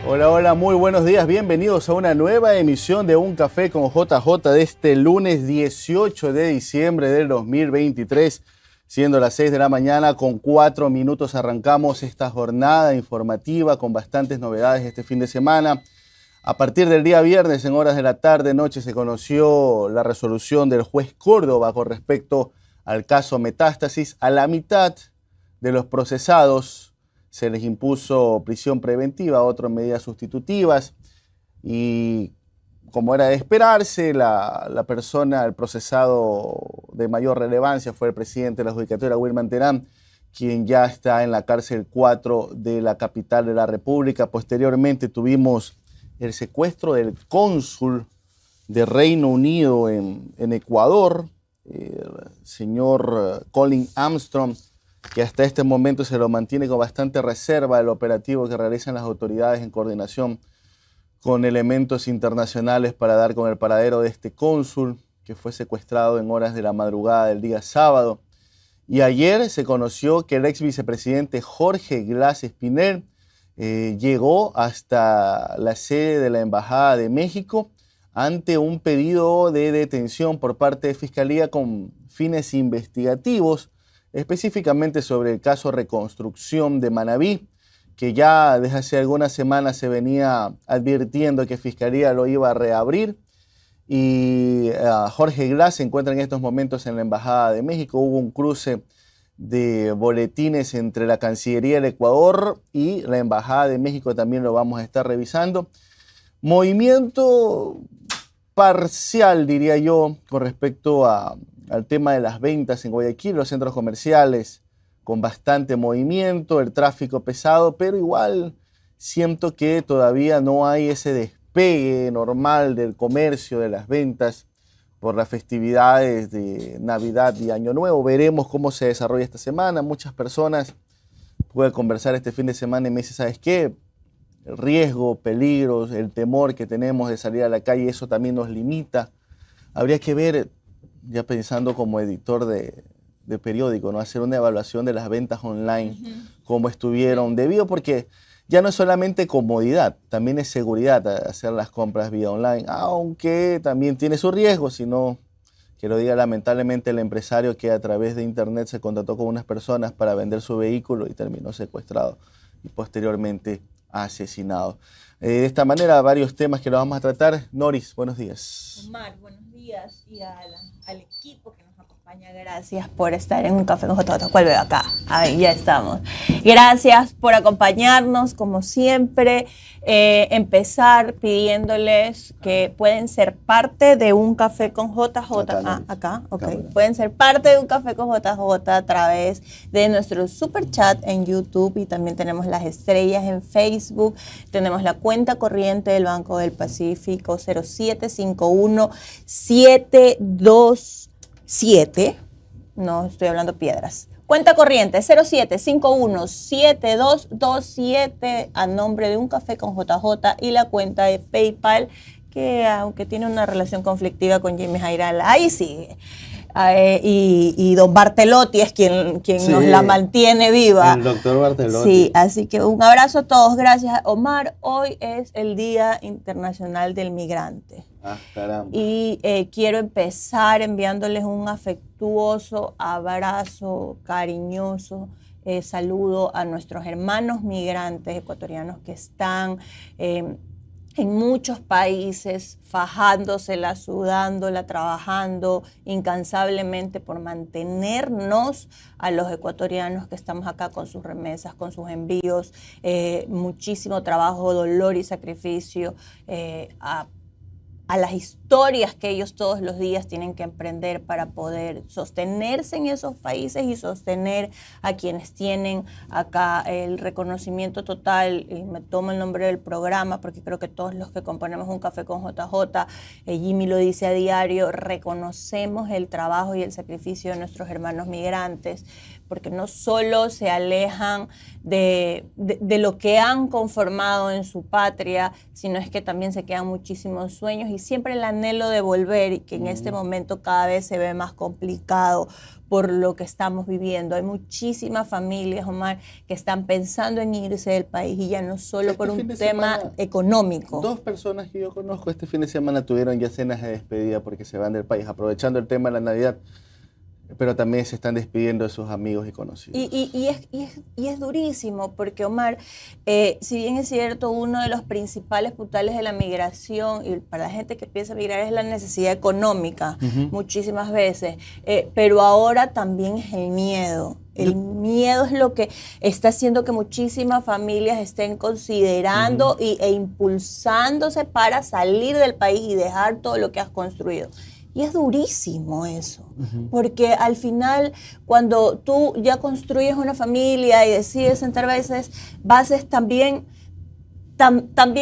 Hola, hola, muy buenos días. Bienvenidos a una nueva emisión de Un Café con JJ de este lunes 18 de diciembre del 2023. Siendo las 6 de la mañana, con 4 minutos arrancamos esta jornada informativa con bastantes novedades este fin de semana. A partir del día viernes, en horas de la tarde-noche, se conoció la resolución del juez Córdoba con respecto al caso Metástasis. A la mitad de los procesados se les impuso prisión preventiva, otras medidas sustitutivas, y como era de esperarse, la persona, el procesado de mayor relevancia fue el presidente de la Judicatura, Wilman Terán, quien ya está en la cárcel 4 de la capital de la República. Posteriormente tuvimos el secuestro del cónsul de Reino Unido en Ecuador, el señor Colin Armstrong, que hasta este momento se lo mantiene con bastante reserva el operativo que realizan las autoridades en coordinación con elementos internacionales para dar con el paradero de este cónsul, que fue secuestrado en horas de la madrugada del día sábado. Y ayer se conoció que el ex vicepresidente Jorge Glas Espinel llegó hasta la sede de la Embajada de México ante un pedido de detención por parte de Fiscalía con fines investigativos, específicamente sobre el caso Reconstrucción de Manabí, que ya desde hace algunas semanas se venía advirtiendo que Fiscalía lo iba a reabrir. Y Jorge Glas se encuentra en estos momentos en la Embajada de México. Hubo un cruce de boletines entre la Cancillería del Ecuador y la Embajada de México, también lo vamos a estar revisando. Movimiento parcial, diría yo, con respecto al tema de las ventas en Guayaquil, los centros comerciales con bastante movimiento, el tráfico pesado, pero igual siento que todavía no hay ese despegue normal del comercio, de las ventas por las festividades de Navidad y Año Nuevo. Veremos cómo se desarrolla esta semana. Muchas personas pueden conversar este fin de semana y me dicen, ¿sabes qué? El riesgo, peligros, el temor que tenemos de salir a la calle, eso también nos limita. Habría que ver, ya pensando como editor de periódico, ¿no? Hacer una evaluación de las ventas online, cómo estuvieron, debido porque ya no es solamente comodidad, también es seguridad hacer las compras vía online, aunque también tiene su riesgo, sino que lo diga lamentablemente el empresario que a través de internet se contactó con unas personas para vender su vehículo y terminó secuestrado y posteriormente asesinado. De esta manera, varios temas que lo vamos a tratar. Noris, buenos días. Omar, buenos días, y al equipo que nos acompaña, gracias por estar en Un Café con JJ. ¿Cuál veo acá? Ahí ya estamos. Gracias por acompañarnos, como siempre. Empezar pidiéndoles que pueden ser parte de Un Café con JJ. Acá, ok. Pueden ser parte de Un Café con JJ a través de nuestro super chat en YouTube, y también tenemos las estrellas en Facebook. Tenemos la cuenta corriente del Banco del Pacífico 0751-727. No estoy hablando piedras. Cuenta corriente 0751-7227 a nombre de Un Café con JJ, y la cuenta de PayPal, que aunque tiene una relación conflictiva con Jimmy Jairal, ahí sigue. Y don Bartelotti es quien sí, nos la mantiene viva. El doctor Bartelotti. Sí, así que un abrazo a todos. Gracias, Omar. Hoy es el Día Internacional del Migrante. Caramba. Y quiero empezar enviándoles un afectuoso abrazo, cariñoso saludo a nuestros hermanos migrantes ecuatorianos que están en muchos países fajándosela, sudándola, trabajando incansablemente por mantenernos a los ecuatorianos que estamos acá con sus remesas, con sus envíos, muchísimo trabajo, dolor y sacrificio, a las historias que ellos todos los días tienen que emprender para poder sostenerse en esos países y sostener a quienes tienen acá el reconocimiento total. Y me tomo el nombre del programa porque creo que todos los que componemos Un Café con JJ, Jimmy lo dice a diario, reconocemos el trabajo y el sacrificio de nuestros hermanos migrantes, porque no solo se alejan de lo que han conformado en su patria, sino es que también se quedan muchísimos sueños y siempre el anhelo de volver, y que en este momento cada vez se ve más complicado por lo que estamos viviendo. Hay muchísimas familias, Omar, que están pensando en irse del país, y ya no solo por un tema económico. 2 personas que yo conozco este fin de semana tuvieron ya cenas de despedida porque se van del país, aprovechando el tema de la Navidad, pero también se están despidiendo de sus amigos y conocidos. Y es durísimo porque, Omar, si bien es cierto, uno de los principales puntales de la migración, y para la gente que piensa migrar, es la necesidad económica, muchísimas veces, pero ahora también es el miedo. El miedo es lo que está haciendo que muchísimas familias estén considerando e impulsándose para salir del país y dejar todo lo que has construido. Y es durísimo eso, porque al final, cuando tú ya construyes una familia y decides sentar bases también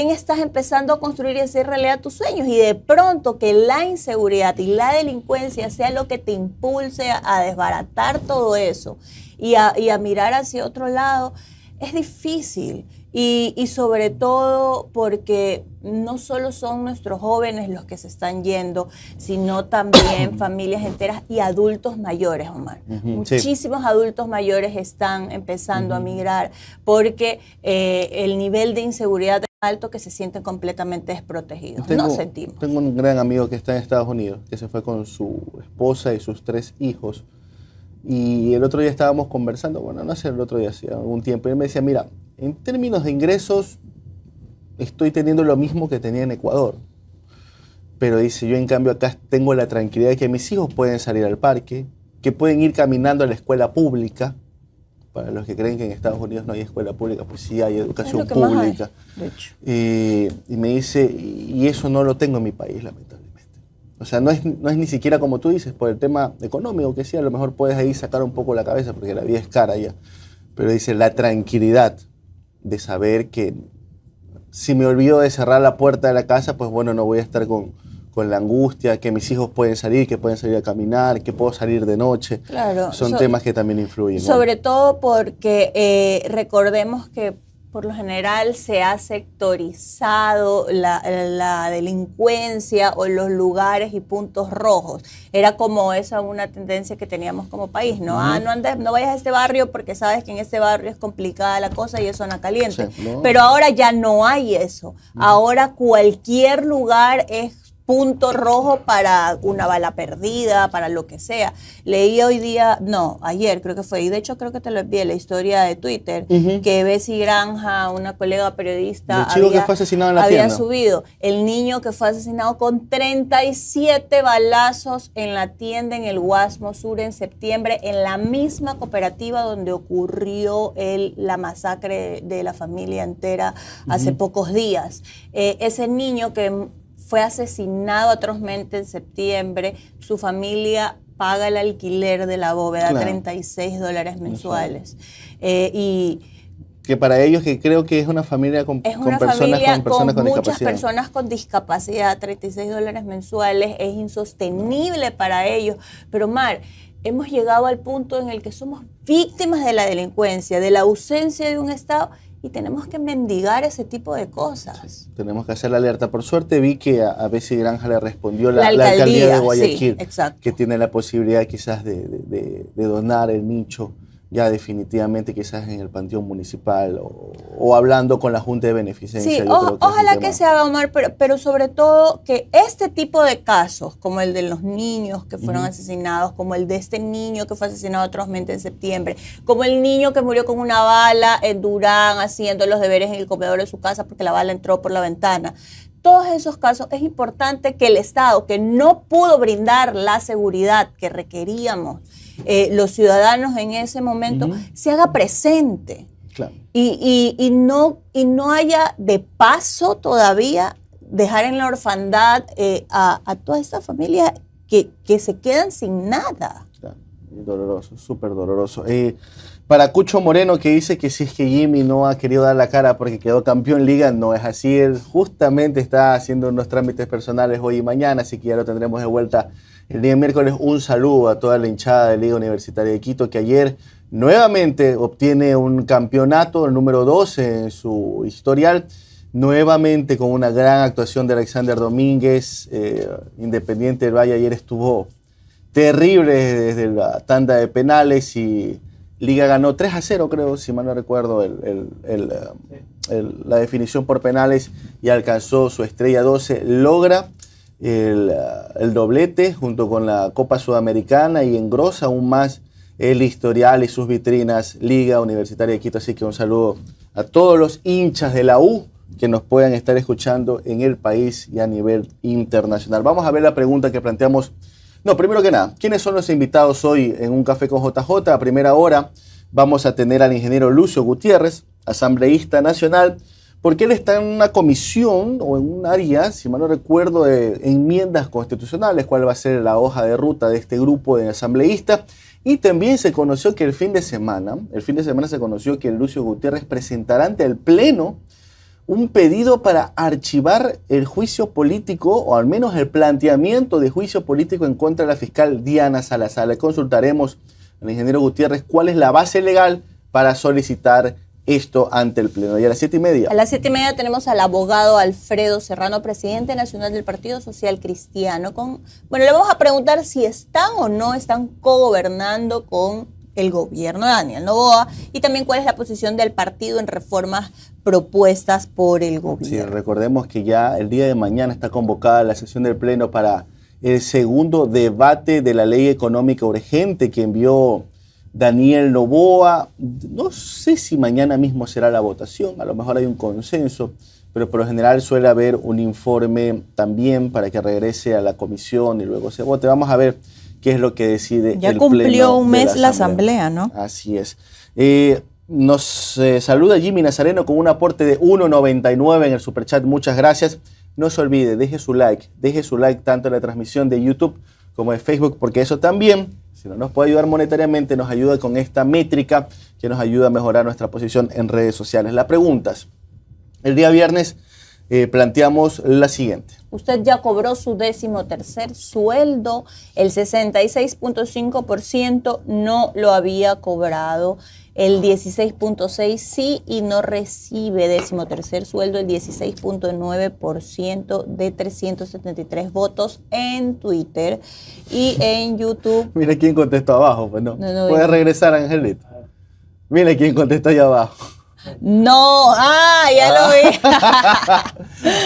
estás empezando a construir y hacer realidad tus sueños, y de pronto que la inseguridad y la delincuencia sea lo que te impulse a desbaratar todo eso y a mirar hacia otro lado, es difícil. Y sobre todo porque no solo son nuestros jóvenes los que se están yendo, sino también familias enteras y adultos mayores, Omar. Muchísimos adultos mayores están empezando a migrar porque el nivel de inseguridad es alto, que se sienten completamente desprotegidos. Tengo un gran amigo que está en Estados Unidos, que se fue con su esposa y sus 3 hijos. Y el otro día estábamos conversando, bueno, no sé, el otro día, hacía algún tiempo, y él me decía, mira, en términos de ingresos estoy teniendo lo mismo que tenía en Ecuador, pero dice, yo en cambio acá tengo la tranquilidad de que mis hijos pueden salir al parque, que pueden ir caminando a la escuela pública. Para los que creen que en Estados Unidos no hay escuela pública, pues sí hay educación pública. De hecho. Y me dice, y eso no lo tengo en mi país, lamentablemente. O sea, no es ni siquiera como tú dices, por el tema económico, que sí, a lo mejor puedes ahí sacar un poco la cabeza porque la vida es cara ya. Pero dice, la tranquilidad de saber que si me olvido de cerrar la puerta de la casa, pues bueno, no voy a estar con la angustia, que mis hijos pueden salir, que pueden salir a caminar, que puedo salir de noche. Claro. Son temas que también influyen. Sobre todo porque recordemos que por lo general se ha sectorizado la delincuencia o los lugares y puntos rojos. Era como esa una tendencia que teníamos como país, ¿no? No vayas a este barrio porque sabes que en este barrio es complicada la cosa y es zona caliente. Sí, ¿no? Pero ahora ya no hay eso. Ahora cualquier lugar es punto rojo para una bala perdida, para lo que sea. Leí ayer creo que fue, y de hecho creo que te lo envié, la historia de Twitter, que Bessie Granja, una colega periodista, había subido el niño que fue asesinado con 37 balazos en la tienda en el Guasmo Sur en septiembre, en la misma cooperativa donde ocurrió la masacre de la familia entera hace pocos días. Ese niño que fue asesinado atrozmente en septiembre, su familia paga el alquiler de la bóveda, claro, $36 mensuales. Y que para ellos, que creo que es una familia con muchas personas con discapacidad, $36 mensuales es insostenible para ellos. Pero Mar, hemos llegado al punto en el que somos víctimas de la delincuencia, de la ausencia de un Estado, y tenemos que mendigar ese tipo de cosas. Sí, tenemos que hacer la alerta. Por suerte vi que a Bessie Granja le respondió la alcaldía de Guayaquil, sí, que tiene la posibilidad quizás de donar el nicho ya definitivamente quizás en el panteón municipal o hablando con la Junta de Beneficencia. Sí, ojalá que se haga, Omar, pero sobre todo que este tipo de casos, como el de los niños que fueron asesinados, como el de este niño que fue asesinado atrozmente en septiembre, como el niño que murió con una bala en Durán haciendo los deberes en el comedor de su casa porque la bala entró por la ventana. Todos esos casos es importante que el Estado, que no pudo brindar la seguridad que requeríamos los ciudadanos en ese momento, se haga presente. Claro. Y no haya de paso todavía dejar en la orfandad a todas estas familias que se quedan sin nada. Claro. Doloroso, súper doloroso. Para Cucho Moreno, que dice que si es que Jimmy no ha querido dar la cara porque quedó campeón liga, no es así. Él justamente está haciendo unos trámites personales hoy y mañana, así que ya lo tendremos de vuelta el día miércoles. Un saludo a toda la hinchada de Liga Universitaria de Quito, que ayer nuevamente obtiene un campeonato, el número 12 en su historial, nuevamente con una gran actuación de Alexander Domínguez. Independiente del Valle ayer estuvo terrible desde la tanda de penales y Liga ganó 3-0, creo, si mal no recuerdo, la definición por penales y alcanzó su estrella 12. Logra el doblete junto con la Copa Sudamericana y engrosa aún más el historial y sus vitrinas Liga Universitaria de Quito. Así que un saludo a todos los hinchas de la U que nos puedan estar escuchando en el país y a nivel internacional. Vamos a ver la pregunta que planteamos. No, primero que nada, ¿quiénes son los invitados hoy en Un Café con JJ? A primera hora vamos a tener al ingeniero Lucio Gutiérrez, asambleísta nacional, porque él está en una comisión o en un área, si mal no recuerdo, de enmiendas constitucionales, cuál va a ser la hoja de ruta de este grupo de asambleístas. Y también se conoció que el fin de semana se conoció que Lucio Gutiérrez presentará ante el Pleno un pedido para archivar el juicio político, o al menos el planteamiento de juicio político en contra de la fiscal Diana Salazar. Le consultaremos al ingeniero Gutiérrez cuál es la base legal para solicitar esto ante el Pleno. Y a las 7:30. A las 7:30 tenemos al abogado Alfredo Serrano, presidente nacional del Partido Social Cristiano. Le vamos a preguntar si están o no están cogobernando con el gobierno de Daniel Noboa y también cuál es la posición del partido en reformas propuestas por el gobierno. Sí, recordemos que ya el día de mañana está convocada la sesión del Pleno para el segundo debate de la ley económica urgente que envió Daniel Noboa. No sé si mañana mismo será la votación, a lo mejor hay un consenso, pero por lo general suele haber un informe también para que regrese a la comisión y luego se vote. Vamos a ver qué es lo que decide el Pleno. Ya cumplió un mes la asamblea, ¿no? Así es. Nos saluda Jimmy Nazareno con un aporte de 1.99 en el superchat. Muchas gracias. No se olvide, deje su like tanto en la transmisión de YouTube como de Facebook, porque eso también, si no nos puede ayudar monetariamente, nos ayuda con esta métrica que nos ayuda a mejorar nuestra posición en redes sociales. Las preguntas. El día viernes planteamos la siguiente. Usted ya cobró su 13º sueldo, el 66.5% no lo había cobrado, el 16.6% sí y no recibe 13º sueldo, el 16.9% de 373 votos en Twitter y en YouTube. Mira quién contestó abajo, pues no. Puede regresar, Angelito. Mira quién contestó allá abajo. No, ya lo vi.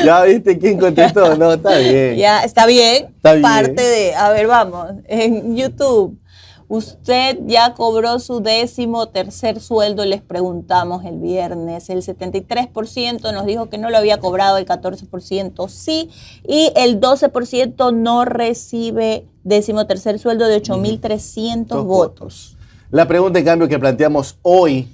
¿Ya viste quién contestó? No, está bien. Ya, está bien. Está Parte bien. de, a ver, vamos, en YouTube. Usted ya cobró su 13º sueldo, les preguntamos el viernes. El 73% nos dijo que no lo había cobrado, el 14% sí, y el 12% no recibe 13º sueldo de 8.300 votos. La pregunta, en cambio, que planteamos hoy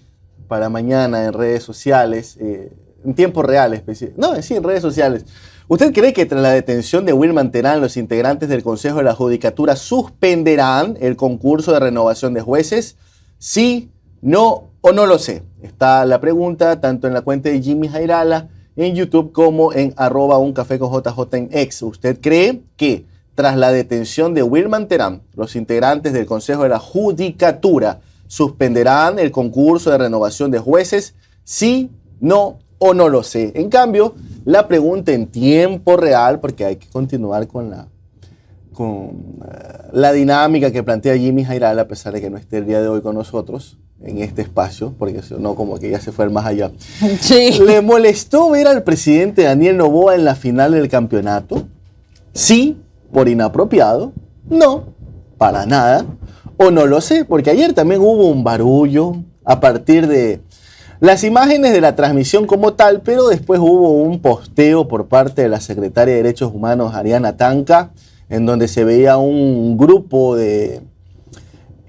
para mañana en redes sociales, en tiempo real, en redes sociales. ¿Usted cree que tras la detención de Wilman Terán, los integrantes del Consejo de la Judicatura suspenderán el concurso de renovación de jueces? ¿Sí, no o no lo sé? Está la pregunta tanto en la cuenta de Jimmy Jairala en YouTube como en @uncafeconjj en X. ¿Usted cree que tras la detención de Wilman Terán, los integrantes del Consejo de la Judicatura suspenderán el concurso de renovación de jueces? ¿Sí, no o no lo sé? En cambio, la pregunta en tiempo real, porque hay que continuar con la dinámica que plantea Jimmy Jairala, a pesar de que no esté el día de hoy con nosotros en este espacio, porque si no, como que ya se fue más allá. Sí. ¿Le molestó ver al presidente Daniel Noboa en la final del campeonato? Sí, por inapropiado. No, para nada. O no lo sé, porque ayer también hubo un barullo a partir de las imágenes de la transmisión como tal, pero después hubo un posteo por parte de la secretaria de Derechos Humanos, Ariana Tanca, en donde se veía un grupo de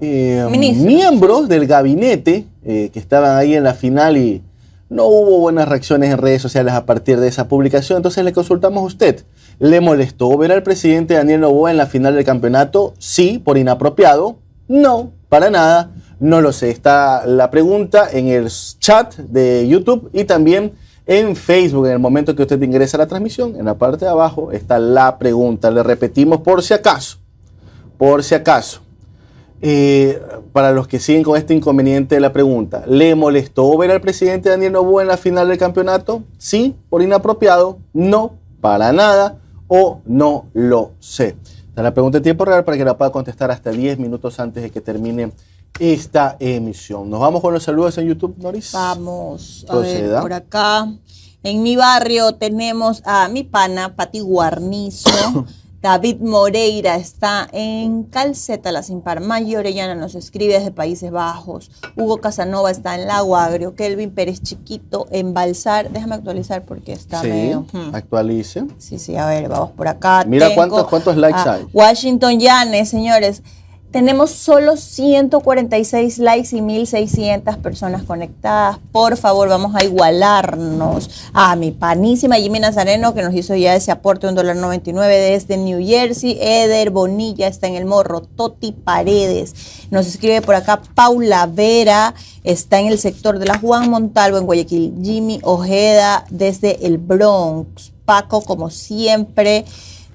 miembros del gabinete que estaban ahí en la final y no hubo buenas reacciones en redes sociales a partir de esa publicación. Entonces le consultamos a usted. ¿Le molestó ver al presidente Daniel Noboa en la final del campeonato? Sí, por inapropiado. No, para nada. No lo sé. Está la pregunta en el chat de YouTube y también en Facebook. En el momento que usted ingresa a la transmisión, en la parte de abajo está la pregunta. Le repetimos por si acaso. Por si acaso. Para los que siguen con este inconveniente de la pregunta, ¿le molestó ver al presidente Daniel Noboa en la final del campeonato? Sí, por inapropiado, no, para nada, o no lo sé. La pregunta en tiempo real para que la pueda contestar hasta 10 minutos antes de que termine esta emisión. Nos vamos con los saludos en YouTube, Noris. Vamos a ver por acá. En mi barrio tenemos a mi pana, Pati Guarnizo. David Moreira está en Calceta, La Simpar. Mayo Orellana nos escribe desde Países Bajos. Hugo Casanova está en Lago Agrio. Kelvin Pérez Chiquito en Balsar. Déjame actualizar porque está medio... actualice. Sí, a ver, vamos por acá. Mira cuántos likes hay. Washington Yanes, señores. Tenemos solo 146 likes y 1,600 personas conectadas. Por favor, vamos a igualarnos. A mi panísima Jimmy Nazareno, que nos hizo ya ese aporte de $1.99 desde New Jersey. Eder Bonilla está en El Morro. Toti Paredes nos escribe por acá. Paula Vera está en el sector de la Juan Montalvo en Guayaquil. Jimmy Ojeda desde el Bronx. Paco, como siempre.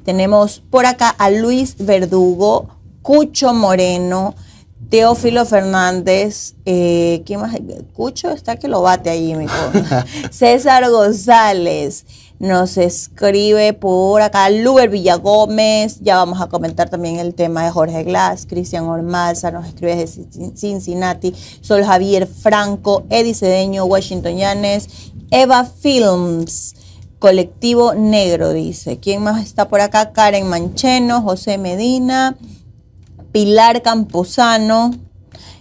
Tenemos por acá a Luis Verdugo, Cucho Moreno, Teófilo Fernández, ¿quién más? Cucho está que lo bate ahí, mijo. César González nos escribe por acá, Luber Villagómez, ya vamos a comentar también el tema de Jorge Glass, Cristian Ormalza nos escribe desde Cincinnati, Sol Javier Franco, Eddie Cedeño, Washington Yanes, Eva Films, Colectivo Negro, dice. ¿Quién más está por acá? Karen Mancheno, José Medina, Pilar Camposano,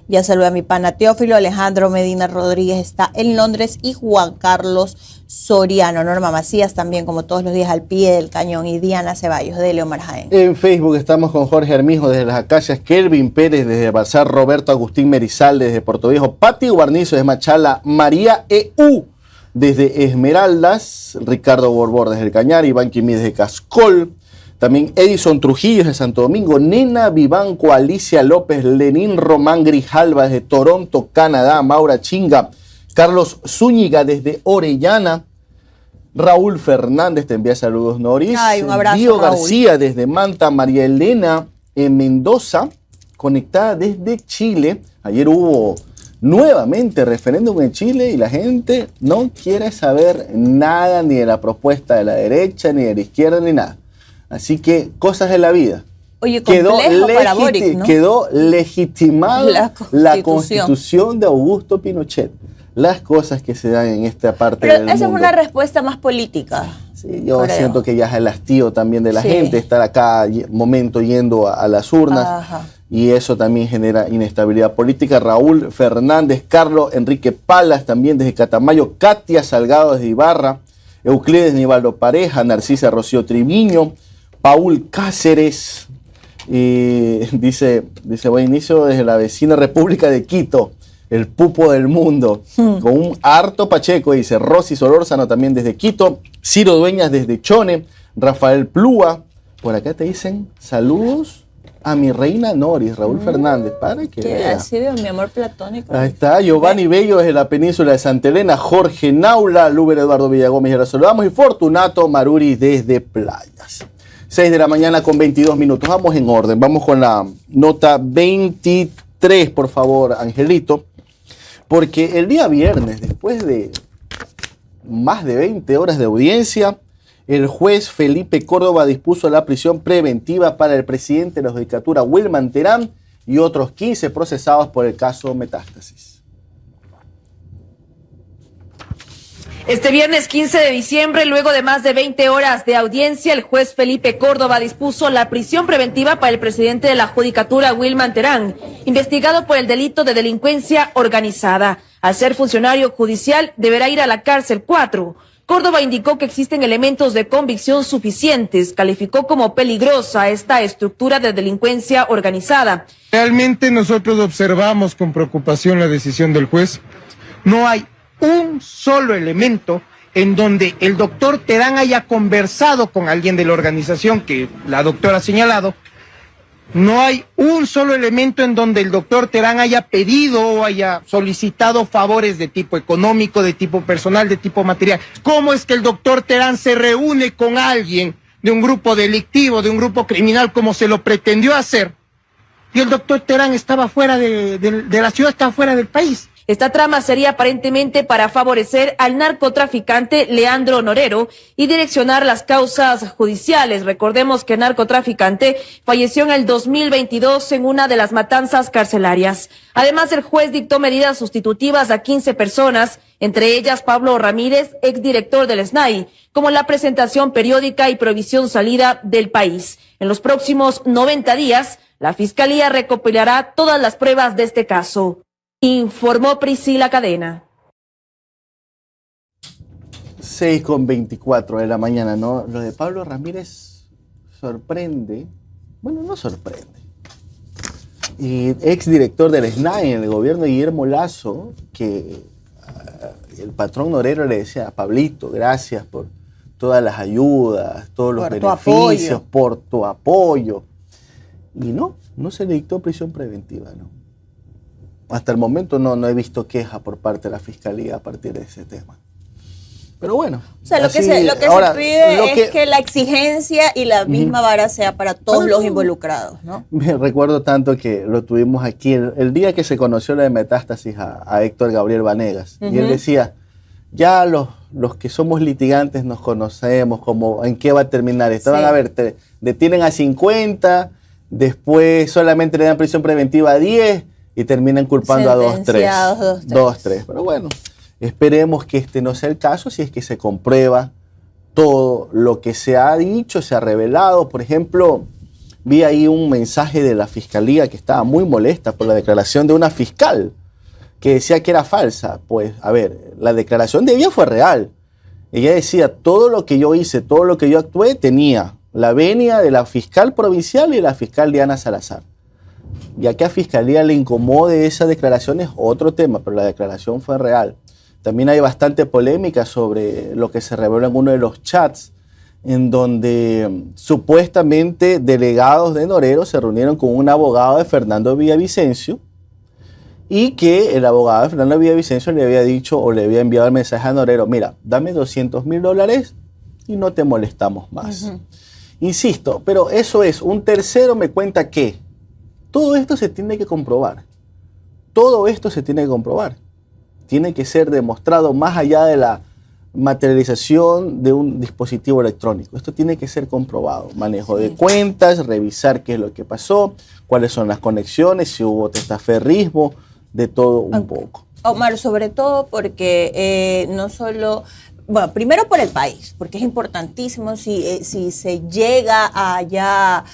ya saludé a mi pana Teófilo, Alejandro Medina Rodríguez está en Londres y Juan Carlos Soriano, Norma Macías también como todos los días al pie del cañón y Diana Ceballos de Leomar Jaén. En Facebook estamos con Jorge Armijo desde Las Acacias, Kelvin Pérez desde Balsar, Roberto Agustín Merizal desde Puerto Viejo, Pati Guarnizo desde Machala, María EU desde Esmeraldas, Ricardo Borbor desde El Cañar, Iván Quimí desde Cascol, también Edison Trujillo de Santo Domingo, Nena Vivanco, Alicia López, Lenín Román Grijalva desde Toronto, Canadá, Maura Chinga, Carlos Zúñiga desde Orellana, Raúl Fernández te envía saludos, Noris. Ay, un abrazo, Dio Raúl. García desde Manta, María Elena en Mendoza, conectada desde Chile. Ayer hubo nuevamente referéndum en Chile y la gente no quiere saber nada ni de la propuesta de la derecha, ni de la izquierda, ni nada. Así que cosas de la vida. Oye, complejo para Boric, ¿no? Quedó legitimada la constitución de Augusto Pinochet. Las cosas que se dan en esta parte del mundo. Pero esa es una respuesta más política. Sí, yo siento que ya es el hastío también de la gente estar acá momento yendo a las urnas. Ajá. Y eso también genera inestabilidad política. Raúl Fernández, Carlos Enrique Palas también desde Catamayo, Katia Salgado desde Ibarra, Euclides Nivaldo Pareja, Narcisa Rocío Triviño, Paul Cáceres, dice buen inicio desde la vecina República de Quito, el pupo del mundo, con un harto Pacheco, dice Rosy Solórzano también desde Quito, Ciro Dueñas desde Chone, Rafael Plúa, por acá te dicen saludos a mi reina Noris, Raúl Fernández, para que vea. Así veo mi amor platónico. Ahí está, Giovanni Bello desde la península de Santa Elena, Jorge Naula, Luber Eduardo Villagómez, ya lo saludamos, y Fortunato Maruri desde Playas. 6 de la mañana con 22 minutos. Vamos en orden. Vamos con la nota 23, por favor, Angelito. Porque el día viernes, después de más de 20 horas de audiencia, el juez Felipe Córdoba dispuso la prisión preventiva para el presidente de la Judicatura, Wilman Terán, y otros 15 procesados por el caso Metástasis. Este viernes 15 de diciembre, luego de más de 20 horas de audiencia, el juez Felipe Córdoba dispuso la prisión preventiva para el presidente de la Judicatura, Wilman Terán, investigado por el delito de delincuencia organizada. Al ser funcionario judicial, deberá ir a la cárcel 4. Córdoba indicó que existen elementos de convicción suficientes, calificó como peligrosa esta estructura de delincuencia organizada. Realmente nosotros observamos con preocupación la decisión del juez. No hay un solo elemento en donde el doctor Terán haya conversado con alguien de la organización que la doctora ha señalado. No hay un solo elemento en donde el doctor Terán haya pedido o haya solicitado favores de tipo económico, de tipo personal, de tipo material. ¿Cómo es que el doctor Terán se reúne con alguien de un grupo delictivo, de un grupo criminal, como se lo pretendió hacer, y el doctor Terán estaba fuera de la ciudad, estaba fuera del país. Esta trama sería aparentemente para favorecer al narcotraficante Leandro Norero y direccionar las causas judiciales. Recordemos que el narcotraficante falleció en el 2022 en una de las matanzas carcelarias. Además, el juez dictó medidas sustitutivas a 15 personas, entre ellas Pablo Ramírez, exdirector del SNAI, como la presentación periódica y prohibición salida del país. En los próximos 90 días, la Fiscalía recopilará todas las pruebas de este caso. Informó Priscila Cadena. 6:24 de la mañana, ¿no? Lo de Pablo Ramírez sorprende. Bueno, no sorprende. Y exdirector del SNAI en el gobierno de Guillermo Lasso, que el patrón Norero le decía: Pablito, gracias por todas las ayudas, todos los beneficios, por tu apoyo. Y no se le dictó prisión preventiva, ¿no? Hasta el momento no he visto queja por parte de la Fiscalía a partir de ese tema. Pero bueno. O sea, lo que se pide es que la exigencia y la misma vara sea para todos los involucrados, ¿no? Me recuerdo tanto que lo tuvimos aquí el día que se conoció la de Metástasis a Héctor Gabriel Vanegas. Y él decía, ya los que somos litigantes nos conocemos, como en qué va a terminar esto. Van a ver, te detienen a 50, después solamente le dan prisión preventiva a 10, y terminan culpando a 2, 3. Pero bueno, esperemos que este no sea el caso, si es que se comprueba todo lo que se ha dicho, se ha revelado. Por ejemplo, vi ahí un mensaje de la Fiscalía que estaba muy molesta por la declaración de una fiscal que decía que era falsa. Pues, a ver, la declaración de ella fue real. Ella decía, todo lo que yo hice, todo lo que yo actué, tenía la venia de la fiscal provincial y de la fiscal Diana Salazar. Ya que a Fiscalía le incomode esa declaración es otro tema, pero la declaración fue real. También hay bastante polémica sobre lo que se reveló en uno de los chats, en donde supuestamente delegados de Norero se reunieron con un abogado de Fernando Villavicencio y que el abogado de Fernando Villavicencio le había dicho o le había enviado el mensaje a Norero: mira, dame $200,000 y no te molestamos más. Insisto, pero eso es, un tercero me cuenta que todo esto se tiene que comprobar. Todo esto se tiene que comprobar. Tiene que ser demostrado más allá de la materialización de un dispositivo electrónico. Esto tiene que ser comprobado. Manejo de cuentas, revisar qué es lo que pasó, cuáles son las conexiones, si hubo testaferrismo, de todo un poco. Omar, sobre todo porque no solo... Bueno, primero por el país, porque es importantísimo si se llega a ya...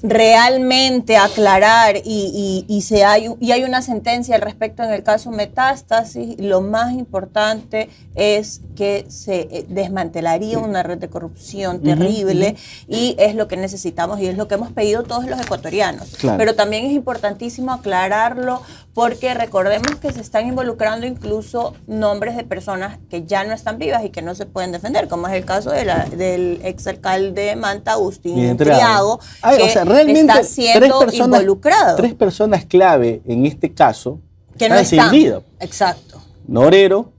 realmente aclarar y hay una sentencia al respecto en el caso Metástasis, lo más importante es que se desmantelaría una red de corrupción terrible y es lo que necesitamos y es lo que hemos pedido todos los ecuatorianos. Claro. Pero también es importantísimo aclararlo porque recordemos que se están involucrando incluso nombres de personas que ya no están vivas y que no se pueden defender, como es el caso del exalcalde de Manta, Agustín Triago, que realmente está siendo involucrado. 3 personas clave en este caso que no están. Exacto. Norero,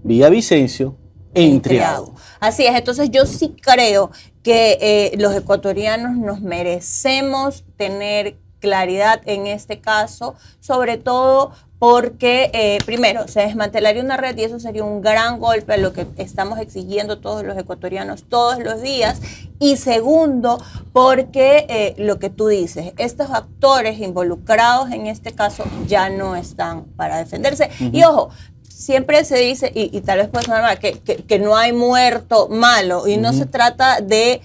Villavicencio e Triago. Así es, entonces yo sí creo que los ecuatorianos nos merecemos tener claridad en este caso, sobre todo porque primero se desmantelaría una red y eso sería un gran golpe a lo que estamos exigiendo todos los ecuatorianos todos los días, y segundo porque lo que tú dices, estos actores involucrados en este caso ya no están para defenderse. Y ojo, siempre se dice, y tal vez puede sonar mal, que no hay muerto malo, y no se trata de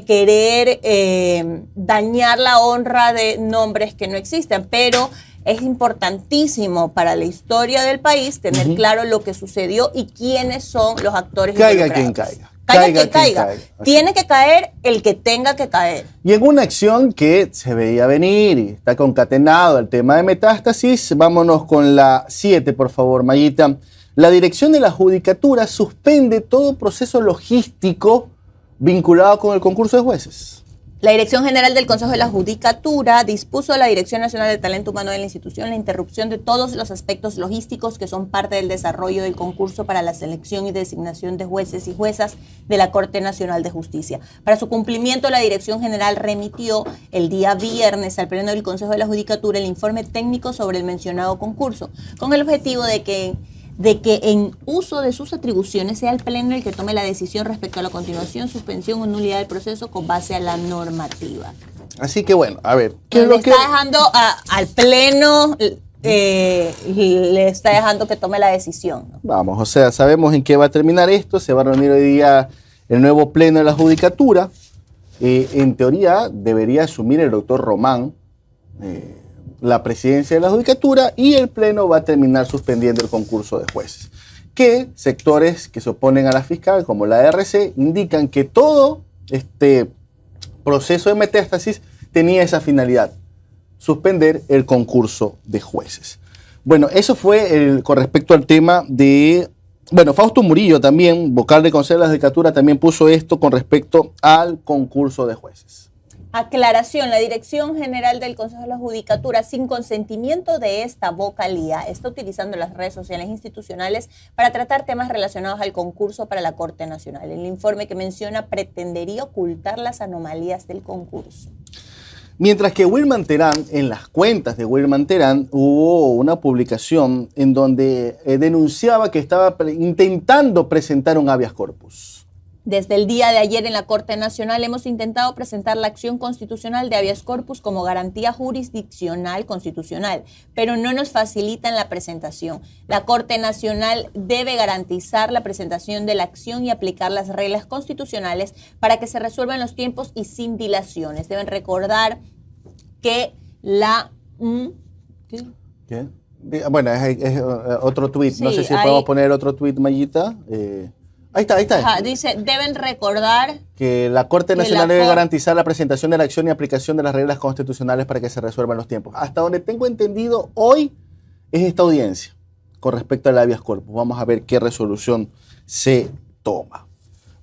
querer dañar la honra de nombres que no existen, pero es importantísimo para la historia del país tener claro lo que sucedió y quiénes son los actores involucrados. Caiga quien caiga. Caiga quien caiga. Tiene que caer el que tenga que caer. Y en una acción que se veía venir y está concatenado al tema de Metástasis, vámonos con la 7, por favor, Mayita. La dirección de la Judicatura suspende todo proceso logístico vinculado con el concurso de jueces. La Dirección General del Consejo de la Judicatura dispuso a la Dirección Nacional de Talento Humano de la institución la interrupción de todos los aspectos logísticos que son parte del desarrollo del concurso para la selección y designación de jueces y juezas de la Corte Nacional de Justicia. Para su cumplimiento, la Dirección General remitió el día viernes al Pleno del Consejo de la Judicatura el informe técnico sobre el mencionado concurso, con el objetivo de que en uso de sus atribuciones sea el Pleno el que tome la decisión respecto a la continuación, suspensión o nulidad del proceso con base a la normativa. Así que bueno, a ver, ¿qué es lo que está dejando al Pleno, le está dejando que tome la decisión, ¿no? Vamos, o sea, sabemos en qué va a terminar esto. Se va a reunir hoy día el nuevo Pleno de la Judicatura. En teoría debería asumir el doctor Román la presidencia de la Judicatura, y el Pleno va a terminar suspendiendo el concurso de jueces. Que sectores que se oponen a la fiscal, como la RC, indican que todo este proceso de metástasis tenía esa finalidad: suspender el concurso de jueces. Bueno, eso fue con respecto al tema de... Bueno, Fausto Murillo también, vocal de Consejo de la Judicatura, también puso esto con respecto al concurso de jueces. Aclaración: la Dirección General del Consejo de la Judicatura, sin consentimiento de esta vocalía, está utilizando las redes sociales institucionales para tratar temas relacionados al concurso para la Corte Nacional. El informe que menciona pretendería ocultar las anomalías del concurso. Mientras que Wilman Terán, en las cuentas de Wilman Terán, hubo una publicación en donde denunciaba que estaba intentando presentar un habeas corpus. Desde el día de ayer en la Corte Nacional hemos intentado presentar la acción constitucional de habeas corpus como garantía jurisdiccional constitucional, pero no nos facilitan la presentación. La Corte Nacional debe garantizar la presentación de la acción y aplicar las reglas constitucionales para que se resuelvan los tiempos y sin dilaciones. Deben recordar que la... ¿Qué? Bueno, es otro tuit. Sí, no sé si podemos poner otro tuit, Mayita. Ahí está. Ajá, dice, deben recordar que la Corte Nacional debe garantizar la presentación de la acción y aplicación de las reglas constitucionales para que se resuelvan los tiempos. Hasta donde tengo entendido, hoy es esta audiencia con respecto al habeas corpus. Vamos a ver qué resolución se toma.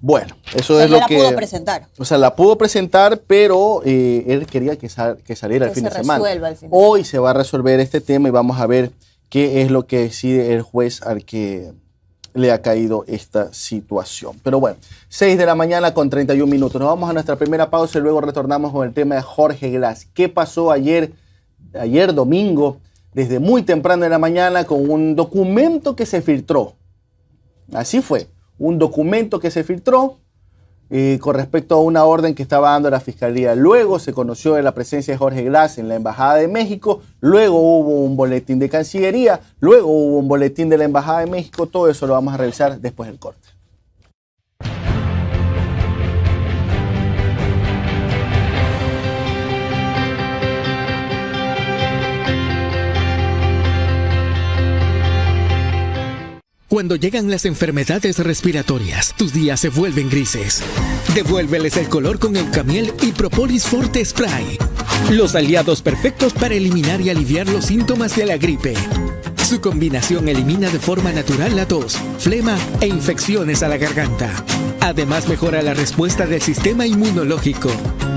Bueno, eso es lo que... la pudo presentar. O sea, la pudo presentar, pero él quería que saliera el fin de semana. Hoy se va a resolver este tema y vamos a ver qué es lo que decide el juez al que le ha caído esta situación. Pero bueno, 6 de la mañana con 31 minutos. Nos vamos a nuestra primera pausa y luego retornamos con el tema de Jorge Glass. ¿Qué pasó ayer domingo, desde muy temprano de la mañana, con un documento que se filtró? Así fue, un documento que se filtró con respecto a una orden que estaba dando la Fiscalía. Luego se conoció de la presencia de Jorge Glass en la Embajada de México, luego hubo un boletín de Cancillería, luego hubo un boletín de la Embajada de México. Todo eso lo vamos a revisar después del corte. Cuando llegan las enfermedades respiratorias, tus días se vuelven grises. Devuélveles el color con Eucamiel y Propolis Forte Spray. Los aliados perfectos para eliminar y aliviar los síntomas de la gripe. Su combinación elimina de forma natural la tos, flema e infecciones a la garganta. Además, mejora la respuesta del sistema inmunológico.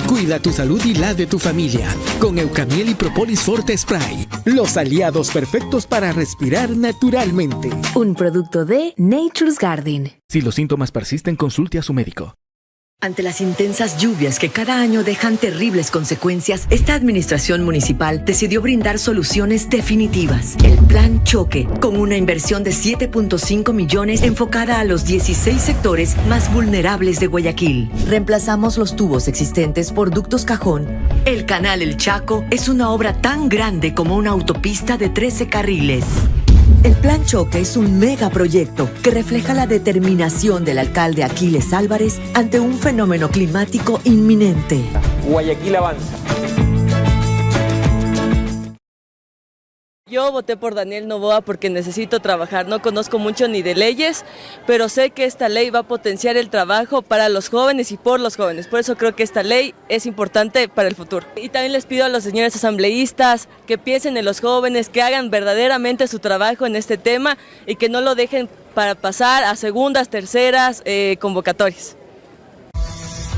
Cuida tu salud y la de tu familia con Eucamiel y Propolis Forte Spray. Los aliados perfectos para respirar naturalmente. Un producto de Nature's Garden. Si los síntomas persisten, consulte a su médico. Ante las intensas lluvias que cada año dejan terribles consecuencias, esta administración municipal decidió brindar soluciones definitivas. El Plan Choque, con una inversión de 7.5 millones enfocada a los 16 sectores más vulnerables de Guayaquil. Reemplazamos los tubos existentes por ductos cajón. El Canal El Chaco es una obra tan grande como una autopista de 13 carriles. El Plan Choque es un megaproyecto que refleja la determinación del alcalde Aquiles Álvarez ante un fenómeno climático inminente. Guayaquil avanza. Yo voté por Daniel Noboa porque necesito trabajar, no conozco mucho ni de leyes, pero sé que esta ley va a potenciar el trabajo para los jóvenes y por los jóvenes, por eso creo que esta ley es importante para el futuro. Y también les pido a los señores asambleístas que piensen en los jóvenes, que hagan verdaderamente su trabajo en este tema y que no lo dejen para pasar a segundas, terceras convocatorias.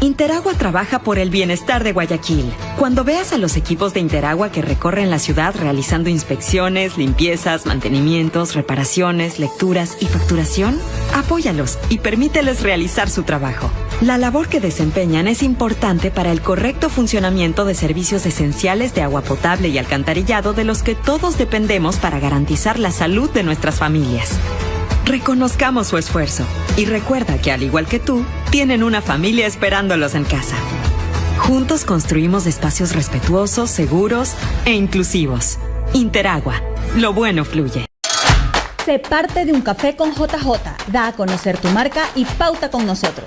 Interagua trabaja por el bienestar de Guayaquil. Cuando veas a los equipos de Interagua que recorren la ciudad realizando inspecciones, limpiezas, mantenimientos, reparaciones, lecturas y facturación, apóyalos y permíteles realizar su trabajo. La labor que desempeñan es importante para el correcto funcionamiento de servicios esenciales de agua potable y alcantarillado de los que todos dependemos para garantizar la salud de nuestras familias. Reconozcamos su esfuerzo y recuerda que, al igual que tú, tienen una familia esperándolos en casa. Juntos construimos espacios respetuosos, seguros e inclusivos. Interagua. Lo bueno fluye. Sé parte de Un Café con JJ. Da a conocer tu marca y pauta con nosotros.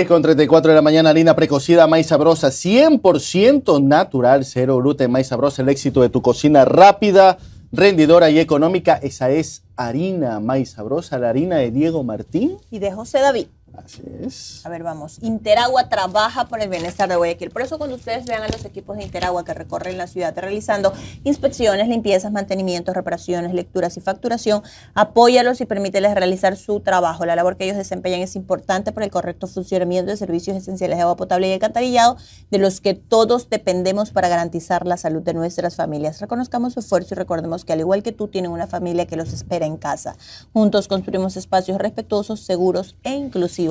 Con 34 de la mañana, harina precocida, maíz sabrosa, 100% natural, cero gluten, maíz sabrosa, el éxito de tu cocina rápida, rendidora y económica. Esa es harina maíz sabrosa, la harina de Diego Martín y de José David. Así es. A ver, vamos. Interagua trabaja por el bienestar de Guayaquil. Por eso, cuando ustedes vean a los equipos de Interagua que recorren la ciudad realizando inspecciones, limpiezas, mantenimientos, reparaciones, lecturas y facturación, apóyalos y permíteles realizar su trabajo. La labor que ellos desempeñan es importante para el correcto funcionamiento de servicios esenciales de agua potable y alcantarillado, de los que todos dependemos para garantizar la salud de nuestras familias. Reconozcamos su esfuerzo y recordemos que, al igual que tú, tienen una familia que los espera en casa. Juntos construimos espacios respetuosos, seguros e inclusivos,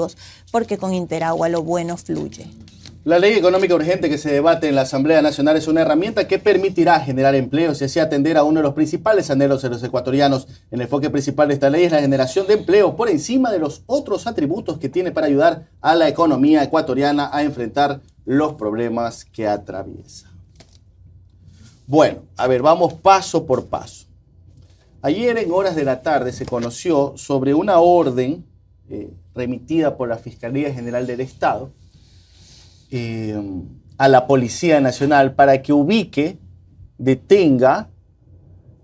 porque con Interagua lo bueno fluye. La ley económica urgente que se debate en la Asamblea Nacional es una herramienta que permitirá generar empleos y así atender a uno de los principales anhelos de los ecuatorianos. El enfoque principal de esta ley es la generación de empleo por encima de los otros atributos que tiene para ayudar a la economía ecuatoriana a enfrentar los problemas que atraviesa. Bueno, a ver, vamos paso por paso. Ayer en horas de la tarde se conoció sobre una orden remitida por la Fiscalía General del Estado a la Policía Nacional para que ubique, detenga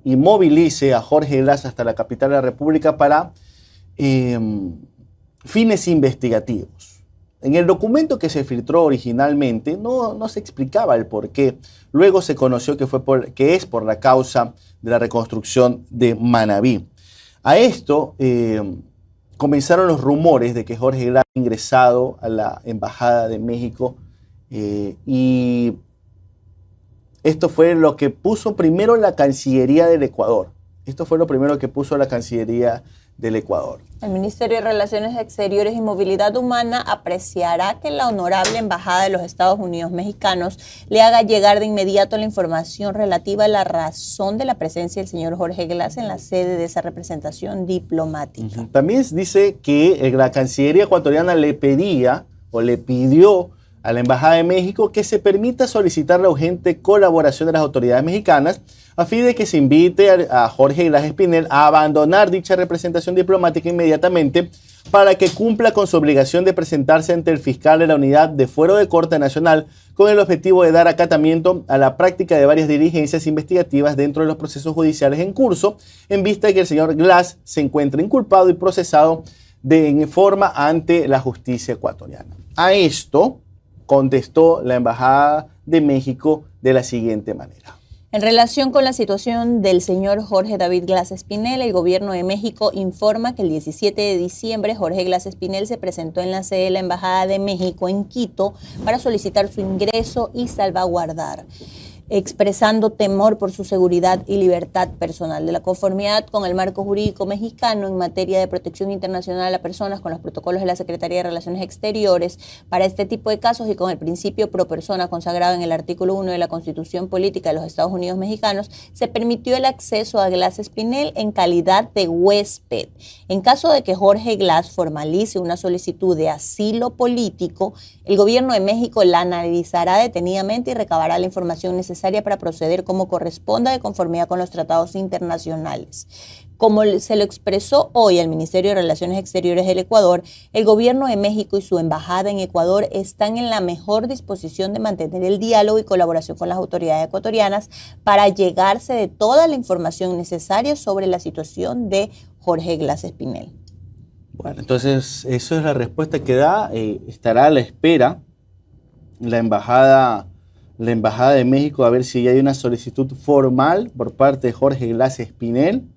y movilice a Jorge Glass hasta la capital de la República para fines investigativos. En el documento que se filtró originalmente no se explicaba el por qué. Luego se conoció que es por la causa de la reconstrucción de Manabí. A esto comenzaron los rumores de que Jorge Glass ha ingresado a la Embajada de México y esto fue lo que puso primero la Cancillería del Ecuador. Esto fue lo primero que puso la Cancillería del Ecuador. El Ministerio de Relaciones Exteriores y Movilidad Humana apreciará que la honorable Embajada de los Estados Unidos mexicanos le haga llegar de inmediato la información relativa a la razón de la presencia del señor Jorge Glass en la sede de esa representación diplomática. También dice que la Cancillería ecuatoriana le pidió a la Embajada de México que se permita solicitar la urgente colaboración de las autoridades mexicanas a fin de que se invite a Jorge Glass Espinel a abandonar dicha representación diplomática inmediatamente para que cumpla con su obligación de presentarse ante el fiscal de la Unidad de Fuero de Corte Nacional con el objetivo de dar acatamiento a la práctica de varias diligencias investigativas dentro de los procesos judiciales en curso, en vista de que el señor Glass se encuentra inculpado y procesado en forma ante la justicia ecuatoriana. A esto contestó la Embajada de México de la siguiente manera. En relación con la situación del señor Jorge David Glass Espinel, el gobierno de México informa que el 17 de diciembre Jorge Glass Espinel se presentó en la sede de la Embajada de México en Quito para solicitar su ingreso y salvaguardar, expresando temor por su seguridad y libertad personal, de la conformidad con el marco jurídico mexicano en materia de protección internacional a personas, con los protocolos de la Secretaría de Relaciones Exteriores para este tipo de casos y con el principio pro persona consagrado en el artículo 1 de la Constitución Política de los Estados Unidos Mexicanos, se permitió el acceso a Glass Espinel en calidad de huésped. En caso de que Jorge Glass formalice una solicitud de asilo político, el gobierno de México la analizará detenidamente y recabará la información necesaria necesaria para proceder como corresponda de conformidad con los tratados internacionales. Como se lo expresó hoy el Ministerio de Relaciones Exteriores del Ecuador, el gobierno de México y su embajada en Ecuador están en la mejor disposición de mantener el diálogo y colaboración con las autoridades ecuatorianas para llegarse de toda la información necesaria sobre la situación de Jorge Glas Espinel. Bueno, entonces eso es la respuesta que da. Estará a la espera la embajada de México a ver si hay una solicitud formal por parte de Jorge Glas Espinel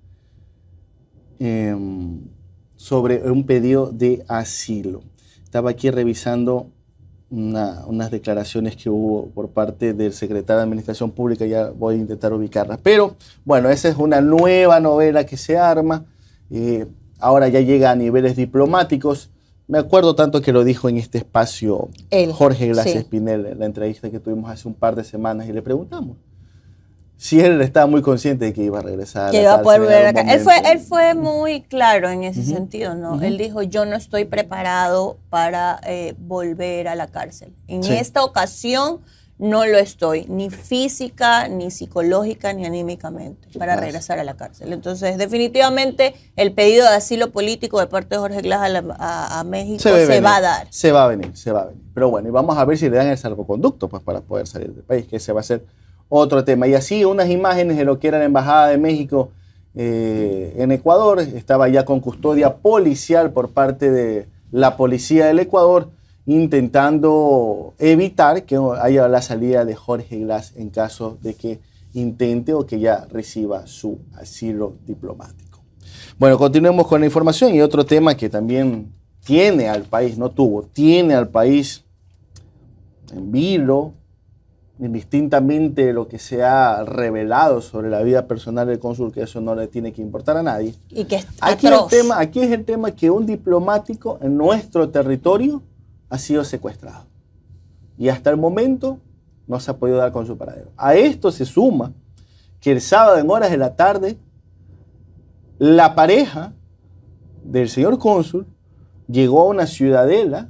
sobre un pedido de asilo. Estaba aquí revisando unas declaraciones que hubo por parte del secretario de Administración Pública, ya voy a intentar ubicarlas. Pero bueno, esa es una nueva novela que se arma, ahora ya llega a niveles diplomáticos. Me acuerdo tanto que lo dijo en este espacio Jorge Glas Espinel, en la entrevista que tuvimos hace un par de semanas, y le preguntamos si él estaba muy consciente de que iba a regresar. Que iba a poder volver acá. Él fue muy claro en ese sentido, ¿no? Él dijo, yo no estoy preparado para volver a la cárcel. En esta ocasión no lo estoy, ni física, ni psicológica, ni anímicamente, para regresar a la cárcel. Entonces, definitivamente, el pedido de asilo político de parte de Jorge Glas a México se va a dar. Se va a venir. Pero bueno, y vamos a ver si le dan el salvoconducto pues, para poder salir del país, que ese va a ser otro tema. Y así unas imágenes de lo que era la Embajada de México en Ecuador. Estaba ya con custodia policial por parte de la policía del Ecuador, intentando evitar que haya la salida de Jorge Glas en caso de que intente o que ya reciba su asilo diplomático. Bueno, continuemos con la información y otro tema que también tiene al país en vilo, indistintamente de lo que se ha revelado sobre la vida personal del cónsul, que eso no le tiene que importar a nadie. Y que es aquí es el tema que un diplomático en nuestro territorio ha sido secuestrado. Y hasta el momento no se ha podido dar con su paradero. A esto se suma que el sábado en horas de la tarde, la pareja del señor cónsul llegó a una ciudadela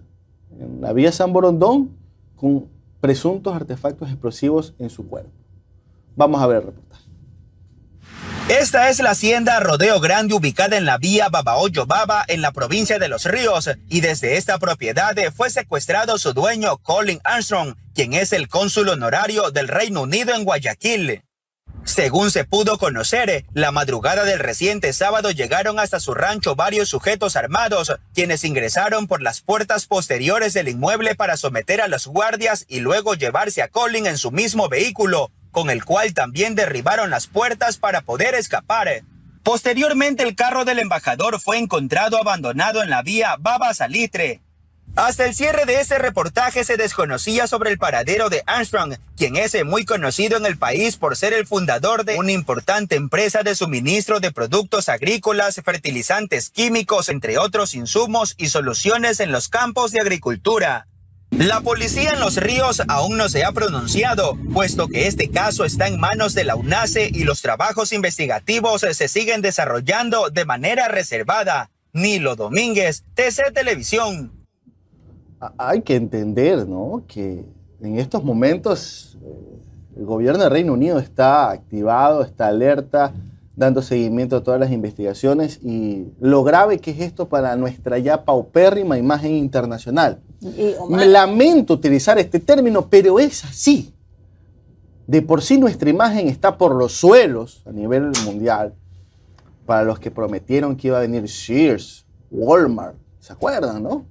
en la vía San Borondón con presuntos artefactos explosivos en su cuerpo. Vamos a ver el reportaje. Esta es la hacienda Rodeo Grande ubicada en la vía Babahoyo-Baba en la provincia de Los Ríos, y desde esta propiedad fue secuestrado su dueño Colin Armstrong, quien es el cónsul honorario del Reino Unido en Guayaquil. Según se pudo conocer, la madrugada del reciente sábado llegaron hasta su rancho varios sujetos armados, quienes ingresaron por las puertas posteriores del inmueble para someter a los guardias y luego llevarse a Colin en su mismo vehículo, con el cual también derribaron las puertas para poder escapar. Posteriormente, el carro del embajador fue encontrado abandonado en la vía Baba Salitre. Hasta el cierre de este reportaje se desconocía sobre el paradero de Armstrong, quien es muy conocido en el país por ser el fundador de una importante empresa de suministro de productos agrícolas, fertilizantes químicos, entre otros insumos y soluciones en los campos de agricultura. La policía en Los Ríos aún no se ha pronunciado, puesto que este caso está en manos de la UNACE y los trabajos investigativos se siguen desarrollando de manera reservada. Nilo Domínguez, TC Televisión. Hay que entender, ¿no?, que en estos momentos el gobierno del Reino Unido está activado, está alerta, dando seguimiento a todas las investigaciones, y lo grave que es esto para nuestra ya paupérrima imagen internacional. Me lamento utilizar este término, pero es así. De por sí nuestra imagen está por los suelos a nivel mundial. Para los que prometieron que iba a venir Sears, Walmart, ¿se acuerdan, no?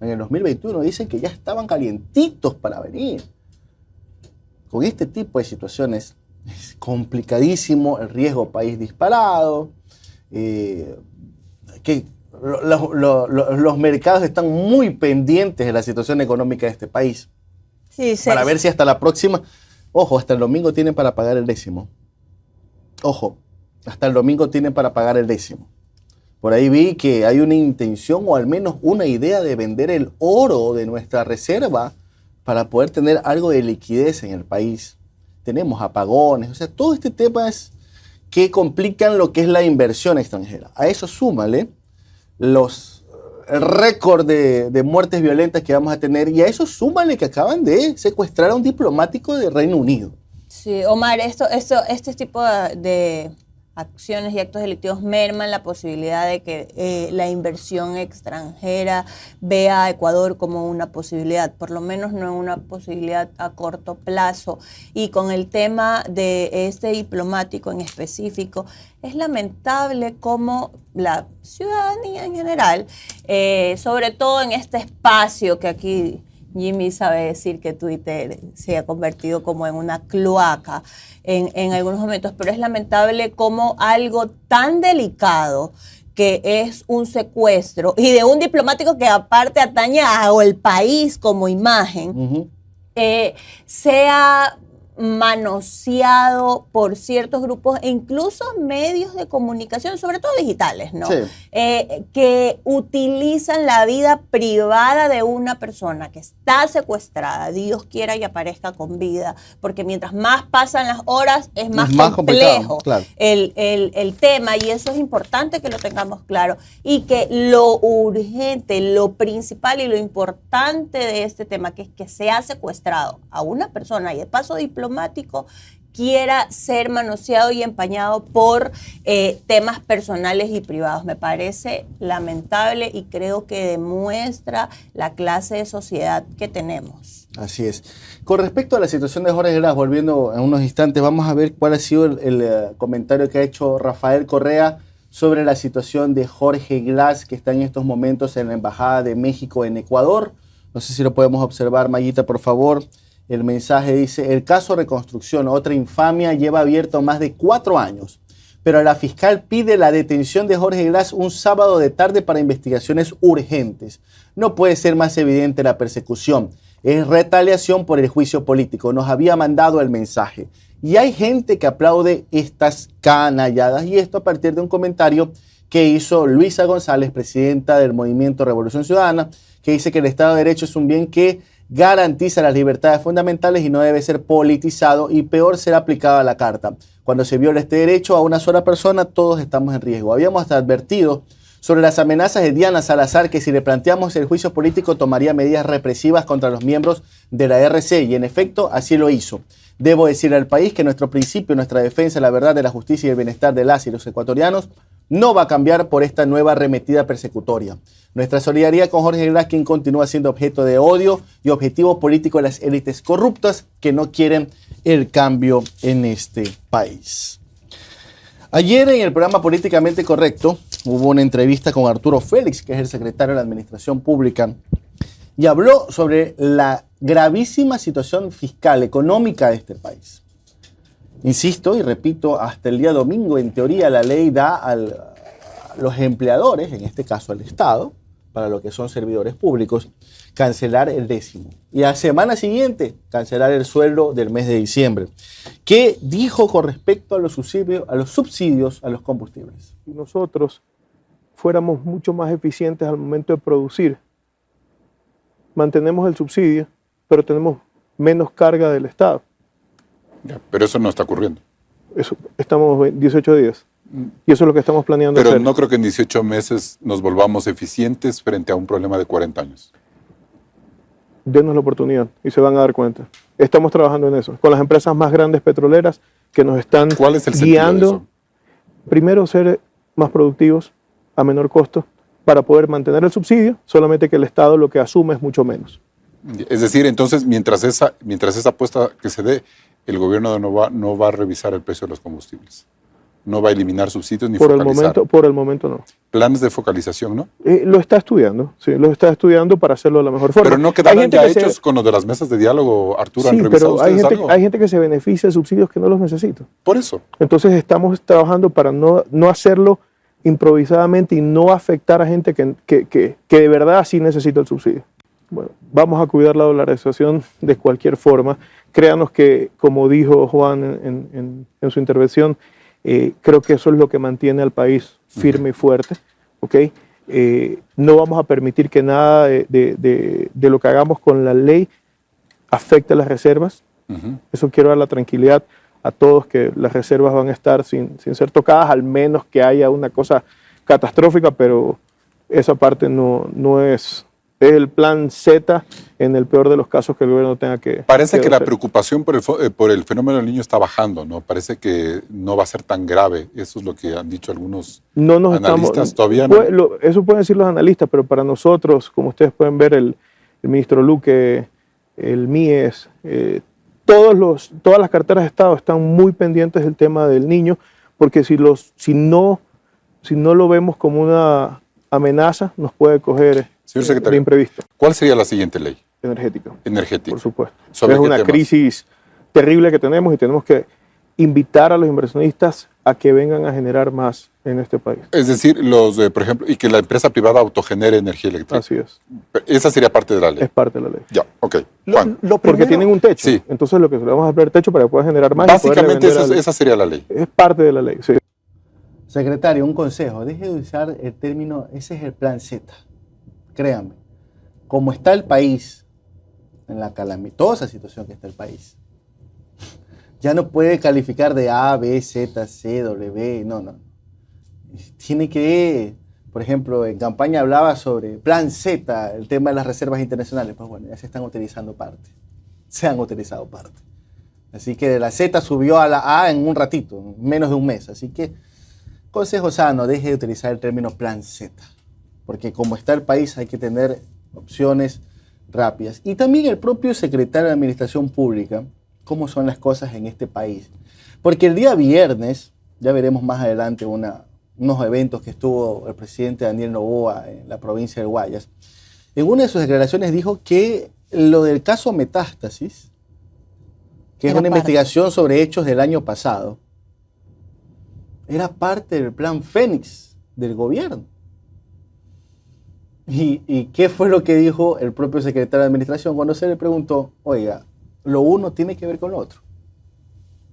En el 2021 dicen que ya estaban calientitos para venir. Con este tipo de situaciones es complicadísimo, el riesgo país disparado, que los mercados están muy pendientes de la situación económica de este país. Para ver si hasta la próxima, ojo, hasta el domingo tienen para pagar el 10º. Ojo, hasta el domingo tienen para pagar el 10º. Por ahí vi que hay una intención o al menos una idea de vender el oro de nuestra reserva para poder tener algo de liquidez en el país. Tenemos apagones, o sea, todo este tema es que complican lo que es la inversión extranjera. A eso súmale el récord de muertes violentas que vamos a tener, y a eso súmale que acaban de secuestrar a un diplomático del Reino Unido. Sí, Omar, este tipo de acciones y actos delictivos merman la posibilidad de que la inversión extranjera vea a Ecuador como una posibilidad, por lo menos no una posibilidad a corto plazo. Y con el tema de este diplomático en específico, es lamentable cómo la ciudadanía en general, sobre todo en este espacio que aquí Jimmy sabe decir que Twitter se ha convertido como en una cloaca en algunos momentos, pero es lamentable cómo algo tan delicado que es un secuestro y de un diplomático que aparte atañe al país como imagen, sea manoseado por ciertos grupos e incluso medios de comunicación, sobre todo digitales, ¿no? Sí. Que utilizan la vida privada de una persona que está secuestrada, Dios quiera y aparezca con vida, porque mientras más pasan las horas es más complejo, claro, el tema, y eso es importante que lo tengamos claro, y que lo urgente, lo principal y lo importante de este tema, que es que se ha secuestrado a una persona y de paso diplomático, quiera ser manoseado y empañado por temas personales y privados. Me parece lamentable y creo que demuestra la clase de sociedad que tenemos. Así es. Con respecto a la situación de Jorge Glass, volviendo en unos instantes, vamos a ver cuál ha sido el comentario que ha hecho Rafael Correa sobre la situación de Jorge Glass, que está en estos momentos en la Embajada de México en Ecuador. No sé si lo podemos observar, Mayita, por favor. El mensaje dice: el caso Reconstrucción, otra infamia, lleva abierto más de 4 años, pero la fiscal pide la detención de Jorge Glass un sábado de tarde para investigaciones urgentes. No puede ser más evidente la persecución. Es retaliación por el juicio político. Nos había mandado el mensaje. Y hay gente que aplaude estas canalladas, y esto a partir de un comentario que hizo Luisa González, presidenta del Movimiento Revolución Ciudadana, que dice que el Estado de Derecho es un bien que garantiza las libertades fundamentales y no debe ser politizado, y peor ser aplicado a la carta. Cuando se viola este derecho a una sola persona, todos estamos en riesgo. Habíamos hasta advertido sobre las amenazas de Diana Salazar, que si le planteamos el juicio político tomaría medidas represivas contra los miembros de la RC, y en efecto así lo hizo. Debo decirle al país que nuestro principio, nuestra defensa de la verdad, de la justicia y el bienestar de las y los ecuatorianos no va a cambiar por esta nueva arremetida persecutoria. Nuestra solidaridad con Jorge Glass, quien continúa siendo objeto de odio y objetivo político de las élites corruptas que no quieren el cambio en este país. Ayer en el programa Políticamente Correcto hubo una entrevista con Arturo Félix, que es el secretario de la Administración Pública, y habló sobre la gravísima situación fiscal, económica de este país. Insisto y repito, hasta el día domingo, en teoría, la ley da a los empleadores, en este caso al Estado, para lo que son servidores públicos, cancelar el 10º. Y a la semana siguiente, cancelar el sueldo del mes de diciembre. ¿Qué dijo con respecto a los subsidios a los combustibles? Si nosotros fuéramos mucho más eficientes al momento de producir, mantenemos el subsidio, pero tenemos menos carga del Estado. Ya, pero eso no está ocurriendo. Estamos 18 días. Y eso es lo que estamos planeando hacer. Pero no creo que en 18 meses nos volvamos eficientes frente a un problema de 40 años. Denos la oportunidad y se van a dar cuenta. Estamos trabajando en eso. Con las empresas más grandes petroleras que nos están ¿Cuál es el guiando. De eso? Primero, ser más productivos a menor costo para poder mantener el subsidio, solamente que el Estado lo que asume es mucho menos. Es decir, entonces, mientras esa apuesta que se dé, el gobierno no va a revisar el precio de los combustibles. No va a eliminar subsidios ni focalizar. Por el momento no. Planes de focalización, ¿no? Lo está estudiando, sí, lo está estudiando para hacerlo de la mejor forma. Pero no quedaron ya hechos con los de las mesas de diálogo, Arturo, ¿han revisado ustedes algo? Hay gente que se beneficia de subsidios que no los necesita. Por eso. Entonces estamos trabajando para no hacerlo improvisadamente y no afectar a gente que de verdad sí necesita el subsidio. Bueno, vamos a cuidar la dolarización de cualquier forma. Créanos que, como dijo Juan en su intervención, creo que eso es lo que mantiene al país firme y fuerte. ¿Okay? No vamos a permitir que nada de lo que hagamos con la ley afecte las reservas. Eso quiero dar la tranquilidad a todos, que las reservas van a estar sin ser tocadas, al menos que haya una cosa catastrófica, pero esa parte no es Es el plan Z en el peor de los casos que el gobierno tenga que... Parece que la hacer. preocupación por el fenómeno del niño está bajando, ¿no? Parece que no va a ser tan grave. Eso es lo que han dicho algunos analistas. Todavía no. Eso pueden decir los analistas, pero para nosotros, como ustedes pueden ver, el ministro Luque, el MIES, todas las carteras de Estado están muy pendientes del tema del niño, porque si no lo vemos como una amenaza, nos puede coger Señor secretario, de imprevisto. ¿Cuál sería la siguiente ley? Energético. Por supuesto. ¿Sobre es qué una temas? crisis terrible que tenemos y tenemos que invitar a los inversionistas a que vengan a generar más en este país. Es decir, por ejemplo, y que la empresa privada autogenere energía eléctrica. Así es. Esa sería parte de la ley. Es parte de la ley. Ya, ok. Juan. Porque tienen un techo. Sí. Entonces lo que le vamos a abrir el techo para que pueda generar más. Básicamente esa sería la ley. Es parte de la ley, sí. Secretario, un consejo. Deje de usar el término, ese es el plan Z. Créanme. Como está el país, en la calamitosa situación que está el país, ya no puede calificar de A, B, Z, C, W, no. Tiene que, por ejemplo, en campaña hablaba sobre plan Z, el tema de las reservas internacionales. Pues bueno, ya se están utilizando parte. Se han utilizado parte. Así que de la Z subió a la A en un ratito, en menos de un mes. Así que, consejo sano, deje de utilizar el término plan Z. Porque como está el país hay que tener opciones rápidas. Y también el propio secretario de Administración Pública, cómo son las cosas en este país. Porque el día viernes, ya veremos más adelante unos eventos que estuvo el presidente Daniel Noboa en la provincia de Guayas. En una de sus declaraciones dijo que lo del caso Metástasis, que es una investigación sobre hechos del año pasado, era parte del plan Fénix del gobierno. ¿Y qué fue lo que dijo el propio secretario de Administración cuando se le preguntó, oiga, lo uno tiene que ver con lo otro?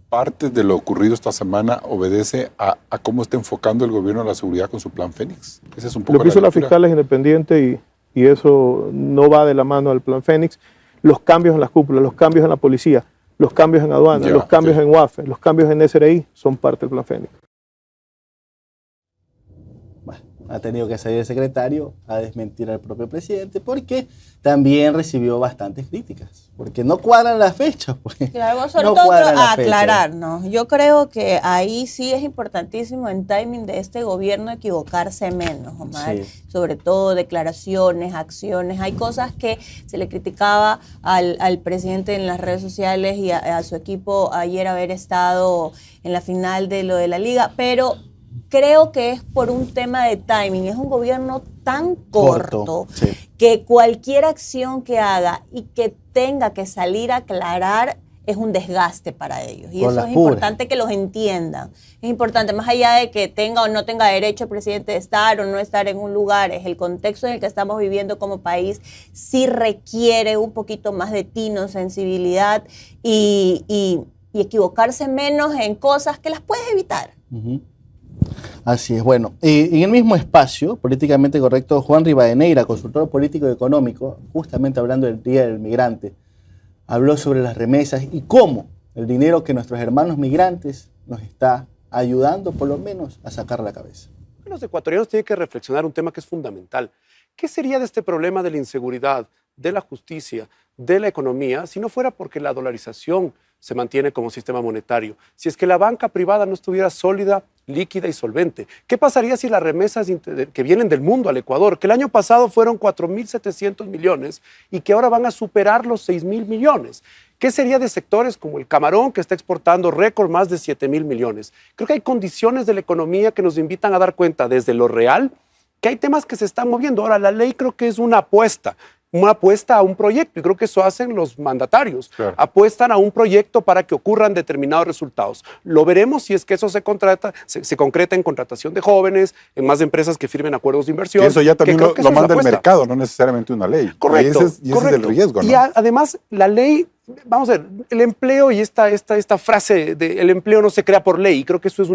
Parte de lo ocurrido esta semana obedece a cómo está enfocando el gobierno la seguridad con su plan Fénix. Ese es un poco lo que hizo la fiscal es independiente y eso no va de la mano al plan Fénix. Los cambios en las cúpulas, los cambios en la policía, los cambios en aduana, los cambios en UAFE, los cambios en SRI son parte del plan Fénix. Ha tenido que salir el secretario a desmentir al propio presidente porque también recibió bastantes críticas, porque no cuadran las fechas. Claro, sobre todo a aclararnos. Yo creo que ahí sí es importantísimo en timing de este gobierno equivocarse menos, Omar. Sí. Sobre todo declaraciones, acciones. Hay cosas que se le criticaba al presidente en las redes sociales y a su equipo ayer haber estado en la final de lo de la liga, pero creo que es por un tema de timing. Es un gobierno tan corto sí, que cualquier acción que haga y que tenga que salir a aclarar es un desgaste para ellos. Y eso es importante que los entiendan. Es importante, más allá de que tenga o no tenga derecho el presidente de estar o no estar en un lugar, es el contexto en el que estamos viviendo como país, sí requiere un poquito más de tino, sensibilidad y equivocarse menos en cosas que las puedes evitar. Así es. Bueno, en el mismo espacio, políticamente correcto, Juan Rivadeneira, consultor político y económico, justamente hablando del Día del Migrante, habló sobre las remesas y cómo el dinero que nuestros hermanos migrantes nos está ayudando, por lo menos, a sacar la cabeza. Los ecuatorianos tienen que reflexionar un tema que es fundamental. ¿Qué sería de este problema de la inseguridad, de la justicia, de la economía, si no fuera porque la dolarización se mantiene como sistema monetario? Si es que la banca privada no estuviera sólida, líquida y solvente. ¿Qué pasaría si las remesas que vienen del mundo al Ecuador, que el año pasado fueron 4.700 millones y que ahora van a superar los 6.000 millones? ¿Qué sería de sectores como el camarón, que está exportando récord más de 7.000 millones? Creo que hay condiciones de la economía que nos invitan a dar cuenta desde lo real que hay temas que se están moviendo. Ahora, la ley creo que es una apuesta a un proyecto, y creo que eso hacen los mandatarios. Claro. Apuestan a un proyecto para que ocurran determinados resultados. Lo veremos si es que eso se concreta en contratación de jóvenes, en más empresas que firmen acuerdos de inversión. Que eso ya también lo manda el mercado, no necesariamente una ley. Correcto. Y ese es el riesgo, ¿no? Y además, la ley, vamos a ver, el empleo y esta frase de el empleo no se crea por ley, y creo que eso es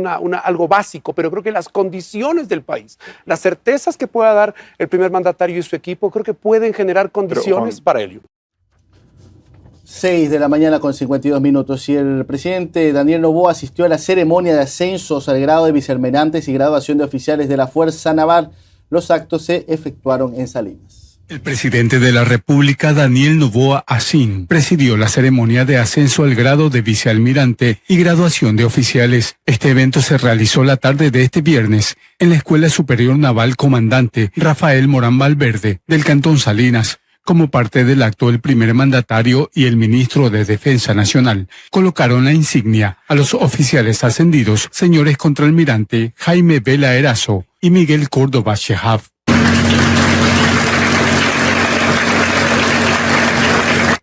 algo básico, pero creo que las condiciones del país, las certezas que pueda dar el primer mandatario y su equipo, creo que pueden generar condiciones para ello. 6 de la mañana con 52 minutos y el presidente Daniel Noboa asistió a la ceremonia de ascensos al grado de vicealmirantes y graduación de oficiales de la Fuerza Naval. Los actos se efectuaron en Salinas. El presidente de la República, Daniel Noboa Asín, presidió la ceremonia de ascenso al grado de vicealmirante y graduación de oficiales. Este evento se realizó la tarde de este viernes en la Escuela Superior Naval Comandante Rafael Morán Valverde del Cantón Salinas. Como parte del acto, el primer mandatario y el ministro de Defensa Nacional colocaron la insignia a los oficiales ascendidos, señores contraalmirante Jaime Vela Erazo y Miguel Córdoba Shehab.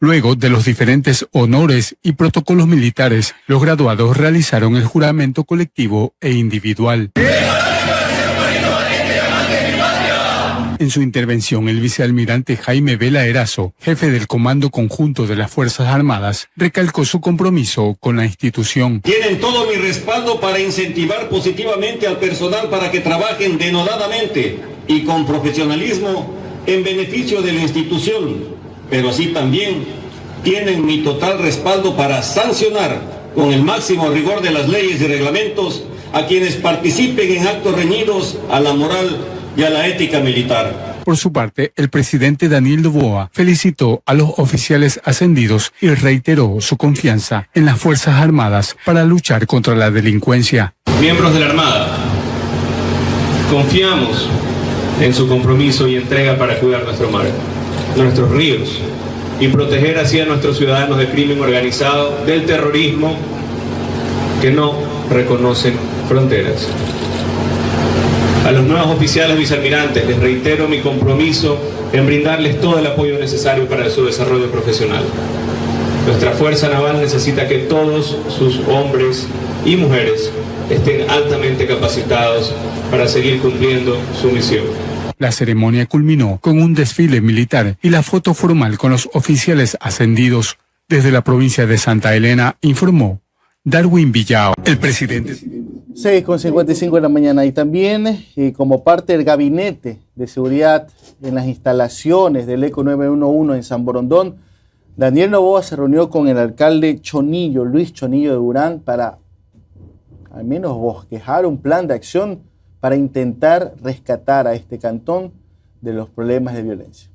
Luego de los diferentes honores y protocolos militares, los graduados realizaron el juramento colectivo e individual. En su intervención, el vicealmirante Jaime Vela Erazo, jefe del Comando Conjunto de las Fuerzas Armadas, recalcó su compromiso con la institución. Tienen todo mi respaldo para incentivar positivamente al personal para que trabajen denodadamente y con profesionalismo en beneficio de la institución, pero así también tienen mi total respaldo para sancionar con el máximo rigor de las leyes y reglamentos a quienes participen en actos reñidos a la moral y a la ética militar. Por su parte, el presidente Daniel Noboa felicitó a los oficiales ascendidos y reiteró su confianza en las Fuerzas Armadas para luchar contra la delincuencia. Miembros de la Armada, confiamos en su compromiso y entrega para cuidar nuestro mar, nuestros ríos y proteger así a nuestros ciudadanos del crimen organizado, del terrorismo que no reconocen fronteras. A los nuevos oficiales vicealmirantes les reitero mi compromiso en brindarles todo el apoyo necesario para su desarrollo profesional. Nuestra Fuerza Naval necesita que todos sus hombres y mujeres estén altamente capacitados para seguir cumpliendo su misión. La ceremonia culminó con un desfile militar y la foto formal con los oficiales ascendidos. Desde la provincia de Santa Elena, informó Darwin Villao, el presidente. 6:55 de la mañana, y también como parte del gabinete de seguridad en las instalaciones del ECO 911 en San Borondón, Daniel Noboa se reunió con el alcalde Chonillo, Luis Chonillo de Durán, para al menos bosquejar un plan de acción para intentar rescatar a este cantón de los problemas de violencia.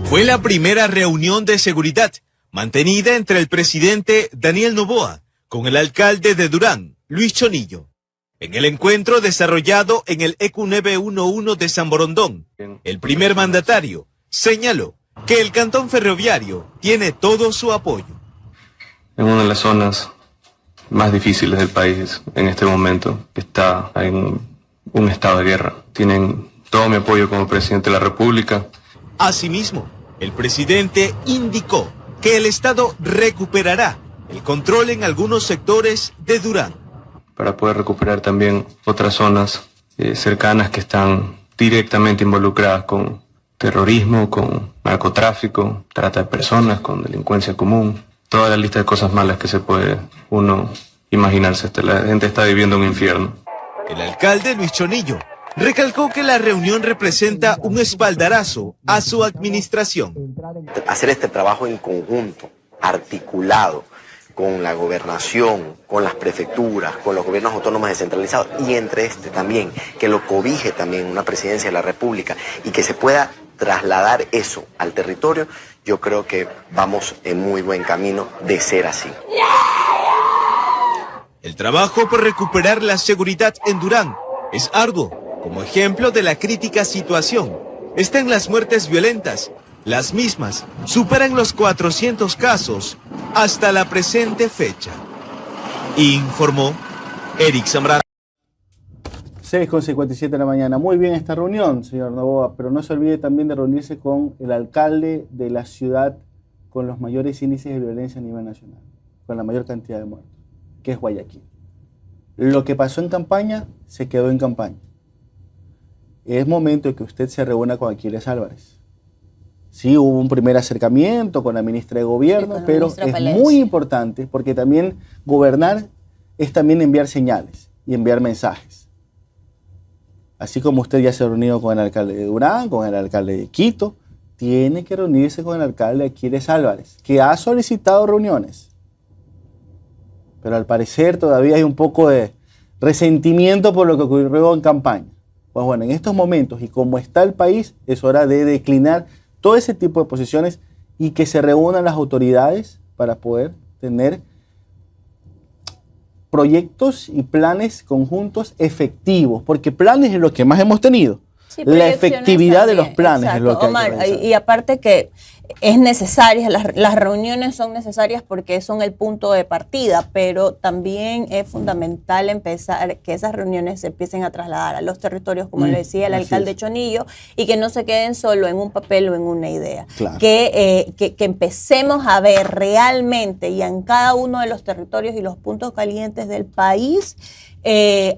Fue la primera reunión de seguridad mantenida entre el presidente Daniel Noboa con el alcalde de Durán, Luis Chonillo. En el encuentro desarrollado en el ECU 911 de San Borondón, el primer mandatario señaló que el cantón ferroviario tiene todo su apoyo. En una de las zonas más difíciles del país en este momento, que está en un estado de guerra. Tienen todo mi apoyo como presidente de la República. Asimismo, el presidente indicó que el Estado recuperará el control en algunos sectores de Durán. Para poder recuperar también otras zonas cercanas que están directamente involucradas con terrorismo, con narcotráfico, trata de personas, con delincuencia común. Toda la lista de cosas malas que se puede uno imaginarse. La gente está viviendo un infierno. El alcalde Luis Chonillo recalcó que la reunión representa un espaldarazo a su administración. Hacer este trabajo en conjunto, articulado, con la gobernación, con las prefecturas, con los gobiernos autónomos descentralizados y entre también, que lo cobije también una presidencia de la República y que se pueda trasladar eso al territorio, yo creo que vamos en muy buen camino de ser así. El trabajo por recuperar la seguridad en Durán es arduo. Como ejemplo de la crítica situación están las muertes violentas. Las mismas superan los 400 casos hasta la presente fecha. Informó Eric Zambrano. 6:57 de la mañana. Muy bien esta reunión, señor Noboa, pero no se olvide también de reunirse con el alcalde de la ciudad con los mayores índices de violencia a nivel nacional, con la mayor cantidad de muertos, que es Guayaquil. Lo que pasó en campaña, se quedó en campaña. Es momento de que usted se reúna con Aquiles Álvarez. Sí, hubo un primer acercamiento con la ministra de Gobierno, sí, pero es muy importante porque también gobernar es también enviar señales y enviar mensajes. Así como usted ya se ha reunido con el alcalde de Durán, con el alcalde de Quito, tiene que reunirse con el alcalde Aquiles Álvarez, que ha solicitado reuniones. Pero al parecer todavía hay un poco de resentimiento por lo que ocurrió en campaña. Pues bueno, en estos momentos y como está el país, es hora de declinar todo ese tipo de posiciones y que se reúnan las autoridades para poder tener proyectos y planes conjuntos efectivos, porque planes es lo que más hemos tenido. Sí, la efectividad también, de los planes, exacto, es lo que Omar, hay que y aparte que es necesaria, las reuniones son necesarias porque son el punto de partida, pero también es fundamental empezar que esas reuniones se empiecen a trasladar a los territorios, como le decía el alcalde Chonillo, y que no se queden solo en un papel o en una idea. Claro. Que empecemos a ver realmente y en cada uno de los territorios y los puntos calientes del país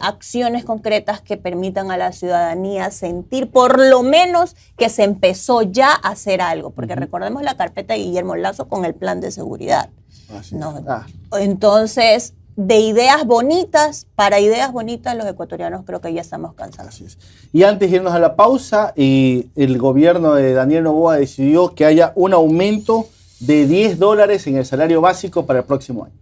acciones concretas que permitan a la ciudadanía sentir por lo menos que se empezó ya a hacer algo, porque recordemos la carpeta de Guillermo Lasso con el plan de seguridad. Entonces, de ideas bonitas, para ideas bonitas los ecuatorianos creo que ya estamos cansados. Así es. Y antes de irnos a la pausa, el gobierno de Daniel Noboa decidió que haya un aumento de $10 en el salario básico para el próximo año.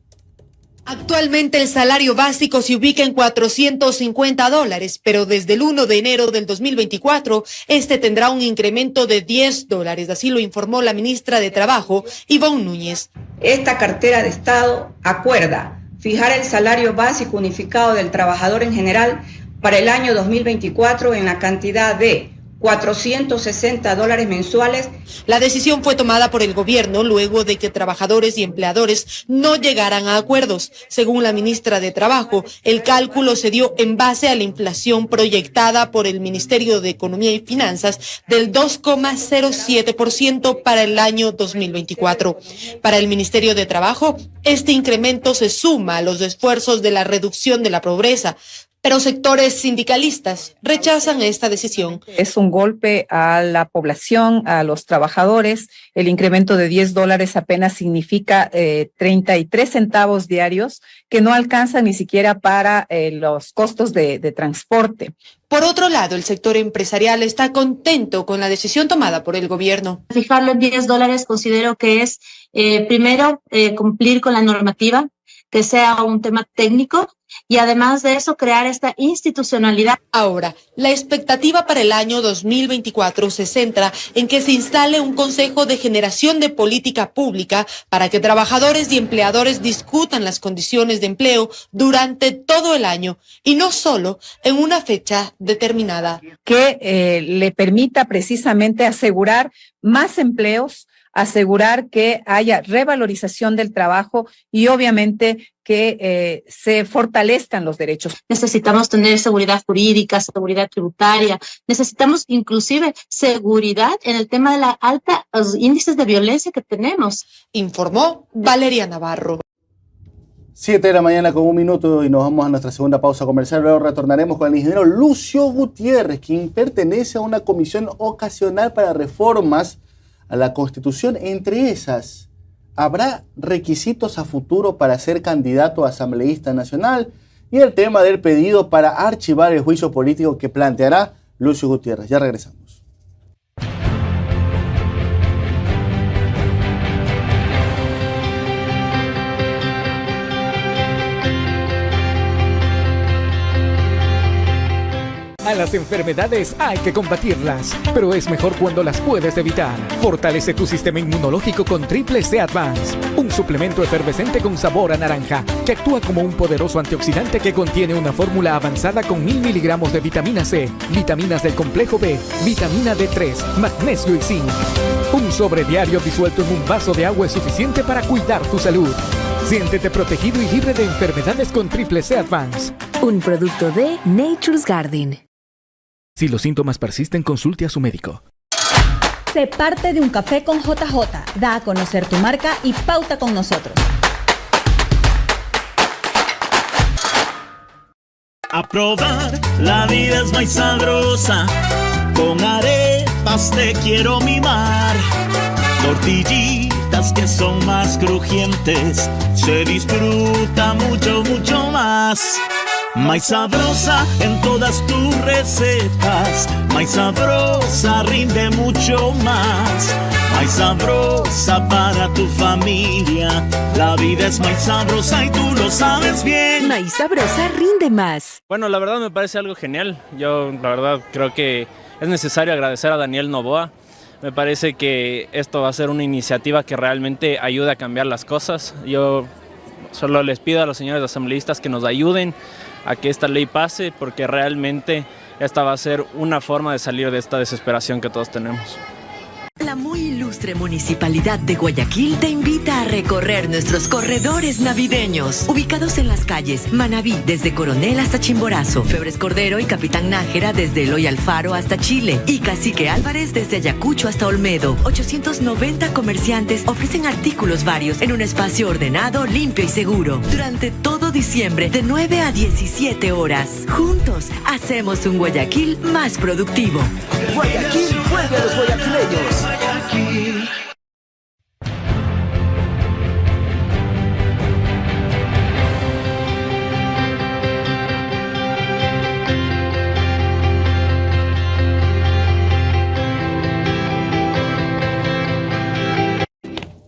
Actualmente el salario básico se ubica en $450, pero desde el 1 de enero del 2024, este tendrá un incremento de $10, así lo informó la ministra de Trabajo, Ivonne Núñez. Esta cartera de Estado acuerda fijar el salario básico unificado del trabajador en general para el año 2024 en la cantidad de $460 mensuales. La decisión fue tomada por el gobierno luego de que trabajadores y empleadores no llegaran a acuerdos. Según la ministra de Trabajo, el cálculo se dio en base a la inflación proyectada por el Ministerio de Economía y Finanzas del 2,07% para el año 2024. Para el Ministerio de Trabajo, este incremento se suma a los esfuerzos de la reducción de la pobreza, pero sectores sindicalistas rechazan esta decisión. Es un golpe a la población, a los trabajadores. El incremento de $10 apenas significa 33 centavos diarios, que no alcanzan ni siquiera para los costos de transporte. Por otro lado, el sector empresarial está contento con la decisión tomada por el gobierno. Fijarlo en $10 considero que es, primero, cumplir con la normativa, que sea un tema técnico, y además de eso crear esta institucionalidad. Ahora, la expectativa para el año 2024 se centra en que se instale un consejo de generación de política pública para que trabajadores y empleadores discutan las condiciones de empleo durante todo el año y no solo en una fecha determinada. Que le permita precisamente asegurar más empleos, asegurar que haya revalorización del trabajo y obviamente que se fortalezcan los derechos. Necesitamos tener seguridad jurídica, seguridad tributaria, necesitamos inclusive seguridad en el tema de la alta índices de violencia que tenemos. Informó Valeria Navarro. 7 de la mañana con 1 minuto y nos vamos a nuestra segunda pausa comercial. Luego retornaremos con el ingeniero Lucio Gutiérrez, quien pertenece a una comisión ocasional para reformas a la Constitución. Entre esas, ¿habrá requisitos a futuro para ser candidato a asambleísta nacional? Y el tema del pedido para archivar el juicio político que planteará Lucio Gutiérrez. Ya regresamos. A las enfermedades hay que combatirlas, pero es mejor cuando las puedes evitar. Fortalece tu sistema inmunológico con Triple C Advance, un suplemento efervescente con sabor a naranja, que actúa como un poderoso antioxidante que contiene una fórmula avanzada con 1000 miligramos de vitamina C, vitaminas del complejo B, vitamina D3, magnesio y zinc. Un sobre diario disuelto en un vaso de agua es suficiente para cuidar tu salud. Siéntete protegido y libre de enfermedades con Triple C Advance. Un producto de Nature's Garden. Si los síntomas persisten, consulte a su médico. Sé parte de un café con JJ. Da a conocer tu marca y pauta con nosotros. A probar, la vida es muy sabrosa. Con arepas te quiero mimar. Tortillitas que son más crujientes. Se disfruta mucho, mucho más. Más sabrosa en todas tus recetas, más sabrosa rinde mucho más. Más sabrosa para tu familia. La vida es más sabrosa y tú lo sabes bien. Maíz Sabrosa rinde más. Bueno, la verdad me parece algo genial. Yo, la verdad, creo que es necesario agradecer a Daniel Noboa. Me parece que esto va a ser una iniciativa que realmente ayude a cambiar las cosas. Yo solo les pido a los señores asambleístas que nos ayuden a que esta ley pase, porque realmente esta va a ser una forma de salir de esta desesperación que todos tenemos. La muy ilustre Municipalidad de Guayaquil te invita a recorrer nuestros corredores navideños, ubicados en las calles Manabí desde Coronel hasta Chimborazo, Febres Cordero y Capitán Nájera desde Eloy Alfaro hasta Chile y Cacique Álvarez desde Ayacucho hasta Olmedo. 890 comerciantes ofrecen artículos varios en un espacio ordenado, limpio y seguro. Durante todo diciembre de 9 a 17 horas. Juntos hacemos un Guayaquil más productivo. Guayaquil vuelve a los guayaquileños.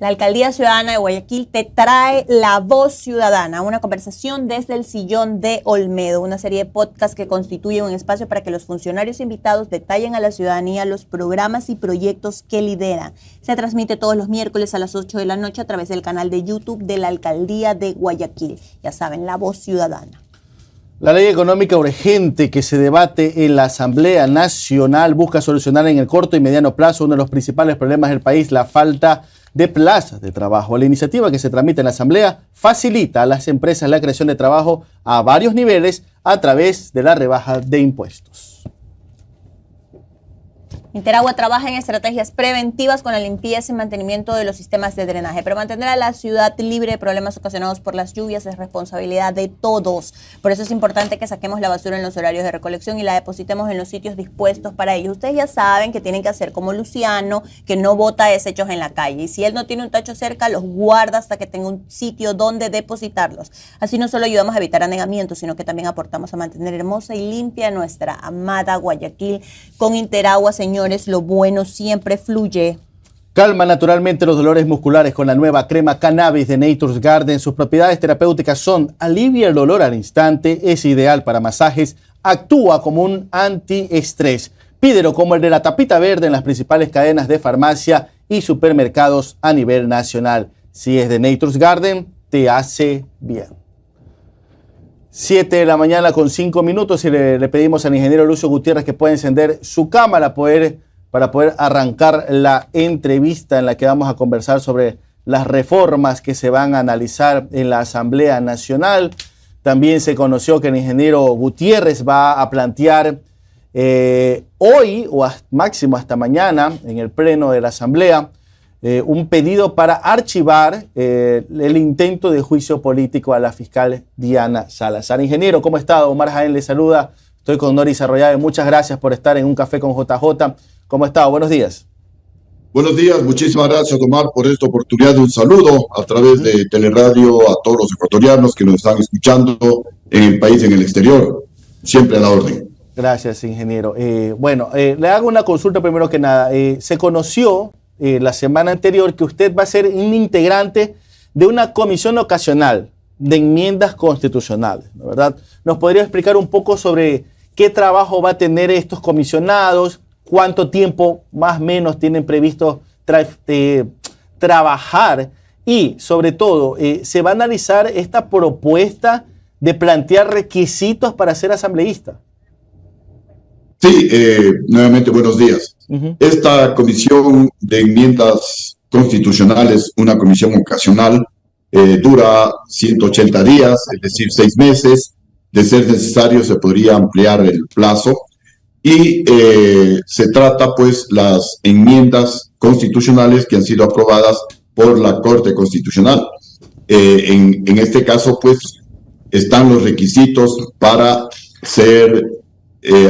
La Alcaldía Ciudadana de Guayaquil te trae La Voz Ciudadana, una conversación desde el sillón de Olmedo, una serie de podcasts que constituye un espacio para que los funcionarios invitados detallen a la ciudadanía los programas y proyectos que lideran. Se transmite todos los miércoles a las 8 de la noche a través del canal de YouTube de la Alcaldía de Guayaquil. Ya saben, La Voz Ciudadana. La ley económica urgente que se debate en la Asamblea Nacional busca solucionar en el corto y mediano plazo uno de los principales problemas del país, la falta de plazas de trabajo. La iniciativa que se tramita en la Asamblea facilita a las empresas la creación de trabajo a varios niveles a través de la rebaja de impuestos. Interagua trabaja en estrategias preventivas con la limpieza y mantenimiento de los sistemas de drenaje, pero mantener a la ciudad libre de problemas ocasionados por las lluvias es responsabilidad de todos. Por eso es importante que saquemos la basura en los horarios de recolección y la depositemos en los sitios dispuestos para ello. Ustedes ya saben que tienen que hacer como Luciano, que no bota desechos en la calle. Y si él no tiene un tacho cerca, los guarda hasta que tenga un sitio donde depositarlos. Así no solo ayudamos a evitar anegamientos, sino que también aportamos a mantener hermosa y limpia nuestra amada Guayaquil. Con Interagua, señores, lo bueno siempre fluye. Calma naturalmente los dolores musculares con la nueva crema Cannabis de Nature's Garden. Sus propiedades terapéuticas son: alivia el dolor al instante, es ideal para masajes, actúa como un antiestrés. Pídelo como el de la tapita verde en las principales cadenas de farmacia y supermercados a nivel nacional. Si es de Nature's Garden, te hace bien. 7 de la mañana con 5 minutos y le pedimos al ingeniero Lucio Gutiérrez que pueda encender su cámara para poder arrancar la entrevista en la que vamos a conversar sobre las reformas que se van a analizar en la Asamblea Nacional. También se conoció que el ingeniero Gutiérrez va a plantear hoy o máximo hasta mañana en el pleno de la Asamblea un pedido para archivar el intento de juicio político a la fiscal Diana Salazar. Ingeniero, ¿cómo está? Omar Jaén le saluda. Estoy con Noris Arroyave. Muchas gracias por estar en Un Café con JJ. ¿Cómo está? Buenos días. Buenos días. Muchísimas gracias, Omar, por esta oportunidad de un saludo a través de Teleradio a todos los ecuatorianos que nos están escuchando en el país y en el exterior. Siempre a la orden. Gracias, ingeniero. Le hago una consulta primero que nada. Se conoció la semana anterior que usted va a ser un integrante de una comisión ocasional de enmiendas constitucionales, ¿no? ¿Verdad? ¿Nos podría explicar un poco sobre qué trabajo va a tener estos comisionados? ¿Cuánto tiempo más o menos tienen previsto trabajar? Y sobre todo, ¿se va a analizar esta propuesta de plantear requisitos para ser asambleísta? Sí, nuevamente buenos días. Esta comisión de enmiendas constitucionales, una comisión ocasional, dura 180 días, es decir, 6 meses. De ser necesario, se podría ampliar el plazo. Y se trata, pues, las enmiendas constitucionales que han sido aprobadas por la Corte Constitucional. En este caso, pues, están los requisitos para ser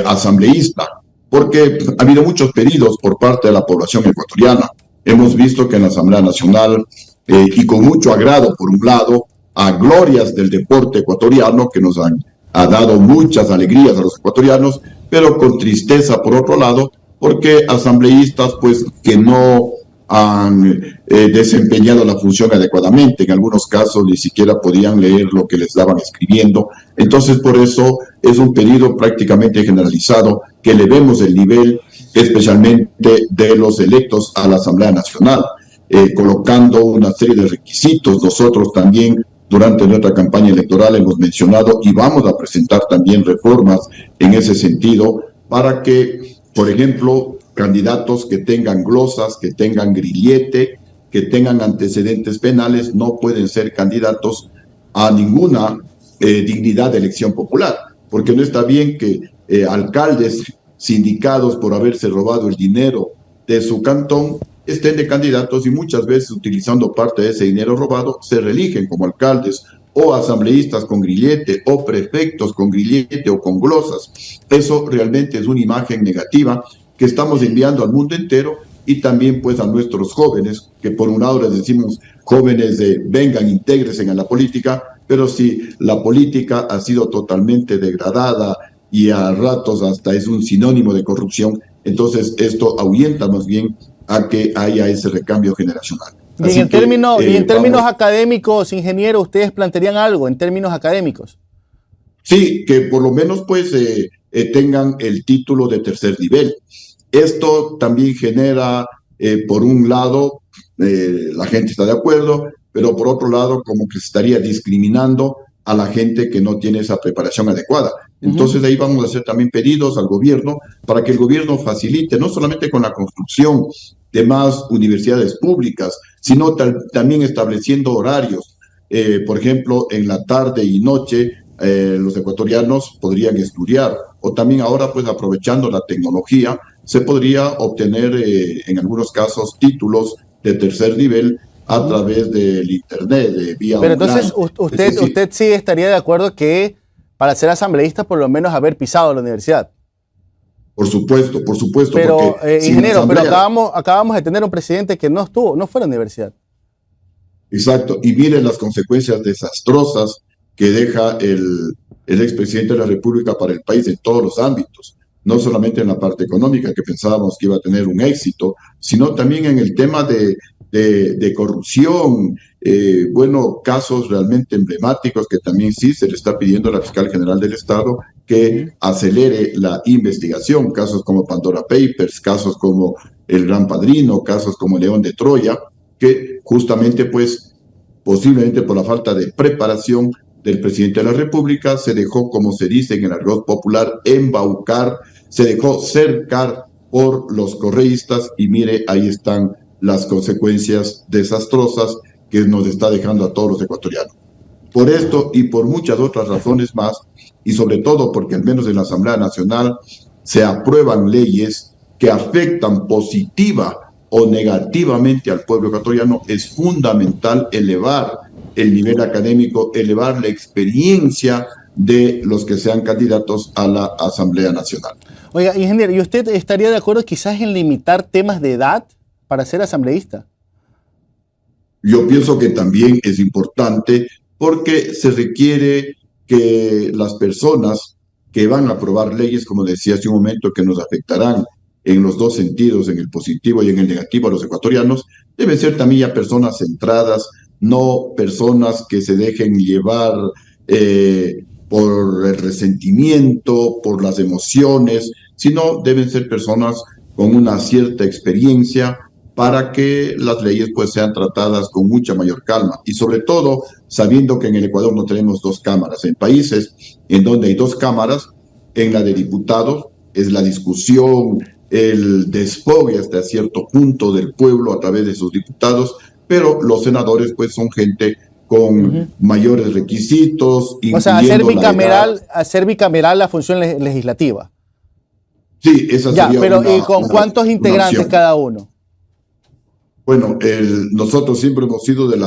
asambleísta, porque ha habido muchos pedidos por parte de la población ecuatoriana. Hemos visto que en la Asamblea Nacional, y con mucho agrado, por un lado, a glorias del deporte ecuatoriano, que nos ha dado muchas alegrías a los ecuatorianos, pero con tristeza, por otro lado, porque asambleístas, pues, que no han desempeñado la función adecuadamente. En algunos casos ni siquiera podían leer lo que les daban escribiendo. Entonces, por eso es un pedido prácticamente generalizado que elevemos el nivel, especialmente de los electos a la Asamblea Nacional, colocando una serie de requisitos. Nosotros también durante nuestra campaña electoral hemos mencionado y vamos a presentar también reformas en ese sentido para que, por ejemplo, candidatos que tengan glosas, que tengan grillete, que tengan antecedentes penales, no pueden ser candidatos a ninguna dignidad de elección popular, porque no está bien que alcaldes sindicados por haberse robado el dinero de su cantón estén de candidatos y muchas veces utilizando parte de ese dinero robado se reeligen como alcaldes o asambleístas con grillete o prefectos con grillete o con glosas. Eso realmente es una imagen negativa que estamos enviando al mundo entero y también pues a nuestros jóvenes, que por un lado les decimos jóvenes de vengan, intégrense a la política, pero si la política ha sido totalmente degradada y a ratos hasta es un sinónimo de corrupción, entonces esto ahuyenta más bien a que haya ese recambio generacional. Y en términos académicos, ingeniero, ¿ustedes plantearían algo en términos académicos? Sí, que por lo menos pues tengan el título de tercer nivel. Esto también genera, por un lado, la gente está de acuerdo, pero por otro lado, como que se estaría discriminando a la gente que no tiene esa preparación adecuada. Entonces, de ahí vamos a hacer también pedidos al gobierno para que el gobierno facilite, no solamente con la construcción de más universidades públicas, sino también estableciendo horarios. Por ejemplo, en la tarde y noche, los ecuatorianos podrían estudiar, o también ahora, pues aprovechando la tecnología, se podría obtener en algunos casos títulos de tercer nivel a través del internet, de vía Pero online. entonces usted sí estaría de acuerdo que para ser asambleísta por lo menos haber pisado la universidad. Por supuesto. Pero, ingeniero, pero acabamos de tener un presidente que no fue a la universidad. Exacto, y miren las consecuencias desastrosas que deja el expresidente de la República para el país en todos los ámbitos, no solamente en la parte económica, que pensábamos que iba a tener un éxito, sino también en el tema de corrupción, casos realmente emblemáticos que también sí se le está pidiendo a la fiscal general del Estado que acelere la investigación, casos como Pandora Papers, casos como El Gran Padrino, casos como León de Troya, que justamente pues posiblemente por la falta de preparación del presidente de la República se dejó, como se dice en el argot popular, embaucar, se dejó cercar por los correístas y mire, ahí están las consecuencias desastrosas que nos está dejando a todos los ecuatorianos. Por esto y por muchas otras razones más, y sobre todo porque al menos en la Asamblea Nacional se aprueban leyes que afectan positiva o negativamente al pueblo ecuatoriano, es fundamental elevar el nivel académico, elevar la experiencia de los que sean candidatos a la Asamblea Nacional. Oiga, ingeniero, ¿y usted estaría de acuerdo quizás en limitar temas de edad para ser asambleísta? Yo pienso que también es importante porque se requiere que las personas que van a aprobar leyes, como decía hace un momento, que nos afectarán en los dos sentidos, en el positivo y en el negativo a los ecuatorianos, deben ser también ya personas centradas, no personas que se dejen llevar por el resentimiento, por las emociones, sino deben ser personas con una cierta experiencia para que las leyes pues sean tratadas con mucha mayor calma y sobre todo sabiendo que en el Ecuador no tenemos dos cámaras. En países en donde hay dos cámaras, en la de diputados es la discusión, el desfogue hasta cierto punto del pueblo a través de sus diputados, pero los senadores pues son gente con mayores requisitos. O sea, hacer bicameral la función legislativa. Sí, esa sería pero ¿y con cuántos integrantes cada uno? Bueno, nosotros siempre hemos sido de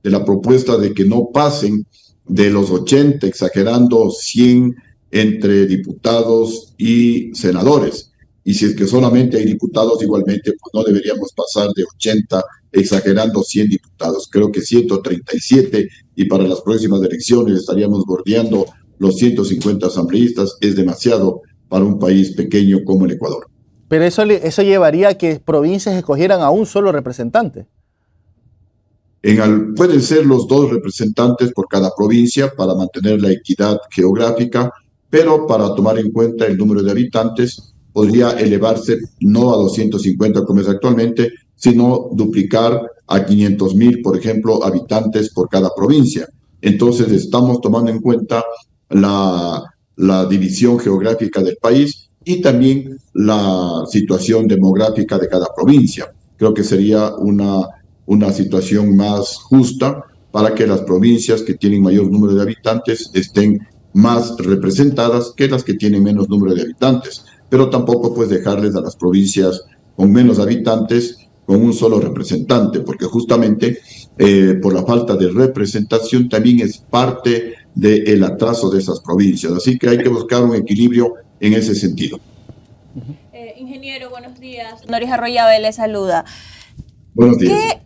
la propuesta de que no pasen de los 80, exagerando 100 entre diputados y senadores. Y si es que solamente hay diputados, igualmente pues no deberíamos pasar de 80, exagerando 100 diputados. Creo que 137 y para las próximas elecciones estaríamos bordeando los 150 asambleístas. Es demasiado para un país pequeño como el Ecuador. Pero eso llevaría a que provincias escogieran a un solo representante. Pueden ser los 2 representantes por cada provincia para mantener la equidad geográfica, pero para tomar en cuenta el número de habitantes podría elevarse no a 250 como es actualmente, sino duplicar a 500,000, por ejemplo, habitantes por cada provincia. Entonces estamos tomando en cuenta la división geográfica del país y también la situación demográfica de cada provincia. Creo que sería una situación más justa para que las provincias que tienen mayor número de habitantes estén más representadas que las que tienen menos número de habitantes. Pero tampoco pues dejarles a las provincias con menos habitantes con un solo representante, porque justamente por la falta de representación también es parte del atraso de esas provincias. Así que hay que buscar un equilibrio en ese sentido. Ingeniero, buenos días. Noris Arroyave le saluda. Buenos días.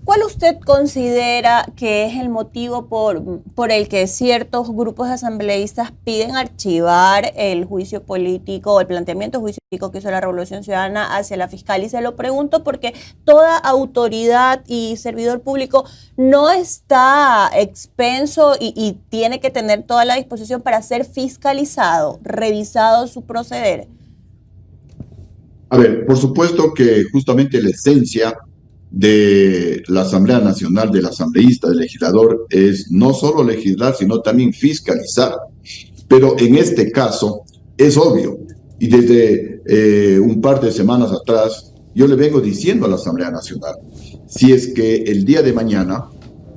¿Cuál usted considera que es el motivo por el que ciertos grupos asambleístas piden archivar el juicio político, el planteamiento de juicio político que hizo la Revolución Ciudadana hacia la fiscal? Y se lo pregunto porque toda autoridad y servidor público no está expenso y tiene que tener toda la disposición para ser fiscalizado, revisado su proceder. A ver, por supuesto que justamente la esencia de la Asamblea Nacional, del asambleísta, del legislador, es no solo legislar, sino también fiscalizar. Pero en este caso es obvio, y desde un par de semanas atrás, yo le vengo diciendo a la Asamblea Nacional, si es que el día de mañana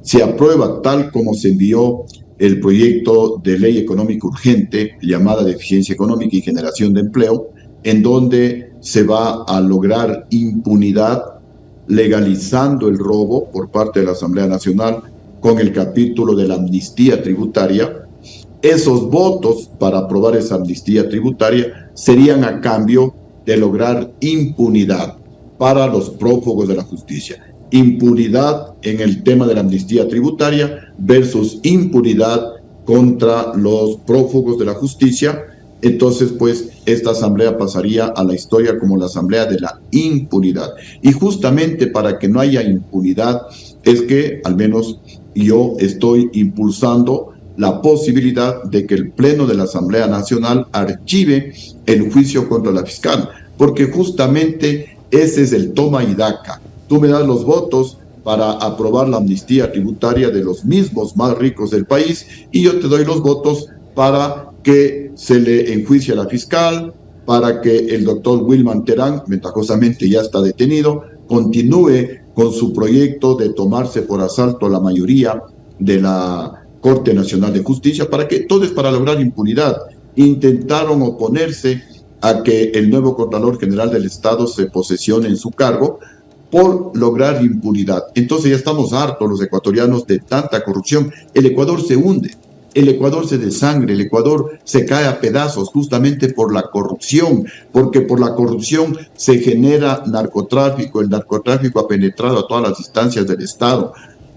se aprueba tal como se envió el proyecto de ley económica urgente, llamada de eficiencia económica y generación de empleo, en donde se va a lograr impunidad legalizando el robo por parte de la Asamblea Nacional con el capítulo de la amnistía tributaria, esos votos para aprobar esa amnistía tributaria serían a cambio de lograr impunidad para los prófugos de la justicia. Impunidad en el tema de la amnistía tributaria versus impunidad contra los prófugos de la justicia. Entonces, pues, esta asamblea pasaría a la historia como la asamblea de la impunidad. Y justamente para que no haya impunidad es que, al menos yo estoy impulsando la posibilidad de que el Pleno de la Asamblea Nacional archive el juicio contra la fiscal, porque justamente ese es el toma y daca. Tú me das los votos para aprobar la amnistía tributaria de los mismos más ricos del país y yo te doy los votos para que se le enjuicie a la fiscal, para que el doctor Wilman Terán, ventajosamente ya está detenido, continúe con su proyecto de tomarse por asalto a la mayoría de la Corte Nacional de Justicia, para que todo es para lograr impunidad. Intentaron oponerse a que el nuevo Contralor General del Estado se posesione en su cargo por lograr impunidad. Entonces ya estamos hartos los ecuatorianos de tanta corrupción. El Ecuador se hunde. El Ecuador se desangre, el Ecuador se cae a pedazos justamente por la corrupción, porque por la corrupción se genera narcotráfico, el narcotráfico ha penetrado a todas las instancias del Estado.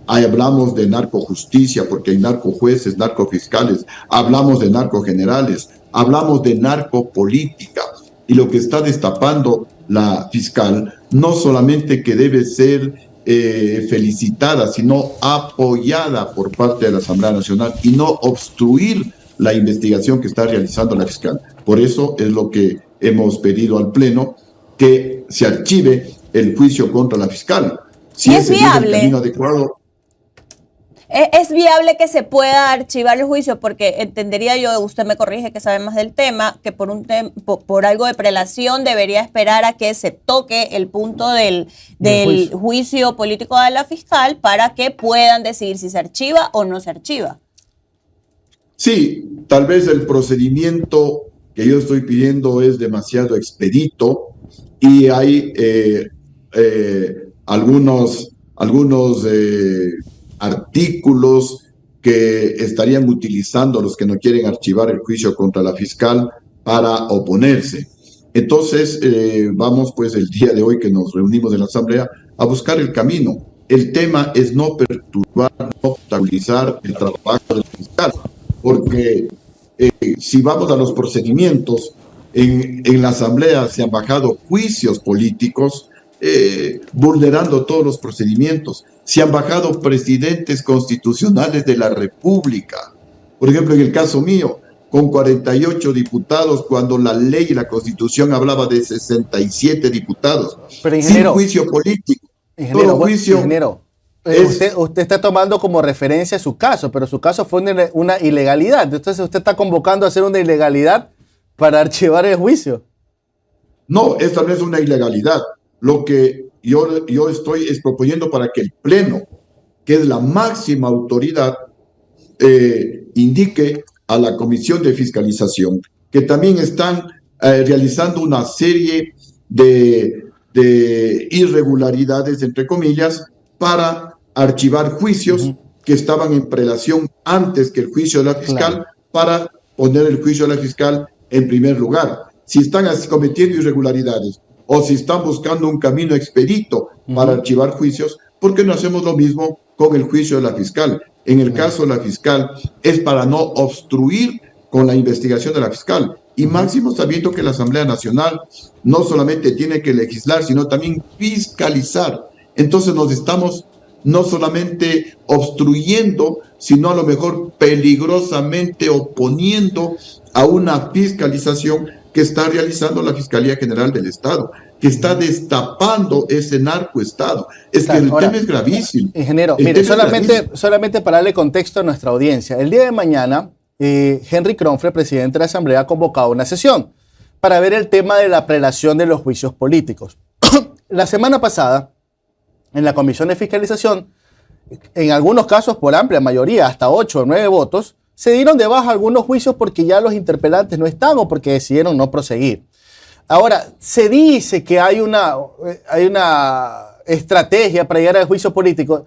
Ahí hablamos de narcojusticia, porque hay narcojueces, narcofiscales, hablamos de narcogenerales, hablamos de narcopolítica, y lo que está destapando la fiscal no solamente que debe ser felicitada, sino apoyada por parte de la Asamblea Nacional y no obstruir la investigación que está realizando la fiscal. Por eso es lo que hemos pedido al Pleno, que se archive el juicio contra la fiscal. Si es viable. Es el camino adecuado. ¿Es viable que se pueda archivar el juicio? Porque entendería yo, usted me corrige que sabe más del tema, que por algo de prelación debería esperar a que se toque el punto del juicio político de la fiscal para que puedan decidir si se archiva o no se archiva. Sí, tal vez el procedimiento que yo estoy pidiendo es demasiado expedito y hay algunos artículos que estarían utilizando los que no quieren archivar el juicio contra la fiscal para oponerse. Entonces, vamos pues el día de hoy que nos reunimos en la Asamblea a buscar el camino. El tema es no perturbar, no obstaculizar el trabajo del fiscal, porque si vamos a los procedimientos, en la Asamblea se han bajado juicios políticos vulnerando todos los procedimientos. Se han bajado presidentes constitucionales de la República. Por ejemplo, en el caso mío, con 48 diputados, cuando la ley y la Constitución hablaba de 67 diputados. Pero, ingeniero, sin juicio político. Ingeniero, usted está tomando como referencia su caso, pero su caso fue una ilegalidad. Entonces usted está convocando a hacer una ilegalidad para archivar el juicio. No, esta no es una ilegalidad. Lo que yo estoy proponiendo para que el Pleno, que es la máxima autoridad, indique a la Comisión de Fiscalización que también están realizando una serie de irregularidades, entre comillas, para archivar juicios que estaban en prelación antes que el juicio de la fiscal, para poner el juicio de la fiscal en primer lugar. Si están cometiendo irregularidades o si están buscando un camino expedito para archivar juicios, ¿por qué no hacemos lo mismo con el juicio de la fiscal? En el caso de la fiscal es para no obstruir con la investigación de la fiscal. Y máximo sabiendo que la Asamblea Nacional no solamente tiene que legislar, sino también fiscalizar. Entonces nos estamos no solamente obstruyendo, sino a lo mejor peligrosamente oponiendo a una fiscalización que está realizando la Fiscalía General del Estado, que está destapando ese narcoestado. Es que el tema es gravísimo. Ingeniero, mire, solamente para darle contexto a nuestra audiencia. El día de mañana, Henry Kronfle, presidente de la Asamblea, ha convocado una sesión para ver el tema de la prelación de los juicios políticos. La semana pasada, en la Comisión de Fiscalización, en algunos casos por amplia mayoría, hasta 8 o 9 votos, se dieron de baja algunos juicios porque ya los interpelantes no están o porque decidieron no proseguir. Ahora, se dice que hay una estrategia para llegar al juicio político.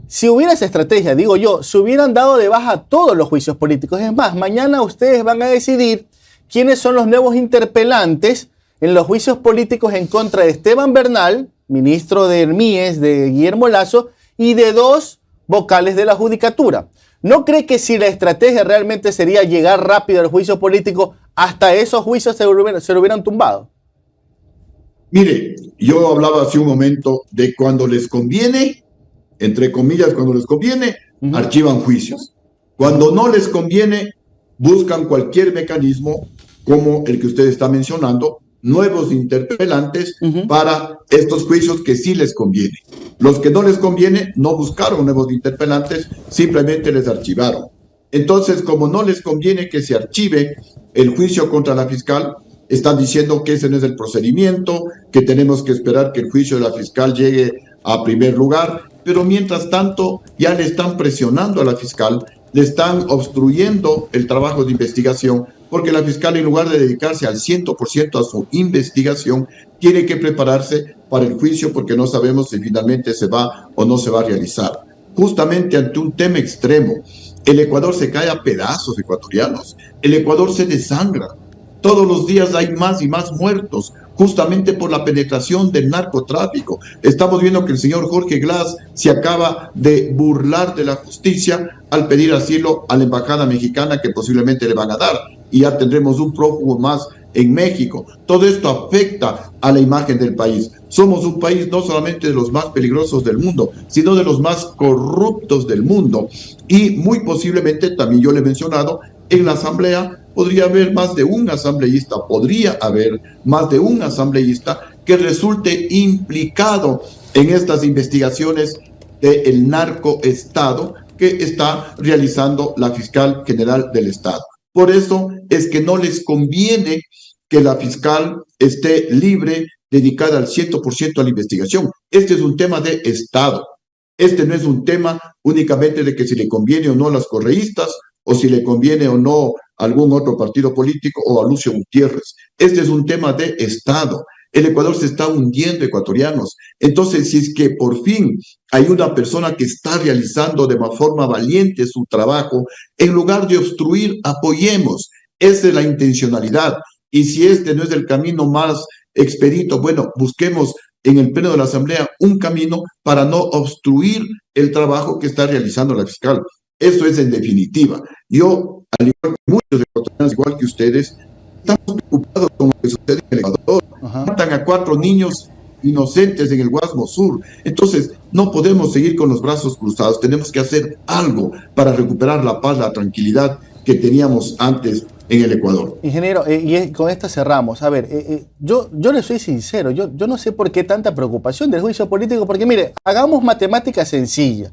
Si hubiera esa estrategia, digo yo, se hubieran dado de baja todos los juicios políticos. Es más, mañana ustedes van a decidir quiénes son los nuevos interpelantes en los juicios políticos en contra de Esteban Bernal, ministro de MIES, de Guillermo Lasso, y de 2 vocales de la Judicatura. ¿No cree que si la estrategia realmente sería llegar rápido al juicio político, hasta esos juicios se lo hubieran tumbado? Mire, yo hablaba hace un momento de cuando les conviene, entre comillas, cuando les conviene, archivan juicios. Cuando no les conviene, buscan cualquier mecanismo, como el que usted está mencionando, nuevos interpelantes para estos juicios que sí les conviene. Los que no les conviene no buscaron nuevos interpelantes, simplemente les archivaron. Entonces, como no les conviene que se archive el juicio contra la fiscal, están diciendo que ese no es el procedimiento, que tenemos que esperar que el juicio de la fiscal llegue a primer lugar, pero mientras tanto ya le están presionando a la fiscal, le están obstruyendo el trabajo de investigación, porque la fiscal, en lugar de dedicarse al 100% a su investigación, tiene que prepararse para el juicio porque no sabemos si finalmente se va o no se va a realizar. Justamente ante un tema extremo, el Ecuador se cae a pedazos, ecuatorianos. El Ecuador se desangra. Todos los días hay más y más muertos, justamente por la penetración del narcotráfico. Estamos viendo que el señor Jorge Glass se acaba de burlar de la justicia al pedir asilo a la embajada mexicana que posiblemente le van a dar. Y ya tendremos un prófugo más en México. Todo esto afecta a la imagen del país. Somos un país no solamente de los más peligrosos del mundo, sino de los más corruptos del mundo. Y muy posiblemente, también yo le he mencionado, en la Asamblea podría haber más de un asambleísta que resulte implicado en estas investigaciones del narcoestado que está realizando la fiscal general del Estado. Por eso es que no les conviene que la fiscal esté libre, dedicada al 100% a la investigación. Este es un tema de Estado. Este no es un tema únicamente de que si le conviene o no a los correístas, o si le conviene o no a algún otro partido político o a Lucio Gutiérrez. Este es un tema de Estado. El Ecuador se está hundiendo, ecuatorianos. Entonces, si es que por fin hay una persona que está realizando de forma valiente su trabajo, en lugar de obstruir, apoyemos. Esa es la intencionalidad. Y si este no es el camino más expedito, bueno, busquemos en el Pleno de la Asamblea un camino para no obstruir el trabajo que está realizando la fiscal. Eso es en definitiva. Yo, al igual que muchos ecuatorianos, igual que ustedes, estamos preocupados con lo que sucede en el Ecuador. Matan a 4 niños inocentes en el Guasmo Sur. Entonces, no podemos seguir con los brazos cruzados. Tenemos que hacer algo para recuperar la paz, la tranquilidad que teníamos antes en el Ecuador. Ingeniero, y con esta cerramos. A ver, yo le soy sincero, yo no sé por qué tanta preocupación del juicio político, porque mire, hagamos matemática sencilla.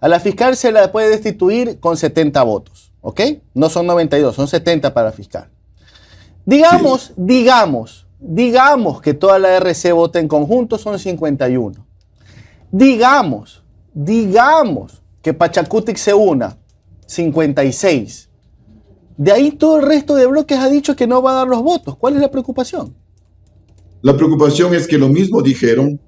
A la fiscal se la puede destituir con 70 votos, ¿ok? No son 92, son 70 para la fiscal. Digamos que toda la RC vota en conjunto, son 51. Digamos que Pachacutic se una, 56. De ahí todo el resto de bloques ha dicho que no va a dar los votos. ¿Cuál es la preocupación? La preocupación es que lo mismo dijeron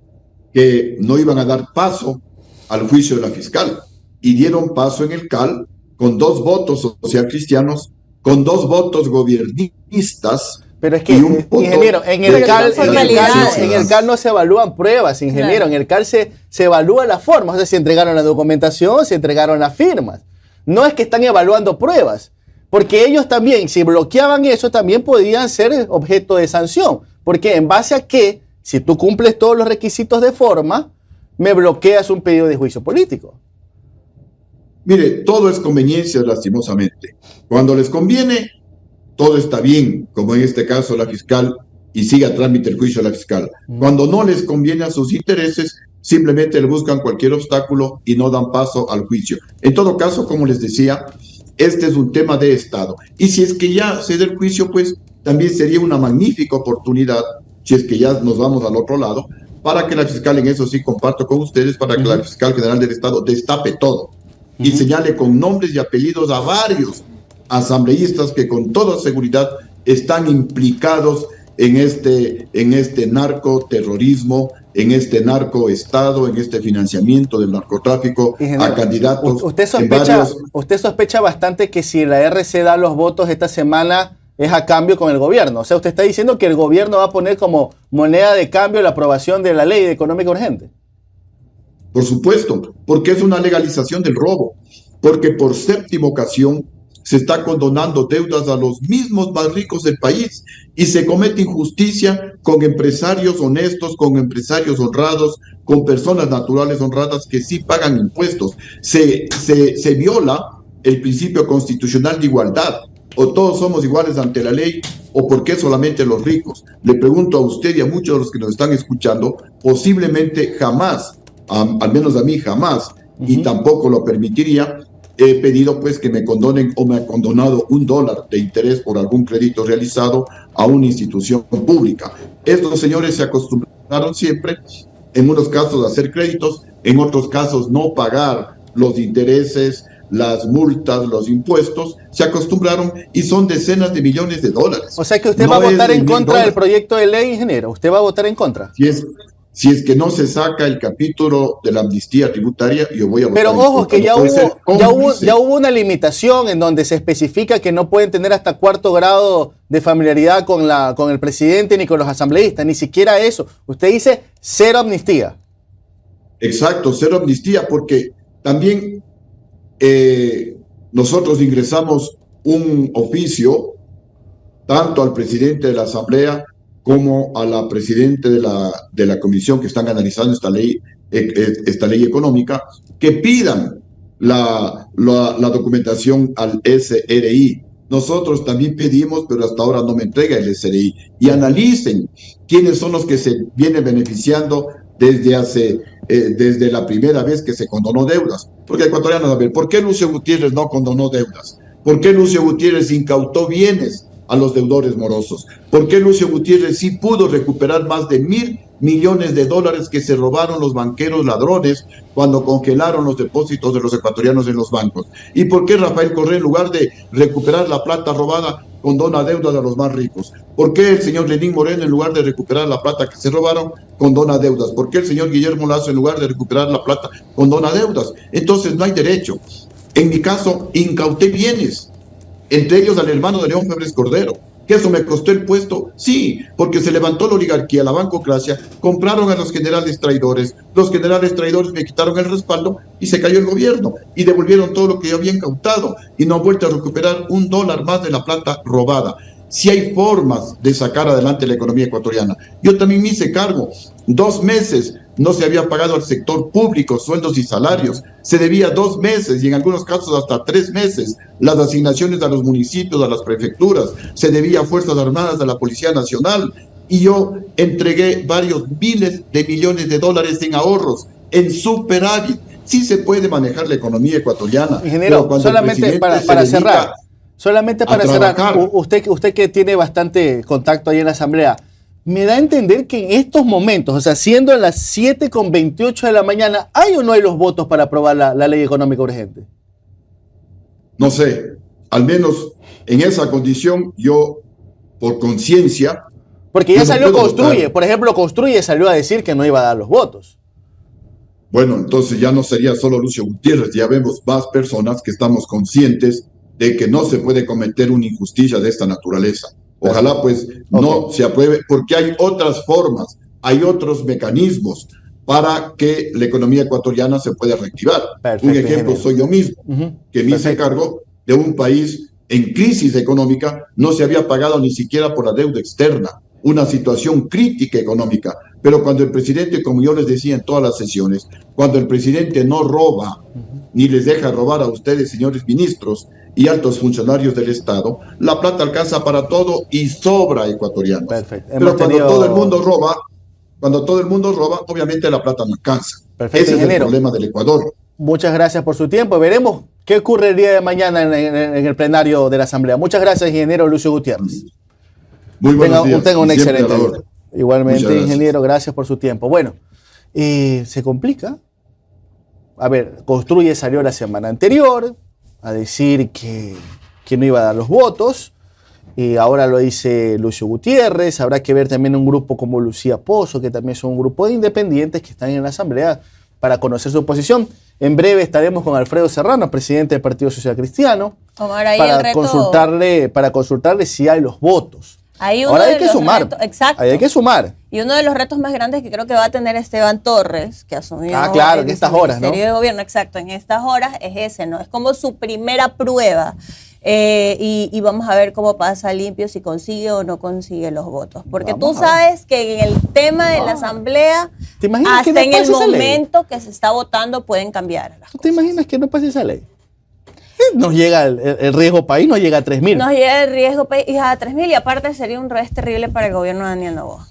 que no iban a dar paso al juicio de la fiscal y dieron paso en el CAL con 2 votos socialcristianos, con 2 votos gobiernistas. Pero es que, ingeniero, en el CAL no se evalúan pruebas, ingeniero. Claro. En el CAL se evalúa la forma. O sea, si entregaron la documentación, si entregaron las firmas. No es que están evaluando pruebas. Porque ellos también, si bloqueaban eso, también podían ser objeto de sanción. Porque en base a qué, si tú cumples todos los requisitos de forma, me bloqueas un pedido de juicio político. Mire, todo es conveniencia, lastimosamente. Cuando les conviene, todo está bien, como en este caso la fiscal, y sigue a trámite el juicio de la fiscal. Cuando no les conviene a sus intereses, simplemente le buscan cualquier obstáculo y no dan paso al juicio. En todo caso, como les decía, este es un tema de Estado. Y si es que ya se da el juicio, pues también sería una magnífica oportunidad, si es que ya nos vamos al otro lado, para que la fiscal, en eso sí comparto con ustedes, para que la fiscal general del Estado destape todo y señale con nombres y apellidos a varios asambleístas que con toda seguridad están implicados en este narcoterrorismo, en este narcoestado, en este financiamiento del narcotráfico a candidatos. Usted sospecha bastante que si la RC da los votos esta semana es a cambio con el gobierno. O sea, usted está diciendo que el gobierno va a poner como moneda de cambio la aprobación de la ley de económica urgente. Por supuesto, porque es una legalización del robo, porque por 7ª ocasión se está condonando deudas a los mismos más ricos del país y se comete injusticia con empresarios honestos, con empresarios honrados, con personas naturales honradas que sí pagan impuestos. Se viola el principio constitucional de igualdad. O todos somos iguales ante la ley, o por qué solamente los ricos. Le pregunto a usted y a muchos de los que nos están escuchando, posiblemente jamás, al menos a mí jamás, y tampoco lo permitiría, he pedido pues que me condonen o me ha condonado $1 de interés por algún crédito realizado a una institución pública. Estos señores se acostumbraron siempre, en unos casos a hacer créditos, en otros casos no pagar los intereses, las multas, los impuestos, se acostumbraron y son decenas de millones de dólares. O sea que usted va a votar en contra del proyecto de ley, ingeniero. ¿Usted va a votar en contra? Si es que no se saca el capítulo de la amnistía tributaria, yo voy a votar. Pero ojo, que ya hubo una limitación en donde se especifica que no pueden tener hasta 4º grado de familiaridad con el presidente ni con los asambleístas, ni siquiera eso. Usted dice 0 amnistía. Exacto, 0 amnistía, porque también nosotros ingresamos un oficio tanto al presidente de la Asamblea como a la presidente de la comisión que están analizando esta ley económica, que pidan la documentación al SRI. Nosotros también pedimos, pero hasta ahora no me entrega el SRI. Y analicen quiénes son los que se vienen beneficiando desde la primera vez que se condonó deudas. Porque ecuatorianos, a ver, ¿por qué Lucio Gutiérrez no condonó deudas? ¿Por qué Lucio Gutiérrez incautó bienes a los deudores morosos? ¿Por qué Lucio Gutiérrez sí pudo recuperar más de $1.000 millones que se robaron los banqueros ladrones cuando congelaron los depósitos de los ecuatorianos en los bancos? ¿Y por qué Rafael Correa, en lugar de recuperar la plata robada, condona deudas a los más ricos? ¿Por qué el señor Lenín Moreno, en lugar de recuperar la plata que se robaron, condona deudas? ¿Por qué el señor Guillermo Lazo, en lugar de recuperar la plata, condona deudas? Entonces no hay derecho. En mi caso, incauté bienes, entre ellos al hermano de León Febres Cordero. ¿Que eso me costó el puesto? Sí, porque se levantó la oligarquía, la bancocracia, compraron a los generales traidores me quitaron el respaldo y se cayó el gobierno y devolvieron todo lo que yo había incautado y no han vuelto a recuperar $1 más de la plata robada. si hay formas de sacar adelante la economía ecuatoriana. Yo también me hice cargo. 2 meses no se había pagado al sector público sueldos y salarios. Se debía 2 meses y en algunos casos hasta 3 meses las asignaciones a los municipios, a las prefecturas. Se debía a Fuerzas Armadas, a la Policía Nacional. Y yo entregué varios miles de millones de dólares en ahorros, en superávit. Sí se puede manejar la economía ecuatoriana. Ingeniero, solamente para cerrar. Solamente para cerrar, usted que tiene bastante contacto ahí en la Asamblea, me da a entender que en estos momentos, o sea, siendo las 7:28 de la mañana, ¿hay o no hay los votos para aprobar la ley económica urgente? No sé, al menos en esa condición yo, por conciencia... Porque ya salió Construye, por ejemplo, Construye salió a decir que no iba a dar los votos. Bueno, entonces ya no sería solo Lucio Gutiérrez, ya vemos más personas que estamos conscientes de que no se puede cometer una injusticia de esta naturaleza. Ojalá pues no se apruebe, porque hay otras formas, hay otros mecanismos para que la economía ecuatoriana se pueda reactivar. Un ejemplo soy yo mismo, que me hice cargo de un país en crisis económica, no se había pagado ni siquiera por la deuda externa, una situación crítica económica. Pero cuando el presidente, como yo les decía en todas las sesiones, cuando el presidente no roba, ni les deja robar a ustedes, señores ministros y altos funcionarios del Estado, la plata alcanza para todo y sobra ecuatorianos. Pero cuando todo el mundo roba, obviamente la plata no alcanza. Ese es el problema del Ecuador. Muchas gracias por su tiempo. Veremos qué ocurre el día de mañana en el plenario de la Asamblea. Muchas gracias, ingeniero Lucio Gutiérrez. Muy buenos días. Tenga un excelente día. Igualmente, ingeniero, gracias por su tiempo. Bueno, se complica. A ver, Construye salió la semana anterior a decir que no iba a dar los votos. Ahora lo dice Lucio Gutiérrez. Habrá que ver también un grupo como Lucía Pozo, que también son un grupo de independientes que están en la Asamblea para conocer su posición. En breve estaremos con Alfredo Serrano, presidente del Partido Social Cristiano, para consultarle si hay los votos. Ahora hay que sumar. Exacto. Ahí hay que sumar. Y uno de los retos más grandes que creo que va a tener Esteban Torres, que asumió en estas horas, ¿no? Ministerio de Gobierno, exacto, en estas horas es ese, ¿no? Es como su primera prueba. Y vamos a ver cómo pasa limpio, si consigue o no consigue los votos. Porque tú sabes que en el tema de la Asamblea, hasta en el momento que se está votando pueden cambiar. ¿Tú te imaginas que no pase esa ley? Nos llega el riesgo país, nos llega a 3.000. Nos llega el riesgo país a 3.000 y aparte sería un revés terrible para el gobierno de Daniel Noboa.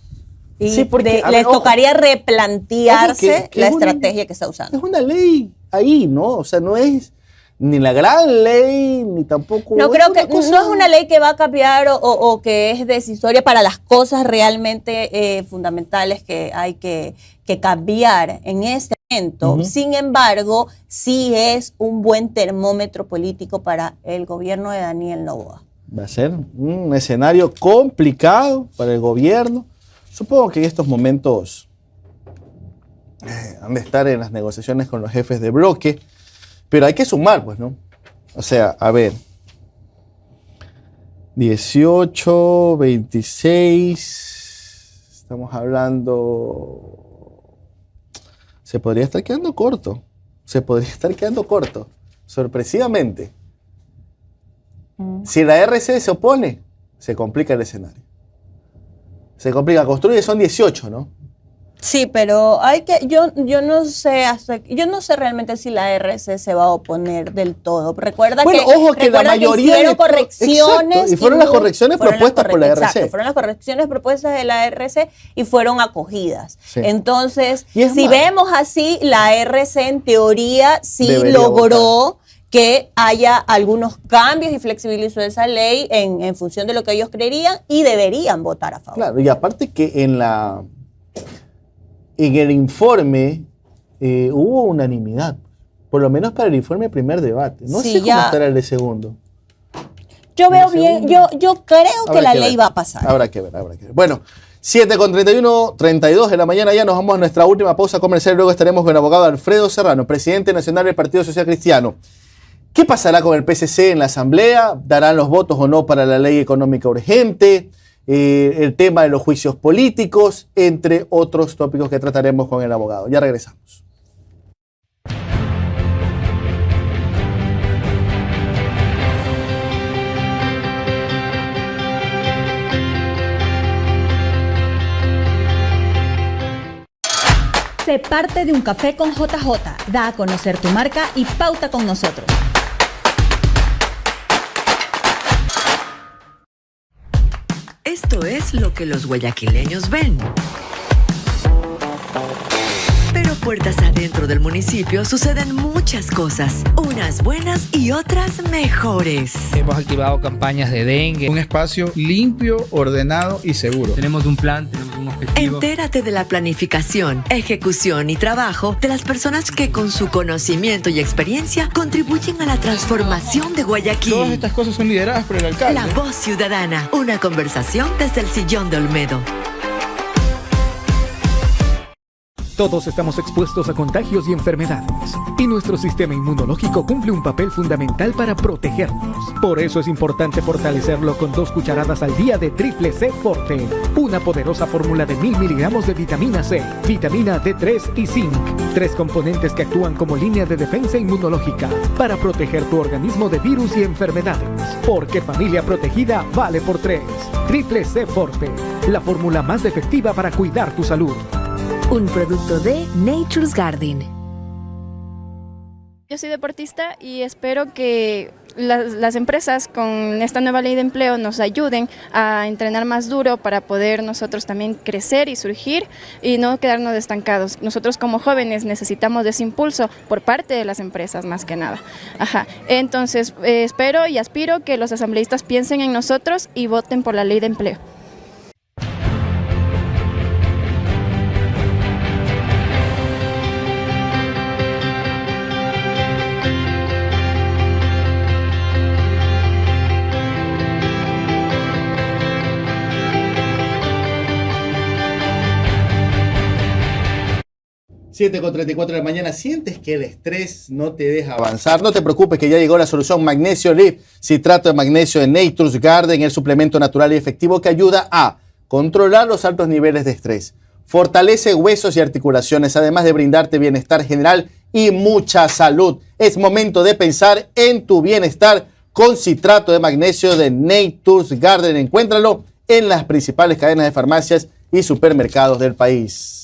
Y sí, porque les tocaría replantearse la estrategia que está usando. Es una ley ahí, ¿no? O sea, no es ni la gran ley, ni tampoco... No, creo que no es una ley que va a cambiar o que es decisoria para las cosas realmente fundamentales que hay que cambiar en este momento. Sin embargo, sí es un buen termómetro político para el gobierno de Daniel Noboa. Va a ser un escenario complicado para el gobierno. Supongo que en estos momentos han de estar en las negociaciones con los jefes de bloque, pero hay que sumar, pues, ¿no? O sea, a ver, 18, 26, estamos hablando... Se podría estar quedando corto. Sorpresivamente. Si la RC se opone, se complica el escenario. Se complica. Construye son 18, ¿no? Sí, pero yo no sé realmente si la RC se va a oponer del todo. Recuerda que la mayoría hicieron correcciones. Exacto, y fueron las correcciones propuestas por la RC. Exacto, fueron las correcciones propuestas de la RC y fueron acogidas. Sí. Entonces, si vemos así, la RC en teoría sí logró que haya algunos cambios y flexibilizó esa ley en función de lo que ellos creerían y deberían votar a favor. Claro, y aparte que en el informe hubo unanimidad, por lo menos para el informe de primer debate. No sé cómo estará el de segundo. Yo veo bien, yo creo que la ley va a pasar. Habrá que ver. Bueno, 7:31, 32 de la mañana, ya nos vamos a nuestra última pausa comercial. Luego estaremos con el abogado Alfredo Serrano, presidente nacional del Partido Social Cristiano. ¿Qué pasará con el PCC en la Asamblea? ¿Darán los votos o no para la ley económica urgente? El tema de los juicios políticos, entre otros tópicos que trataremos con el abogado. Ya regresamos. Sé parte de Un Café con JJ. Da a conocer tu marca y pauta con nosotros. Esto es lo que los guayaquileños ven. Pero puertas adentro del municipio suceden muchas cosas, unas buenas y otras mejores. Hemos activado campañas de dengue. Un espacio limpio, ordenado y seguro. Tenemos un plan, tenemos un objetivo. Entérate de la planificación, ejecución y trabajo de las personas que con su conocimiento y experiencia contribuyen a la transformación de Guayaquil. Todas estas cosas son lideradas por el alcalde. La Voz Ciudadana, una conversación desde el sillón de Olmedo. Todos estamos expuestos a contagios y enfermedades, y nuestro sistema inmunológico cumple un papel fundamental para protegernos. Por eso es importante fortalecerlo con 2 cucharadas al día de Triple C Forte, una poderosa fórmula de 1000 miligramos de vitamina C, vitamina D3 y zinc, 3 componentes que actúan como línea de defensa inmunológica para proteger tu organismo de virus y enfermedades. Porque familia protegida vale por 3. Triple C Forte, la fórmula más efectiva para cuidar tu salud. Un producto de Nature's Garden. Yo soy deportista y espero que las empresas con esta nueva ley de empleo nos ayuden a entrenar más duro para poder nosotros también crecer y surgir y no quedarnos estancados. Nosotros como jóvenes necesitamos de ese impulso por parte de las empresas más que nada. Entonces espero y aspiro que los asambleístas piensen en nosotros y voten por la ley de empleo. Con 34 de la mañana. ¿Sientes que el estrés no te deja avanzar? No te preocupes, que ya llegó la solución Magnesio Lift. Citrato de magnesio de Nature's Garden, el suplemento natural y efectivo que ayuda a controlar los altos niveles de estrés, fortalece huesos y articulaciones, además de brindarte bienestar general y mucha salud. Es momento de pensar en tu bienestar con citrato de magnesio de Nature's Garden. Encuéntralo en las principales cadenas de farmacias y supermercados del país.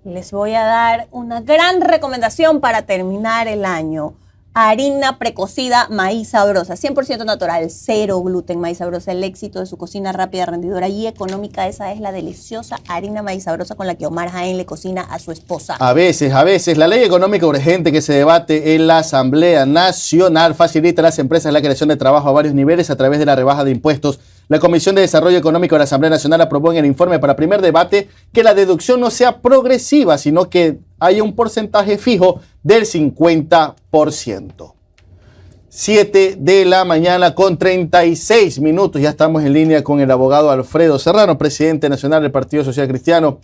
Les voy a dar una gran recomendación para terminar el año. Harina precocida Maíz Sabrosa, 100% natural, 0 gluten. Maíz Sabrosa, el éxito de su cocina rápida, rendidora y económica. Esa es la deliciosa harina Maíz Sabrosa con la que Omar Jaén le cocina a su esposa. A veces, la ley económica urgente que se debate en la Asamblea Nacional facilita a las empresas la creación de trabajo a varios niveles a través de la rebaja de impuestos. La Comisión de Desarrollo Económico de la Asamblea Nacional aprobó en el informe para primer debate que la deducción no sea progresiva, sino que haya un porcentaje fijo del 50%. 7 de la mañana con 36 minutos. Ya estamos en línea con el abogado Alfredo Serrano, presidente nacional del Partido Social Cristiano,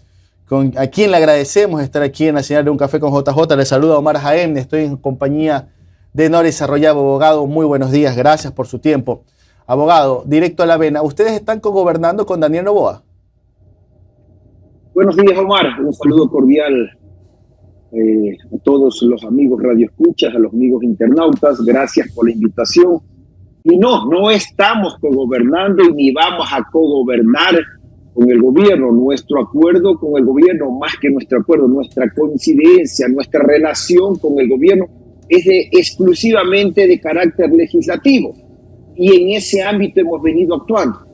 a quien le agradecemos estar aquí en la señal de Un Café con JJ. Le saluda Omar Jaén, estoy en compañía de Noris Arroyavo. Abogado, muy buenos días, gracias por su tiempo. Abogado, directo a la vena, ¿ustedes están cogobernando con Daniel Noboa? Buenos días, Omar. Un saludo cordial a todos los amigos radioescuchas, a los amigos internautas. Gracias por la invitación. Y no estamos cogobernando y ni vamos a cogobernar con el gobierno. Nuestro acuerdo con el gobierno, más que nuestro acuerdo, nuestra coincidencia, nuestra relación con el gobierno es exclusivamente de carácter legislativo. Y en ese ámbito hemos venido actuando.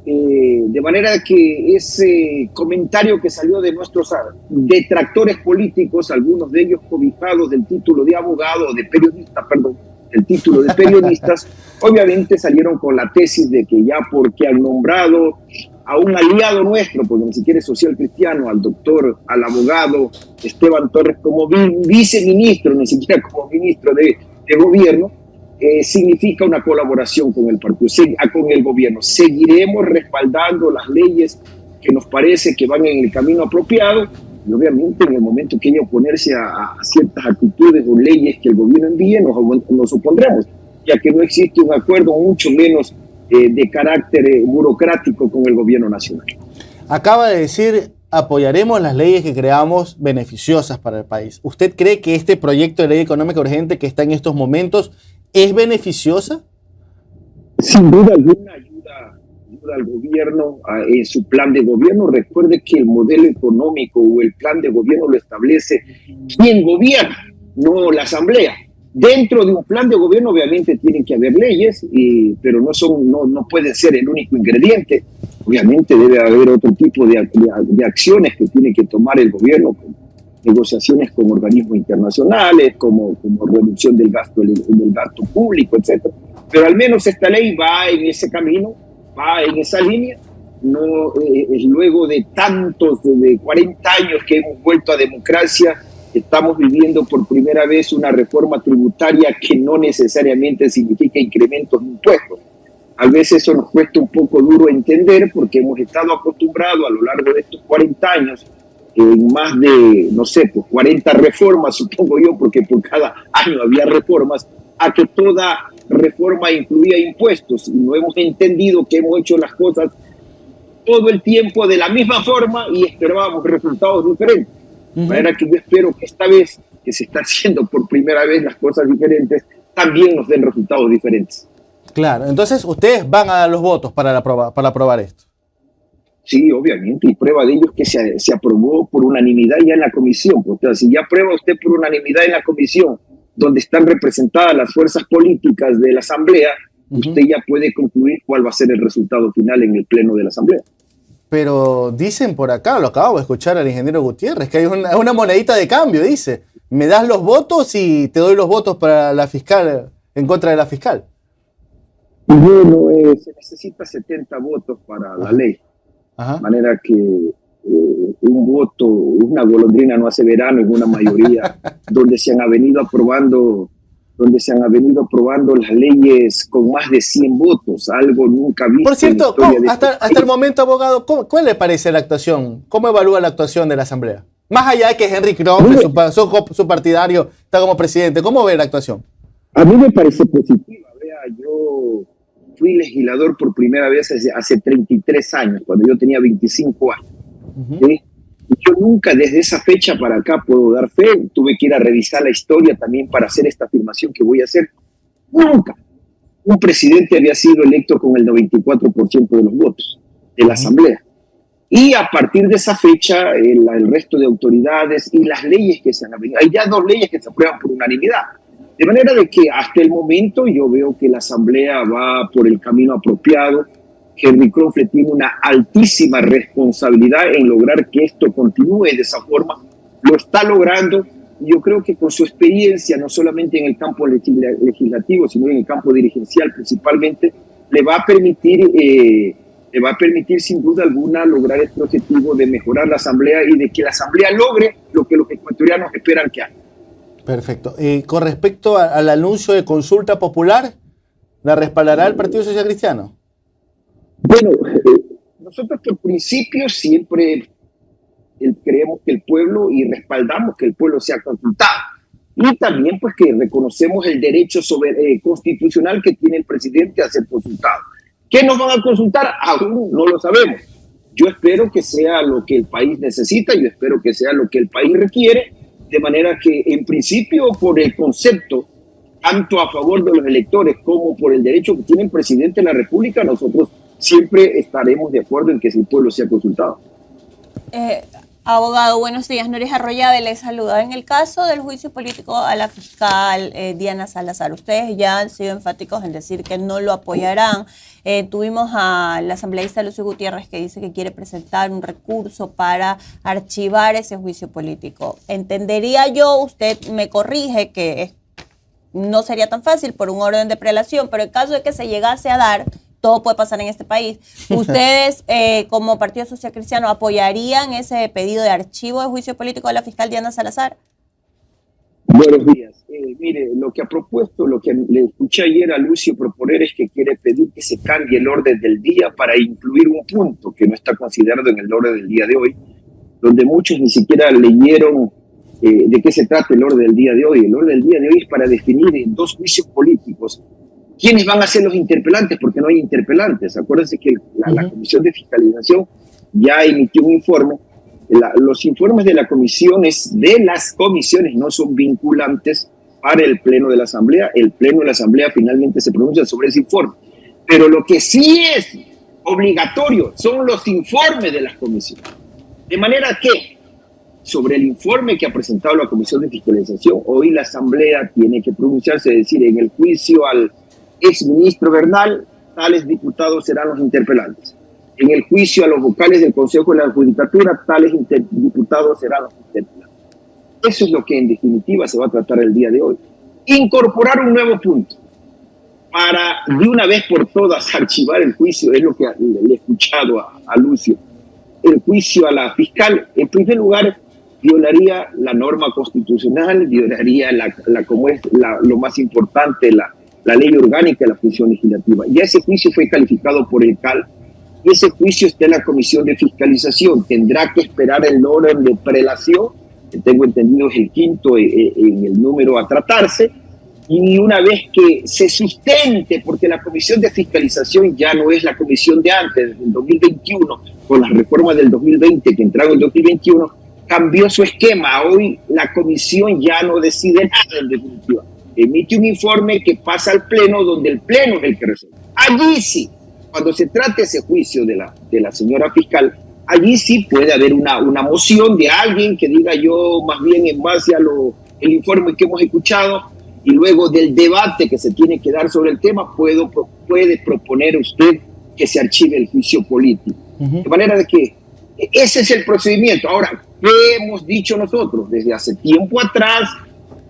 De manera que ese comentario que salió de nuestros detractores políticos, algunos de ellos cobijados del título de abogado, de periodista, perdón, el título de periodistas, obviamente salieron con la tesis de que ya porque han nombrado a un aliado nuestro, porque ni siquiera es social cristiano, al abogado Esteban Torres como viceministro, ni siquiera como ministro de gobierno, significa una colaboración con el partido, con el gobierno. Seguiremos respaldando las leyes que nos parece que van en el camino apropiado y obviamente en el momento que haya oponerse a ciertas actitudes o leyes que el gobierno envíe, nos opondremos, ya que no existe un acuerdo, mucho menos de carácter burocrático con el gobierno nacional. Acaba de decir, apoyaremos las leyes que creamos beneficiosas para el país. ¿Usted cree que este proyecto de ley económica urgente que está en estos momentos es beneficiosa? Sin duda alguna ayuda ayuda al gobierno en su plan de gobierno. Recuerde que el modelo económico o el plan de gobierno lo establece quien gobierna, no la Asamblea. Dentro de un plan de gobierno obviamente tienen que haber leyes, pero no pueden ser el único ingrediente. Obviamente debe haber otro tipo de acciones que tiene que tomar el gobierno, negociaciones con organismos internacionales, como reducción del gasto público, etc. Pero al menos esta ley va en ese camino, va en esa línea. No, luego de 40 años que hemos vuelto a democracia, estamos viviendo por primera vez una reforma tributaria que no necesariamente significa incrementos de impuestos. A veces eso nos cuesta un poco duro entender porque hemos estado acostumbrados a lo largo de estos 40 años, en más de, 40 reformas, supongo yo, porque por cada año había reformas, a que toda reforma incluía impuestos, y no hemos entendido que hemos hecho las cosas todo el tiempo de la misma forma y esperábamos resultados diferentes. De manera que yo espero que esta vez que se está haciendo por primera vez las cosas diferentes, también nos den resultados diferentes. Claro, entonces ustedes van a dar los votos para aprobar esto. Sí, obviamente, y prueba de ello es que se aprobó por unanimidad ya en la comisión. Porque si ya aprueba usted por unanimidad en la comisión, donde están representadas las fuerzas políticas de la Asamblea, usted ya puede concluir cuál va a ser el resultado final en el pleno de la Asamblea. Pero dicen por acá, lo acabo de escuchar al ingeniero Gutiérrez, que hay una monedita de cambio, dice. Me das los votos y te doy los votos para la fiscal, en contra de la fiscal. Bueno, se necesita 70 votos para la ley. De manera que un voto, una golondrina no hace verano en una mayoría donde se han venido aprobando las leyes con más de 100 votos, algo nunca visto. Por cierto, hasta el momento, abogado, ¿cuál le parece la actuación? ¿Cómo evalúa la actuación de la Asamblea? Más allá de que Henry Knopfler, su partidario, está como presidente, ¿cómo ve la actuación? A mí me parece positiva. Vea, yo fui legislador por primera vez hace 33 años, cuando yo tenía 25 años. ¿Sí? Yo nunca, desde esa fecha para acá, puedo dar fe. Tuve que ir a revisar la historia también para hacer esta afirmación que voy a hacer. Nunca un presidente había sido electo con el 94% de los votos de la Asamblea. Y a partir de esa fecha, el resto de autoridades y las leyes que se han venido, hay ya 2 leyes que se aprueban por unanimidad. De manera de que hasta el momento yo veo que la Asamblea va por el camino apropiado. Henry Knopfler tiene una altísima responsabilidad en lograr que esto continúe de esa forma. Lo está logrando. Yo creo que con su experiencia, no solamente en el campo legislativo, sino en el campo dirigencial principalmente, le va a permitir sin duda alguna lograr este objetivo de mejorar la Asamblea y de que la Asamblea logre lo que los ecuatorianos esperan que haga. Perfecto. Con respecto al anuncio de consulta popular, ¿la respaldará el Partido Social Cristiano? Bueno, nosotros por principio siempre creemos que el pueblo y respaldamos que el pueblo sea consultado. Y también pues que reconocemos el derecho constitucional que tiene el presidente a ser consultado. ¿Qué nos van a consultar? Aún no lo sabemos. Yo espero que sea lo que el país necesita, yo espero que sea lo que el país requiere, de manera que en principio por el concepto, tanto a favor de los electores como por el derecho que tiene el presidente de la República, nosotros siempre estaremos de acuerdo en que el pueblo sea consultado. Abogado, buenos días. Noris Arroyave le saluda. En el caso del juicio político a la fiscal Diana Salazar, ustedes ya han sido enfáticos en decir que no lo apoyarán. Tuvimos al asambleísta Lucio Gutiérrez que dice que quiere presentar un recurso para archivar ese juicio político. Entendería yo, usted me corrige, que no sería tan fácil por un orden de prelación, pero en caso de que se llegase a dar, todo puede pasar en este país. ¿Ustedes, como Partido Social Cristiano, apoyarían ese pedido de archivo de juicio político de la fiscal Diana Salazar? Buenos días. Mire, lo que ha propuesto, lo que le escuché ayer a Lucio proponer es que quiere pedir que se cambie el orden del día para incluir un punto que no está considerado en el orden del día de hoy, donde muchos ni siquiera leyeron de qué se trata el orden del día de hoy. El orden del día de hoy es para definir en 2 juicios políticos quiénes van a ser los interpelantes, porque no hay interpelantes. Acuérdense que la Comisión de Fiscalización ya emitió un informe. Los informes de las comisiones no son vinculantes para el Pleno de la Asamblea. El Pleno de la Asamblea finalmente se pronuncia sobre ese informe. Pero lo que sí es obligatorio, son los informes de las comisiones. De manera que, sobre el informe que ha presentado la Comisión de Fiscalización, hoy la Asamblea tiene que pronunciarse, es decir, en el juicio al exministro Bernal, tales diputados serán los interpelantes. En el juicio a los vocales del Consejo de la Judicatura, tales diputados serán los interpelantes. Eso es lo que en definitiva se va a tratar el día de hoy. Incorporar un nuevo punto para de una vez por todas archivar el juicio, es lo que le he escuchado a Lucio. El juicio a la fiscal, en primer lugar, violaría la norma constitucional, violaría lo más importante, la ley orgánica de la función legislativa. Ya ese juicio fue calificado por el CAL y ese juicio está en la Comisión de Fiscalización. Tendrá que esperar el orden de prelación, que tengo entendido es el quinto en el número a tratarse, y una vez que se sustente, porque la Comisión de Fiscalización ya no es la comisión de antes, del 2021, con las reformas del 2020 que entraron en 2021, cambió su esquema. Hoy la comisión ya no decide nada en definitiva. Emite un informe que pasa al Pleno, donde el Pleno es el que resuelve. Allí sí, cuando se trate ese juicio de la señora fiscal, allí sí puede haber una moción de alguien que diga yo, más bien en base a el informe que hemos escuchado, y luego del debate que se tiene que dar sobre el tema, puede proponer usted que se archive el juicio político. De manera de que ese es el procedimiento. Ahora, ¿qué hemos dicho nosotros? Desde hace tiempo atrás,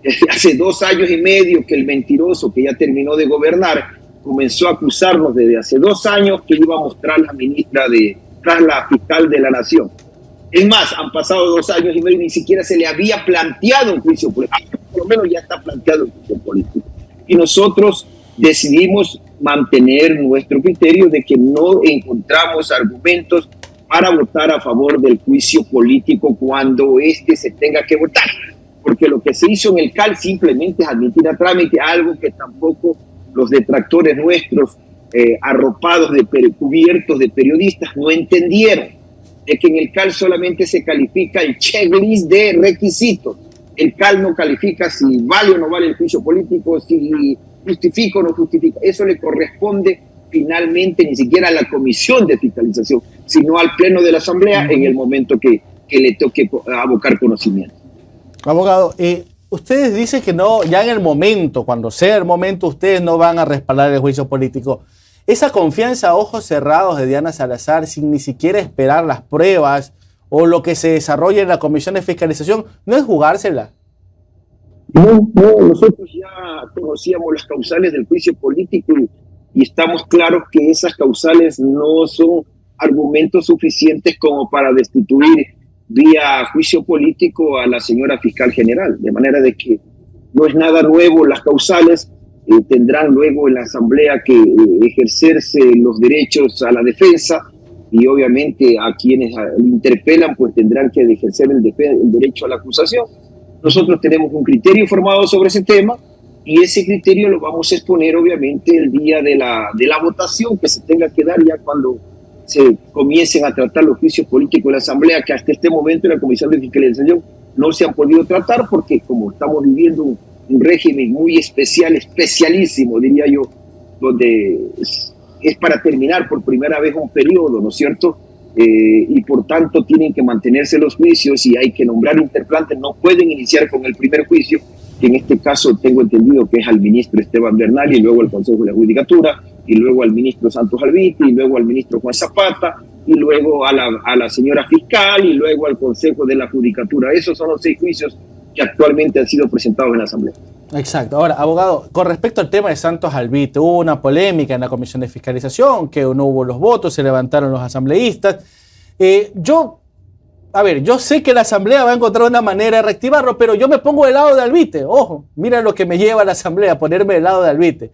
desde hace 2 años y medio, que el mentiroso que ya terminó de gobernar comenzó a acusarnos desde hace 2 años que iba a mostrar la la fiscal de la nación. Es más, han pasado 2 años y medio y ni siquiera se le había planteado un juicio político. Por lo menos ya está planteado el juicio político. Y nosotros decidimos mantener nuestro criterio de que no encontramos argumentos para votar a favor del juicio político cuando se tenga que votar. Porque lo que se hizo en el CAL simplemente es admitir a trámite algo que tampoco los detractores nuestros, arropados cubiertos de periodistas, no entendieron. De que en el CAL solamente se califica el checklist de requisitos. El CAL no califica si vale o no vale el juicio político, si justifica o no justifica. Eso le corresponde finalmente ni siquiera a la Comisión de Fiscalización, sino al Pleno de la Asamblea en el momento que le toque abocar conocimiento. Abogado, ustedes dicen que no, ya en el momento, cuando sea el momento, ustedes no van a respaldar el juicio político. Esa confianza a ojos cerrados de Diana Salazar, sin ni siquiera esperar las pruebas o lo que se desarrolle en la Comisión de Fiscalización, ¿no es jugársela? No, nosotros ya conocíamos las causales del juicio político y estamos claros que esas causales no son argumentos suficientes como para destituir vía juicio político a la señora fiscal general, de manera de que no es nada nuevo. Las causales tendrán luego en la Asamblea que ejercerse los derechos a la defensa, y obviamente a quienes interpelan pues tendrán que ejercer el derecho a la acusación. Nosotros tenemos un criterio formado sobre ese tema y ese criterio lo vamos a exponer obviamente el día de la votación que se tenga que dar, ya cuando se comiencen a tratar los juicios políticos de la Asamblea, que hasta este momento en la Comisión de Fiscalización no se han podido tratar, porque como estamos viviendo un régimen muy especialísimo, diría yo, donde es para terminar por primera vez un periodo, ¿no es cierto? Y por tanto tienen que mantenerse los juicios y hay que nombrar interplantes. No pueden iniciar con el primer juicio, que en este caso tengo entendido que es al ministro Esteban Bernal y luego al Consejo de la Judicatura, y luego al ministro Santos Alvite, y luego al ministro Juan Zapata, y luego a la señora fiscal, y luego al Consejo de la Judicatura. Esos son los 6 juicios que actualmente han sido presentados en la Asamblea. Exacto. Ahora, abogado, con respecto al tema de Santos Alvite, hubo una polémica en la Comisión de Fiscalización, que no hubo los votos, se levantaron los asambleístas. Yo sé que la Asamblea va a encontrar una manera de reactivarlo, pero yo me pongo del lado de Alvite. Ojo, mira lo que me lleva a la Asamblea, ponerme del lado de Alvite.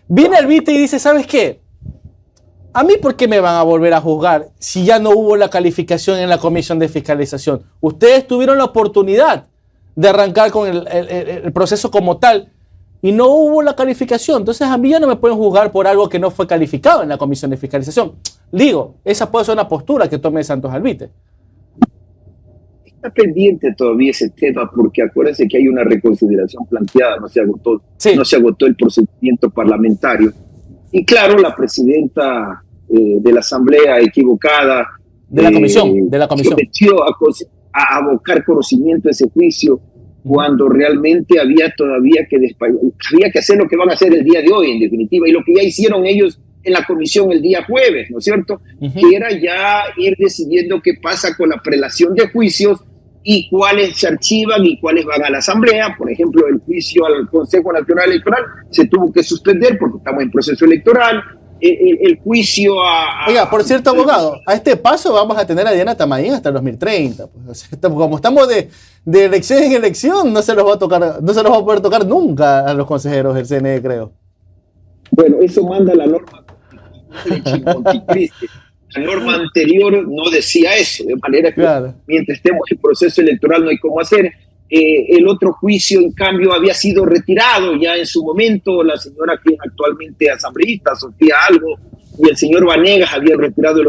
Viene Alvite y dice, ¿sabes qué? ¿A mí por qué me van a volver a juzgar si ya no hubo la calificación en la Comisión de Fiscalización? Ustedes tuvieron la oportunidad de arrancar con el proceso como tal y no hubo la calificación. Entonces a mí ya no me pueden juzgar por algo que no fue calificado en la Comisión de Fiscalización. Digo, esa puede ser una postura que tome Santos Alvite. Está pendiente todavía ese tema, porque acuérdense que hay una reconsideración planteada, no se agotó el procedimiento parlamentario. Y claro, la presidenta de la asamblea equivocada. De la comisión. Sometió a abocar conocimiento de ese juicio cuando realmente había que hacer lo que van a hacer el día de hoy, en definitiva, y lo que ya hicieron ellos en la comisión el día jueves, ¿no es cierto? Que era ya ir decidiendo qué pasa con la prelación de juicios y cuáles se archivan y cuáles van a la asamblea. Por ejemplo, el juicio al Consejo Nacional Electoral se tuvo que suspender porque estamos en proceso electoral. El juicio Oiga, por cierto, abogado, a este paso vamos a tener a Diana Tamaín hasta el 2030. Pues. O sea, como estamos de elección en elección, no se los va a poder tocar nunca a los consejeros del CNE, creo. Bueno, eso manda la norma. La norma anterior no decía eso, de manera que mientras estemos en proceso electoral no hay cómo hacer. El otro juicio, en cambio, había sido retirado ya en su momento. La señora que es actualmente asambleísta, Sofía Algo, y el señor Vanegas habían retirado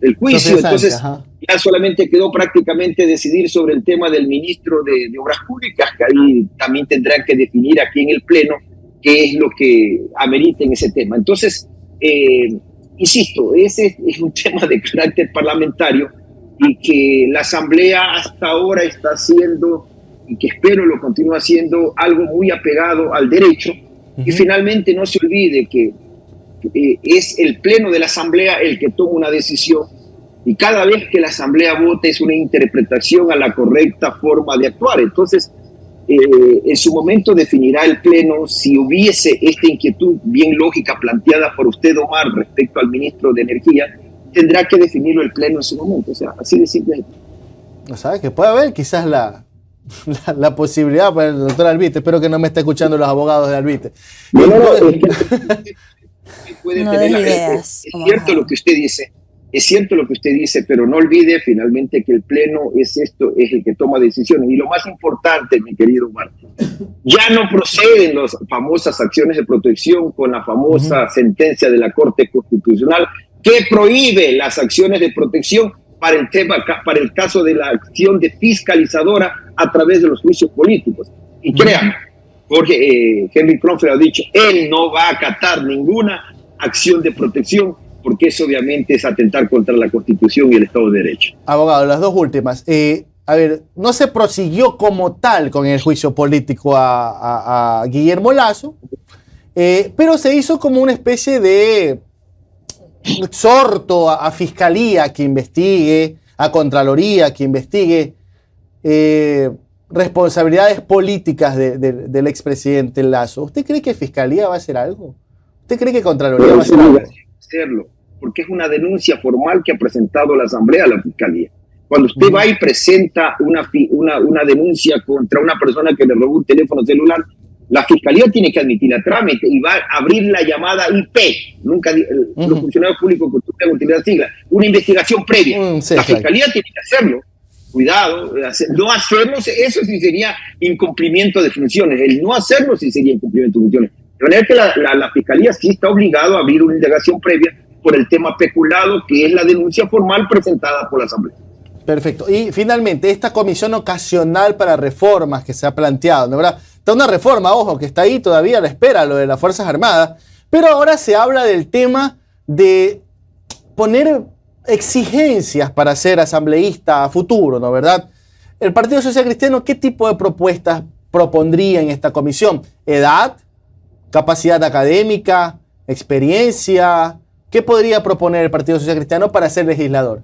el juicio. Entonces ya solamente quedó prácticamente decidir sobre el tema del ministro de Obras Públicas, que ahí también tendrán que definir aquí en el Pleno qué es lo que amerita en ese tema. Entonces, insisto, ese es un tema de carácter parlamentario y que la Asamblea hasta ahora está haciendo, y que espero lo continúe haciendo, algo muy apegado al derecho. Y finalmente no se olvide que es el Pleno de la Asamblea el que toma una decisión, y cada vez que la Asamblea vote es una interpretación a la correcta forma de actuar. Entonces, en su momento definirá el Pleno si hubiese esta inquietud bien lógica planteada por usted, Omar, respecto al ministro de Energía. Tendrá que definirlo el Pleno en su momento. O sea, así de simple. No sabes que puede haber quizás la posibilidad para el doctor Alvite. Espero que no me esté escuchando los abogados de Alvite. Es cierto lo que usted dice. Es cierto lo que usted dice, pero no olvide finalmente que el Pleno es el que toma decisiones. Y lo más importante, mi querido Martín, ya no proceden las famosas acciones de protección con la famosa sentencia de la Corte Constitucional que prohíbe las acciones de protección para el caso de la acción de fiscalizadora a través de los juicios políticos. Y créanme, porque Henry Kronfeld ha dicho, él no va a acatar ninguna acción de protección, porque eso obviamente es atentar contra la Constitución y el Estado de Derecho. Abogado, las dos últimas. A ver, no se prosiguió como tal con el juicio político a Guillermo Lasso, pero se hizo como una especie de exhorto a Fiscalía que investigue, a Contraloría que investigue responsabilidades políticas del expresidente Lasso. ¿Usted cree que Fiscalía va a hacer algo? ¿Usted cree que Contraloría va a hacer algo? Hacerlo, porque es una denuncia formal que ha presentado la Asamblea a la Fiscalía. Cuando usted va y presenta una denuncia contra una persona que le robó un teléfono celular, la Fiscalía tiene que admitir el trámite y va a abrir la llamada IP. Nunca los funcionarios públicos que ustedes utilizan siglas, una investigación previa. La Fiscalía tiene que hacerlo. Cuidado, no hacerlo, eso sí sería incumplimiento de funciones. El no hacerlo sí sería incumplimiento de funciones. De manera que la Fiscalía sí está obligada a abrir una indagación previa por el tema peculado, que es la denuncia formal presentada por la Asamblea. Perfecto. Y finalmente, esta comisión ocasional para reformas que se ha planteado, ¿no? ¿Verdad? Está una reforma, ojo, que está ahí todavía a la espera, lo de las Fuerzas Armadas, pero ahora se habla del tema de poner exigencias para ser asambleísta a futuro, ¿no? ¿Verdad? El Partido Social Cristiano, ¿qué tipo de propuestas propondría en esta comisión? ¿Edad? ¿Capacidad académica? ¿Experiencia? ¿Qué podría proponer el Partido Social Cristiano para ser legislador?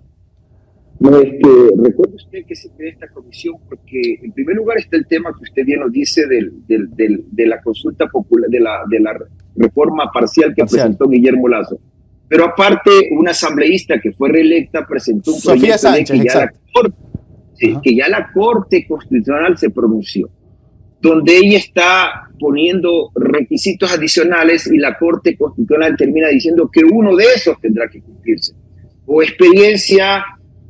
No, recuerde usted que se crea esta comisión porque en primer lugar está el tema que usted bien nos dice de la consulta popular, de la reforma parcial que presentó Guillermo Lasso. Pero aparte, una asambleísta que fue reelecta presentó un proyecto Sánchez, que ya la Corte Constitucional se pronunció, donde ella está poniendo requisitos adicionales y la Corte Constitucional termina diciendo que uno de esos tendrá que cumplirse. O experiencia,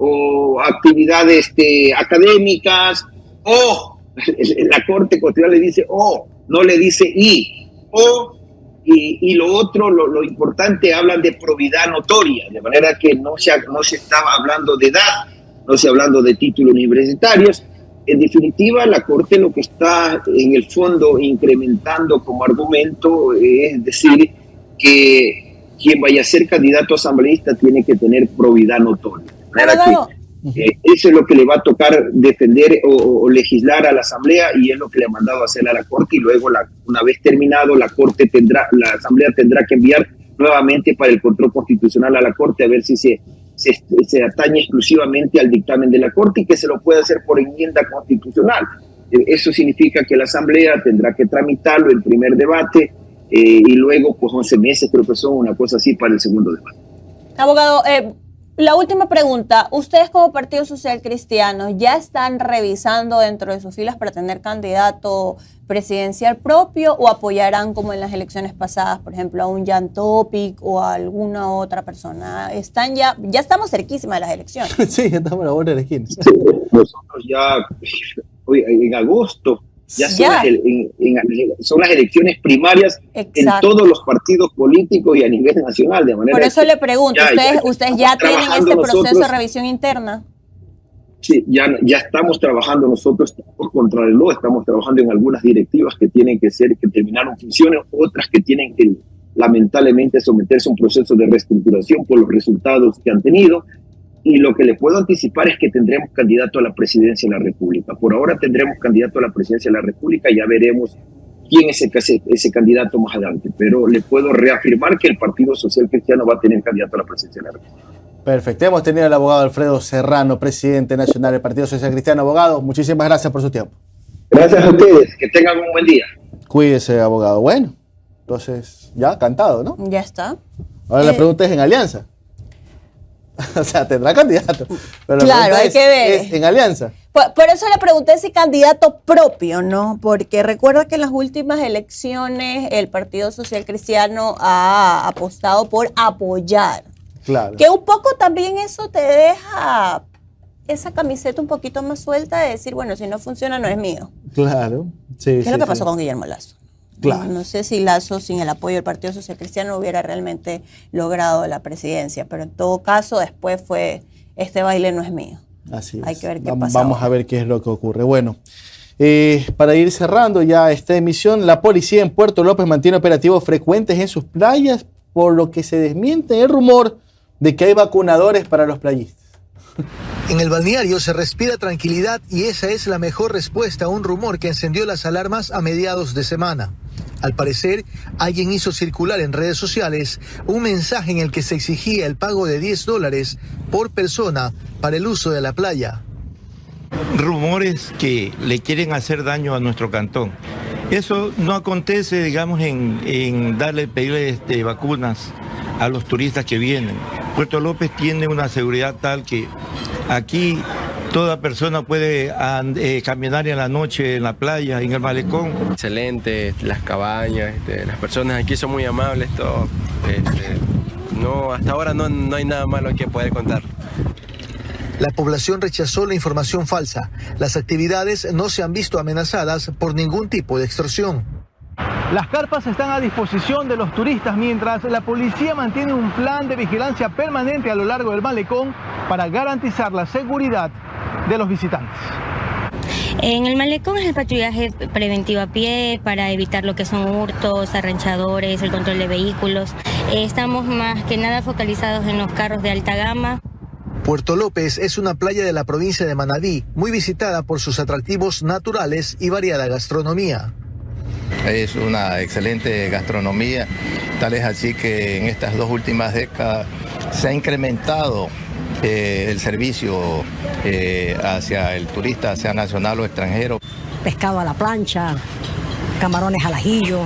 o actividades académicas, o la Corte Constitucional le dice o, no le dice y lo otro, lo importante, hablan de probidad notoria, de manera que no se estaba hablando de edad, no se hablando de títulos universitarios. En definitiva, la Corte lo que está en el fondo incrementando como argumento es decir que quien vaya a ser candidato asambleísta tiene que tener probidad notoria. Eso es lo que le va a tocar defender o legislar a la Asamblea, y es lo que le ha mandado a hacer a la Corte, y luego una vez terminado la Asamblea tendrá que enviar nuevamente para el control constitucional a la Corte a ver si se atañe exclusivamente al dictamen de la Corte y que se lo pueda hacer por enmienda constitucional. Eso significa que la Asamblea tendrá que tramitarlo en primer debate y luego pues 11 meses, creo que son una cosa así, para el segundo debate. Abogado, la última pregunta. ¿Ustedes como Partido Social Cristiano ya están revisando dentro de sus filas para tener candidato presidencial propio, o apoyarán como en las elecciones pasadas, por ejemplo, a un Jan Topic o a alguna otra persona? ¿Están ya estamos cerquísimas de las elecciones? Sí, ya estamos a la hora de la esquina. Sí, nosotros ya en agosto ya son las elecciones primarias. Exacto. En todos los partidos políticos y a nivel nacional, de manera. Por eso le pregunto, ¿ustedes ya tienen este proceso de revisión interna? Sí, ya estamos trabajando nosotros por contrarreloj, estamos trabajando en algunas directivas que tienen que terminaron funciones, otras que tienen que lamentablemente someterse a un proceso de reestructuración por los resultados que han tenido. Y lo que le puedo anticipar es que tendremos candidato a la presidencia de la República. Por ahora tendremos candidato a la presidencia de la República, ya veremos quién es ese candidato más adelante. Pero le puedo reafirmar que el Partido Social Cristiano va a tener candidato a la presidencia de la República. Perfecto. Hemos tenido al abogado Alfredo Serrano, presidente nacional del Partido Social Cristiano. Abogado, muchísimas gracias por su tiempo. Gracias a ustedes. Que tengan un buen día. Cuídese, abogado. Bueno, entonces ya cantado, ¿no? Ya está. Ahora la pregunta es en alianza. O sea, tendrá candidato. Pero claro, hay que ver. ¿Es en alianza? Por eso le pregunté si candidato propio, ¿no? Porque recuerda que en las últimas elecciones el Partido Social Cristiano ha apostado por apoyar. Claro. Que un poco también eso te deja esa camiseta un poquito más suelta de decir, bueno, si no funciona no es mío. Claro. Sí, ¿Qué es lo que pasó con Guillermo Lasso? Claro. No sé si Lasso, sin el apoyo del Partido Social Cristiano, hubiera realmente logrado la presidencia, pero en todo caso después fue, este baile no es mío. Así es. Hay que ver qué pasa. Vamos a ver qué es lo que ocurre. Bueno, para ir cerrando ya esta emisión, la policía en Puerto López mantiene operativos frecuentes en sus playas, por lo que se desmiente el rumor de que hay vacunadores para los playistas. En el balneario se respira tranquilidad y esa es la mejor respuesta a un rumor que encendió las alarmas a mediados de semana. Al parecer, alguien hizo circular en redes sociales un mensaje en el que se exigía el pago de $10 por persona para el uso de la playa. Rumores que le quieren hacer daño a nuestro cantón. Eso no acontece, digamos, en pedirle vacunas a los turistas que vienen. Puerto López tiene una seguridad tal que aquí toda persona puede caminar en la noche en la playa, en el malecón. Excelente, las cabañas, las personas aquí son muy amables, todo. No, hasta ahora no hay nada malo que poder contar. La población rechazó la información falsa. Las actividades no se han visto amenazadas por ningún tipo de extorsión. Las carpas están a disposición de los turistas mientras la policía mantiene un plan de vigilancia permanente a lo largo del malecón para garantizar la seguridad de los visitantes. En el malecón es el patrullaje preventivo a pie para evitar lo que son hurtos, arranchadores, el control de vehículos. Estamos más que nada focalizados en los carros de alta gama. Puerto López es una playa de la provincia de Manabí, muy visitada por sus atractivos naturales y variada gastronomía. Es una excelente gastronomía, tal es así que en estas 2 últimas décadas se ha incrementado el servicio hacia el turista, sea nacional o extranjero. Pescado a la plancha, camarones al ajillo.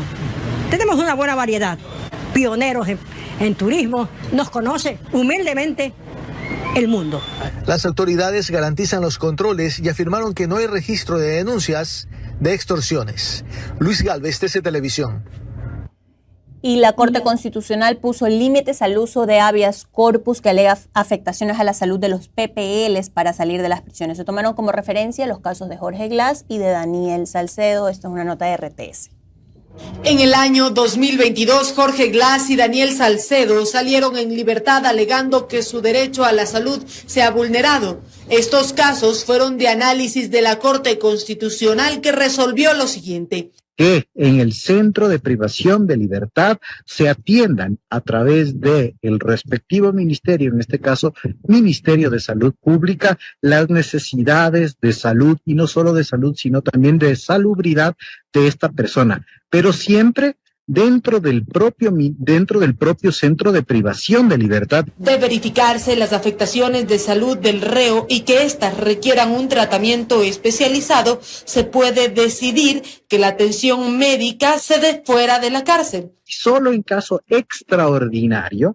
Tenemos una buena variedad. Pioneros en turismo, nos conoce humildemente el mundo. Las autoridades garantizan los controles y afirmaron que no hay registro de denuncias de extorsiones. Luis Galvez, TC Televisión. Y la Corte Constitucional puso límites al uso de habeas corpus que alega afectaciones a la salud de los PPLs para salir de las prisiones. Se tomaron como referencia los casos de Jorge Glass y de Daniel Salcedo. Esto es una nota de RTS. En el año 2022, Jorge Glass y Daniel Salcedo salieron en libertad alegando que su derecho a la salud se ha vulnerado. Estos casos fueron de análisis de la Corte Constitucional, que resolvió lo siguiente. que en el centro de privación de libertad se atiendan a través del respectivo ministerio, en este caso Ministerio de Salud Pública, las necesidades de salud, y no solo de salud, sino también de salubridad de esta persona, pero siempre dentro del propio centro de privación de libertad. De verificarse las afectaciones de salud del reo y que éstas requieran un tratamiento especializado, se puede decidir que la atención médica se dé fuera de la cárcel. Solo en caso extraordinario,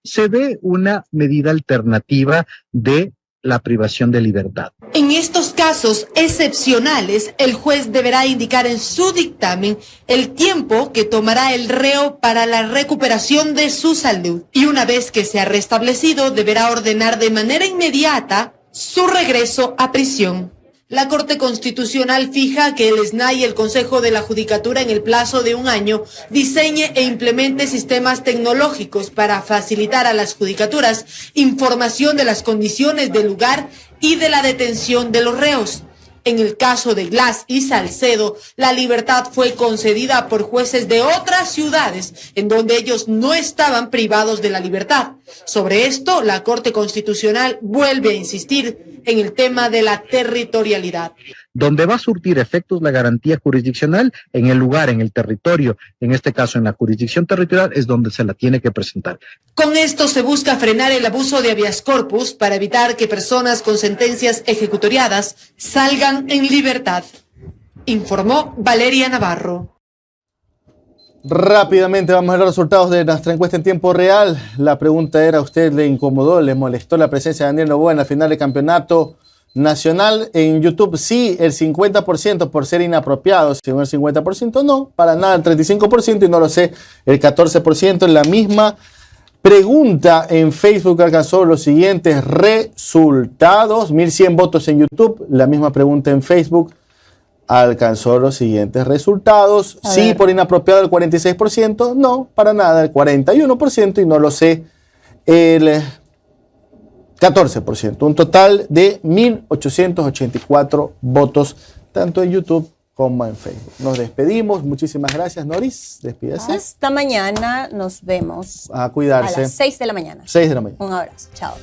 se ve una medida alternativa de la privación de libertad. En estos casos excepcionales, el juez deberá indicar en su dictamen el tiempo que tomará el reo para la recuperación de su salud. Y una vez que se ha restablecido, deberá ordenar de manera inmediata su regreso a prisión. La Corte Constitucional fija que el SNAI y el Consejo de la Judicatura, en el plazo de 1 año, diseñe e implemente sistemas tecnológicos para facilitar a las judicaturas información de las condiciones del lugar y de la detención de los reos. En el caso de Glass y Salcedo, la libertad fue concedida por jueces de otras ciudades en donde ellos no estaban privados de la libertad. Sobre esto, la Corte Constitucional vuelve a insistir en el tema de la territorialidad. Donde va a surtir efectos la garantía jurisdiccional, en el lugar, en el territorio, en este caso en la jurisdicción territorial, es donde se la tiene que presentar. Con esto se busca frenar el abuso de habeas corpus para evitar que personas con sentencias ejecutoriadas salgan en libertad. Informó Valeria Navarro. Rápidamente vamos a ver los resultados de nuestra encuesta en tiempo real. La pregunta era, ¿a usted le incomodó, le molestó la presencia de Daniel Noboa en la final del campeonato nacional? En YouTube sí, el 50% por ser inapropiado, según el 50% no, para nada el 35%, y no lo sé, el 14%. En la misma pregunta en Facebook alcanzó los siguientes resultados: 1.100 votos en YouTube. La misma pregunta en Facebook alcanzó los siguientes resultados: sí, por inapropiado el 46%, no, para nada el 41%, y no lo sé el 14%, un total de 1.884 votos, tanto en YouTube como en Facebook. Nos despedimos, muchísimas gracias, Noris, despídase. Hasta mañana, nos vemos. A cuidarse. A las 6 de la mañana. 6 de la mañana. Un abrazo, chao.